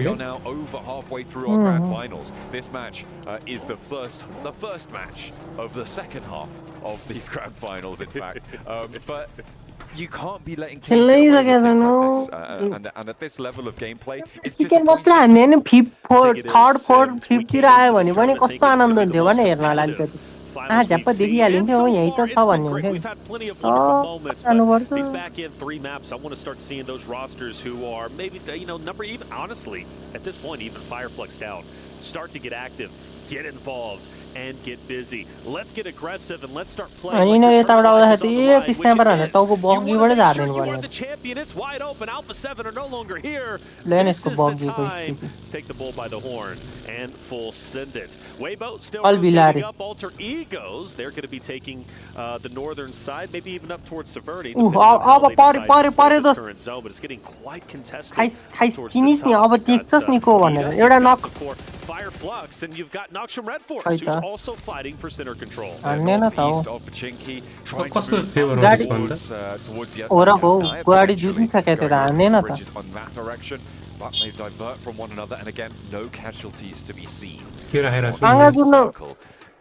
are now over halfway through our grand finals. This match is the first match of the second half of these grand finals, in fact. But you can't be letting teams get away with things like this. And at this level of gameplay, it's disappointing. Third, fourth, fifth तिर आयो भने पनि कस्तो आनन्द हुन्थ्यो भने हेर्नलाई अलिकति झ्याप्प देखिहालिन्थ्यो हो यही त छ भन्ने हुन्थ्यो These back end 3 maps, I want to start seeing those rosters who are maybe, number even, honestly, at this point, even Fireflexed out, start to get active, get involved, and get busy. Let's get aggressive and let's start अनि playing. यिनीहरू Like यताबाट the आउँदाखेरि tournament is on the एक line, which स्न्यापर it हानेर is. टाउको You wanna बगीबाट make झार्ने sure you are पर्ने the champion. It's wide open. Alpha 7 are no longer here. Leon This यसको is the बगीको time स्थिति to take the bull by the horn and full send it. Wayboat still Al rotating Bilari. up. Alter Egos, they're going to be taking the northern side, maybe even up towards Severny. अब परे this current zone, but it's getting quite contested. खाइस चिनिस् नि अब देख्छस् नि को भनेर एउटा नक Fire Flux, and you've got Noxium Red Force, who's also fighting for center control. हान्ने न त हो कसको फेभर हो त्यसभन्दा ओरको गाडी जुटिसकेको थियो त हान्ने न त but they divert from one another, and again, no casualties to be seen.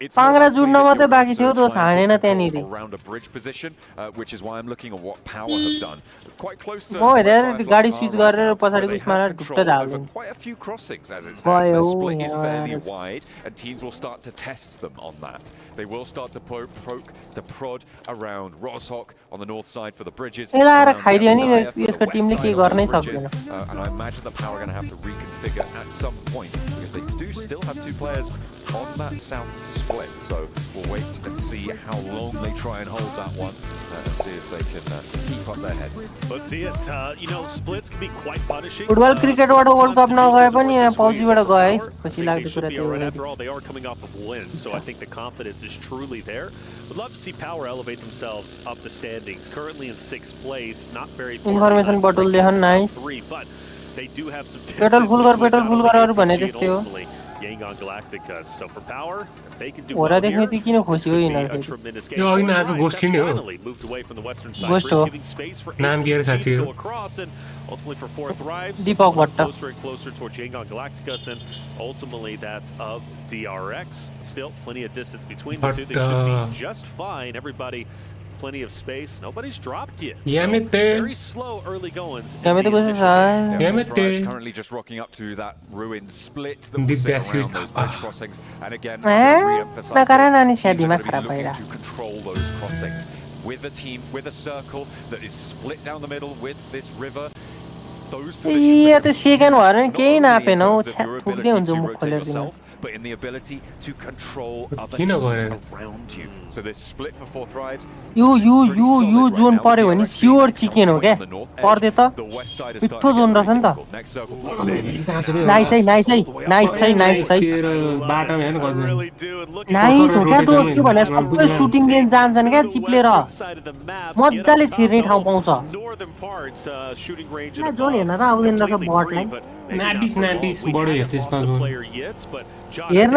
पाङ्रा जुड्न मात्रै बाँकी थियो दोष हानेन त्यहाँनिर Around a bridge position, which is why I'm looking at what Power have done. Quite close to म हेरेर गाडी स्विच गरेर पछाडिको उसमा ढुक्क झाल्दिन् quite a few crossings as it stands. The split is fairly wide, and teams will start to test them on that. They will start to poke the prod around Roshok on the north side for the bridges. यसलाई खाइदियो नि यसको टिमले के गर्नै सक्दैन. And I imagine the Power are going to have to reconfigure at some point because they do still have two players on that south split. So we'll wait and see how long they try and hold that one and see if they can keep up their heads. Let's see it. You know, splits can be quite punishing. Football क्रिकेटबाट world cup नगए पनि यहाँ पब्जीबाट गए खुसी लाग्दो कुरा त्यो हो. After all, they are coming off of wins, so I think the confidence is truly there. Would love to see Power elevate themselves up the standings. Currently in 6th place, not very far. Information bottle देहन nice. But they do have some petrol full गर भने त्यस्तै हो. Yang on Galacticus. So for Power, they can do well here. Kiन खुसी हो यिनीहरु. यो अघि आएको गोष्ठी नै हो. Moved away from the western side, Gosto. giving space for नाम के साथी हो. across and ultimately for fourth thrives. Deepak Bhatta. Closer and closer towards Yang on Galacticus, and ultimately that's of DRX. Still plenty of distance between the two. They should be just fine. Everybody plenty of space. Nobody's dropped yet. So very slow early goings. Currently just rocking up to that ruined split that will sit around those bridge crossings. And again, re-emphasize this, teams are going to be looking to control those crossings. With a team, with a circle that is split down the middle with this river, those positions are not only in terms of your ability to rotate yourself, but in the ability to control other teams around you. So this split for fourth thrives. You zone पर्यो भने sure chicken हो क्या पर्दे त पिठो zone रहेछ नि त नाइस बाटो हेर्न गर्दैन नाइस हो क्या दोस्त के भने सबै सुटिङ रेन्ज जान्छन् क्या चिप्लेर मज्जाले छिर्ने ठाउँ पाउँछ जोन हेर्न त आउँदैन रहेछ बटलाई नाटिस बढो हेर्छस् त हेर्न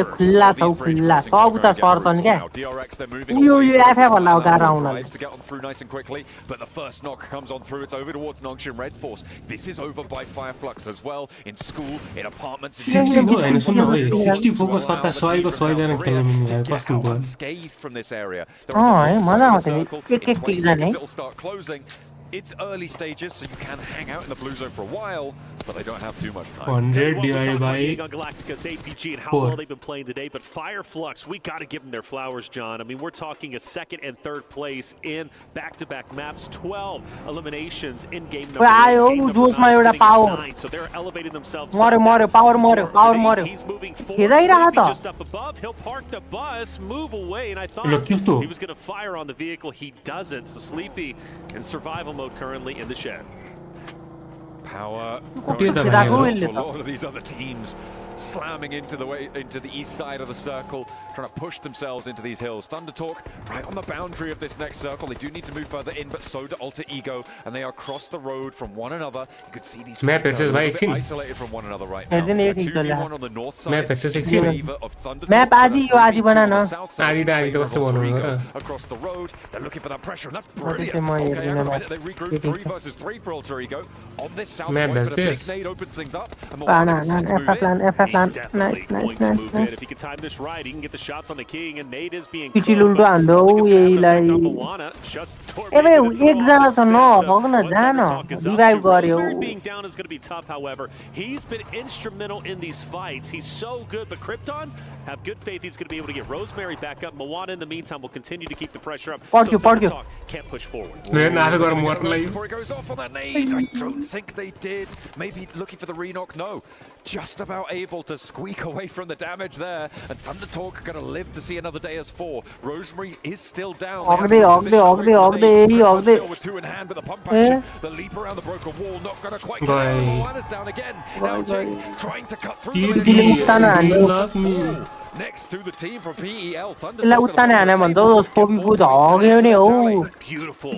खुल्ला छ खुल्ला सब उता सर्छन् क्या यो एफए भन्दा गाह्रो आउन to get on through nice and quickly, but the first knock comes on through. It's over towards Noxium Red Force. This is over by Fireflux as well. In school, in apartments, 64 हैन सुन्न भाइ 64 को सट्टा 100 को 100 जना खेल्नु मिल्छ कस्तो भयो unscathed from this area. मजा आउँछ नि एक किल जाने It'll start closing. It's early stages, so you can hang out in the blue zone for a while, but they don't have too much time. 100 divided by Galacticus, APG, and how well they've been playing today. But Fireflux, we got to give them their flowers, John. I mean, we're talking a second and third place in back-to-back maps, 12 eliminations in game number 9, so they're elevating themselves. Power. He's moving forward, just up above. He'll park the bus, move away, and I thought he was going to fire on the vehicle. He doesn't. So Sleepy in survival mode currently in the shed. Power going to a lot of these other teams slamming into the east side of the circle, trying to push themselves into these hills. Thundertalk right on the boundary of this next circle. They do need to move further in, but so do Alter Ego, and they are across the road from one another. You could see these map are a little bit isolated from one another right now. 2v1 on the north side. Map आदि यो आदि बनाना आदि त कस्तो बनाउनु र across the road. They're looking for that pressure, and that's brilliant. Okay, everybody, they regroup 3 versus 3 for Alter Ego on this south point, but a big nade opens things up. He's definitely going to move in. If he can time this right, he can get the shots on the king, and Nate is being shuts Torment being down is going to be tough, however. He's been instrumental in these fights. He's so good, but Krypton, have good faith he's going to be able to get Rosemary back up. Moana, in the meantime, will continue to keep the pressure up. So Thundertalk can't push forward. Before he goes off on that nade, I don't think they did. Maybe looking for the re-knock. No. just about able to squeak away from the damage there, and Thunder Talk going to live to see another day as 4. Rosemary is still down. Ogde. With 2 in hand, but the pump action, the leap around the broken wall, not going to quite get out. Moana's down again. Now Jing trying to cut through the next to the team from PEL. Thunder Beautiful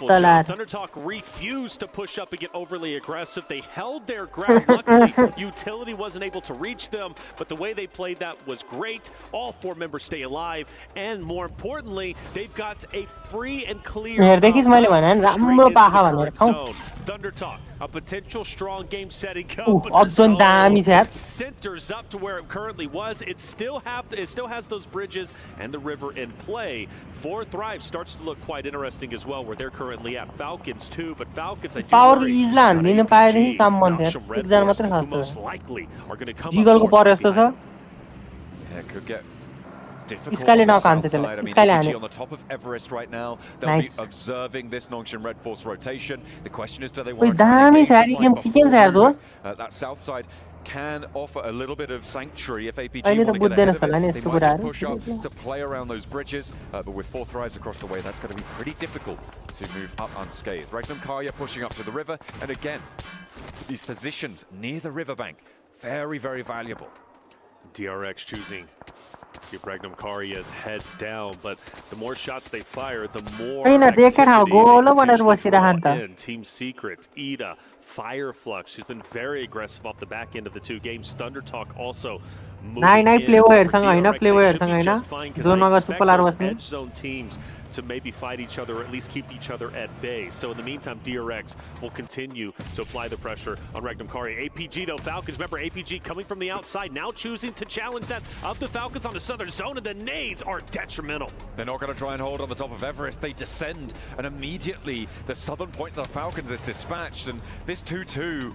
job. Thunder Talk refused to push up and get overly aggressive. They held their ground. Luckily, Utility wasn't able to reach them, but the way they played that was great. All 4 members stay alive, and more importantly, they've got a free and clear zone. Thunder Talk, a potential strong game setting up, but the zone centers up to where it currently was. It still has those bridges and the river in play. 4 Thrive starts to look quite interesting as well, where they're currently at. Falcons too, but Falcons I do worry most likely are going to come up. Yeah, could get difficult Skyline on the now south can't side. I mean, APG on the top of Everest right now. They'll be observing this Nongshan Red Force rotation. The question is, do they want to try that south side can offer a little bit of sanctuary if APG want to get ahead of it. They might just push up to play around those bridges, but with 4 Thrives across the way, that's going to be pretty difficult to move up unscathed. Regnum Karya pushing up to the river, and again, these positions near the riverbank, very, very valuable. DRX choosing to keep Regnum Karya's heads down, but the more shots they fire, the more activity in. Team Secret, Ida, Fireflux, she's been very aggressive off the back end of the 2 games. Thunder Talk also moving in. Edge zone teams to maybe fight each other or at least keep each other at bay. So in the meantime, DRX will continue to apply the pressure on Regnum Karya. APG though, Falcons, remember APG coming from the outside, now choosing to challenge that of the Falcons on the southern zone, and the nades are detrimental. They're not going to try and hold on the top of Everest. They descend, and immediately the southern point of the Falcons is dispatched, and this 2-2,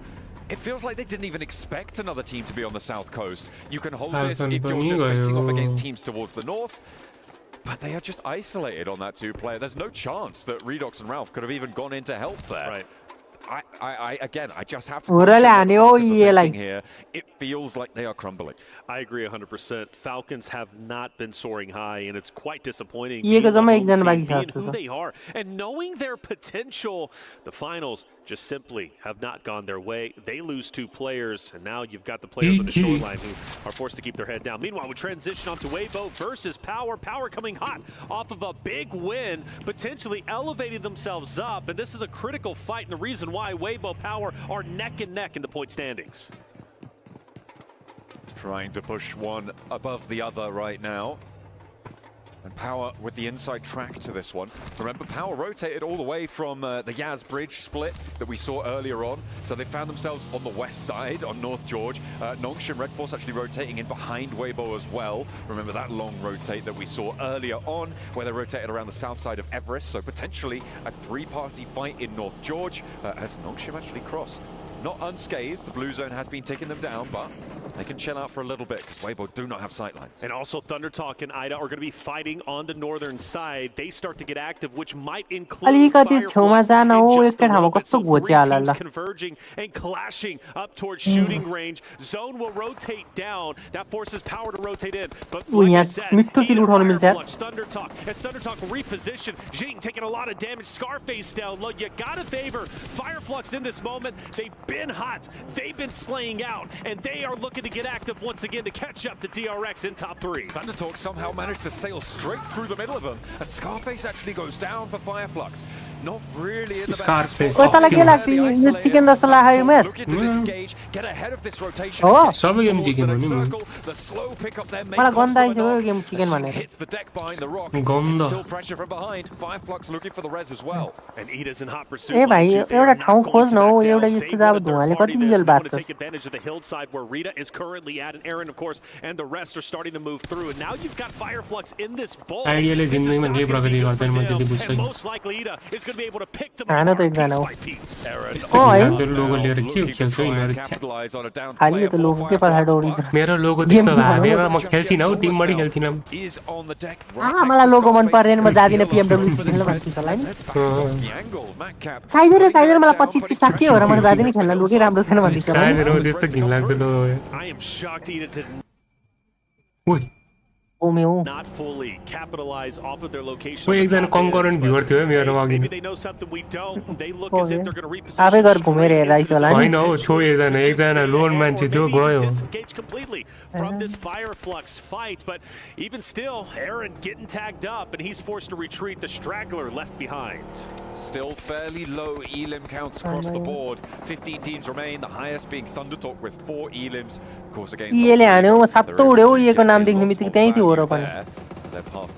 it feels like they didn't even expect another team to be on the south coast. You can hold this if you're just facing off against teams towards the north, but they are just isolated on that 2-player. There's no chance that Redox and Ralph could have even gone in to help there. Right. I just have to question here. It feels like they are crumbling. I agree 100%. Falcons have not been soaring high, and it's quite disappointing being who they are. And knowing their potential, the finals just simply have not gone their way. They lose 2 players, and now you've got the players on the shoreline who are forced to keep their head down. Meanwhile, we transition on to Weibo versus Power. Power coming hot off of a big win, potentially elevating themselves up, and this is a critical fight, and the reason why Weibo Power are neck and neck in the point standings. Trying to push one above the other right now. And Power with the inside track to this one. Remember, Power rotated all the way from the Yaz Bridge split that we saw earlier on. So they found themselves on the west side, on North George. Nongshan Red Force actually rotating in behind Weibo as well. Remember that long rotate that we saw earlier on, where they rotated around the south side of Everest. So potentially a 3-party fight in North George as Nongshan actually crossed. Not unscathed, the blue zone has been taking them down, but they can chill out for a little bit because Weibo do not have sightlines. And also Thunder Talk and Ida are going to be fighting on the northern side. They start to get active, which might include Fireflies teams converging and clashing up towards shooting range. Zone will rotate down. That forces Power to rotate in. But like I said, Thunder Talk, as Thunder Talk reposition, Jing taking a lot of damage. Scarface down low. You gotta favor Fireflux in this moment. They've been hot. They've been slaying out, and they are looking to get active once again to catch up to DRX in top 3. Thunder Talk somehow managed to sail straight through the middle of them, and Scarface actually goes down for Fireflux. Not really in the Scarface. looking to disengage, get ahead of this rotation. The slow pick up their main hits the deck behind the rock. Still pressure from behind. Fireflux looking for the res as well. And Ida's in hot pursuit. They want to take advantage of the hillside where Rita is currently at, and Aaron, of course, and the rest are starting to move through. And now you've got Fireflux in this bowl. And most likely Ida is going to be able to pick them apart piece by piece. मेरो लोगो त्यस्तो भए म खेल्थिन हौ टिममडी खेल्थिन मलाई लोगो मन परेन म जादिन PMWC खेल्न भन्छु होला नि चाहिदैन मलाई 25 30 साकी हो र म जादिन खेल्न हामीलाई लुकै राम्रो छैन भन्दैछ सायद रो त्यस्तो घिन लाग्दो I am shocked Eden didn't not fully capitalize off of their location. कोही एकजना कन्करेन्ट भ्युअर थियो मेरो अघि Maybe they know something we don't. They look as if they're going to reposition. आफै घर घुमेर हेर्दैछ होला नि हैन हो छो एकजना लोन मान्छे थियो गयो Disengage completely from this fire flux fight, but even still, Aaron getting tagged up, and he's forced to retreat. The straggler left behind. Still fairly low elim counts across the board. 15 teams remain, the highest being Thundertalk with 4 elims. Of course, against येले हान्यो म सातो उड्यो येको नाम देख्ने बित्तिकै त्यही थियो हो र पनि their path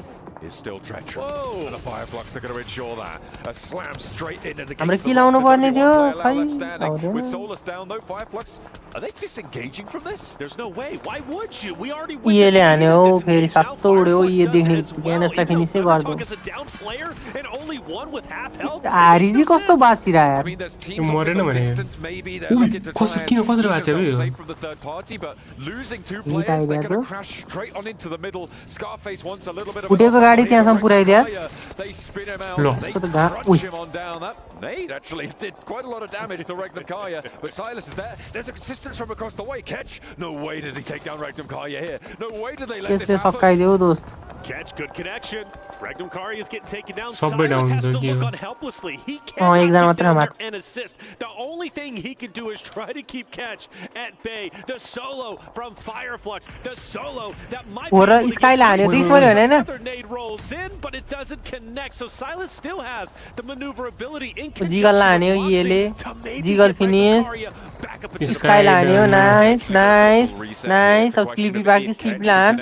is still treacherous. And the fire flux are going to ensure that. A slam straight into the हाम्रो के लाउनु पर्ने थियो खै with Solus down though, fire flux, are they disengaging from this? There's no way. Why would you? We already येले हान्यो फेरि सातो उड्यो ये देख्ने बित्तिकै यसलाई फिनिसै गर्दो हारिजी कस्तो बाँचिरा यार मरेन भने कसो किन कसरी बाँच्यो बे from the third party, but losing 2 players, they're going to crash straight on into the middle. Scarface wants a little bit of उठेको गाडी त्यहाँसम्म पुर्याइदिया they spin him out, they crunch him on down. That nade actually did quite a lot of damage to Regnum Kaya, but Silas is there. There's a assistance from across the way. Catch, no way did he take down Regnum Kaya here. No way did they let this happen. Catch, good connection. Regnum Kari is getting taken down. Silas has to look on helplessly. He cannot get down there and assist. The only thing he can do is try to keep Catch at bay. The solo from Fireflux. The solo that might be able to get another nade rolls in, but it doesn't connect. So Silas still has the maneuverability in Jigal लान्यो येले Jigal finish Sky लान्यो nice nice nice अब sleepy back to sleepy लान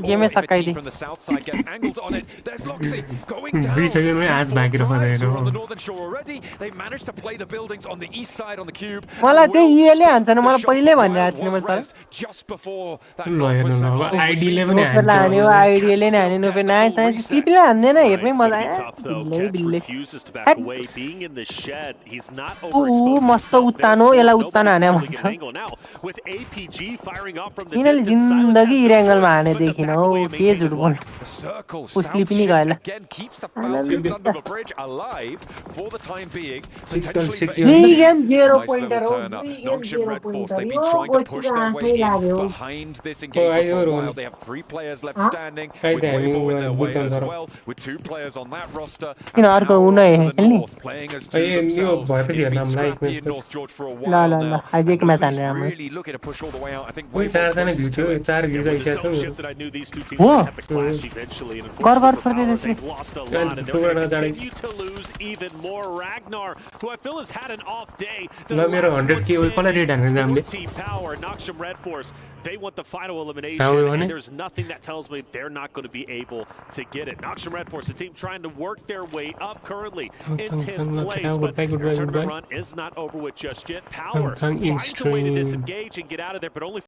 game में सकाइदि from the south side gets angled on it. There's Loxy going down. 3 seconds में आज बाकी रह गए on the northern shore already. They managed to play the buildings on the east side on the cube. मलाई त्यही येले हान्छ नि मलाई पहिले भनिरहेको थिएँ मैले just before that आइडीले पनि हान्यो आइडीले नि हान्यो पे नाइस नाइस sleepy हान्दैन हेर्नै मजा आयो बिल्ले मस्त उत्तान हो यसलाई उत्तान हाने भन्छ यिनीहरूले जिन्दगी इरेङ्गलमा हाने देखिन हो के झुट बोल्नु उसले पनि गएला यही गेम 0 पोइन्टर हो किन अर्को उन खेल्ने ल ल ल आज एक म्याच हानेर राम्रो कोही 4 जना भ्यू थियो 4 भ्यू आइसक्यो हो घर घर छोड्दै त्यसले ल मेरो 100k कसलाई रेड हानेर जाम्ले They want the final elimination, and there's nothing that tells me they're not going to be able to get it. Noxium Red Force, the team trying to work their way up currently in 10th place, but their tournament run is not over with just yet. Power finds a way to disengage and get out of there, but only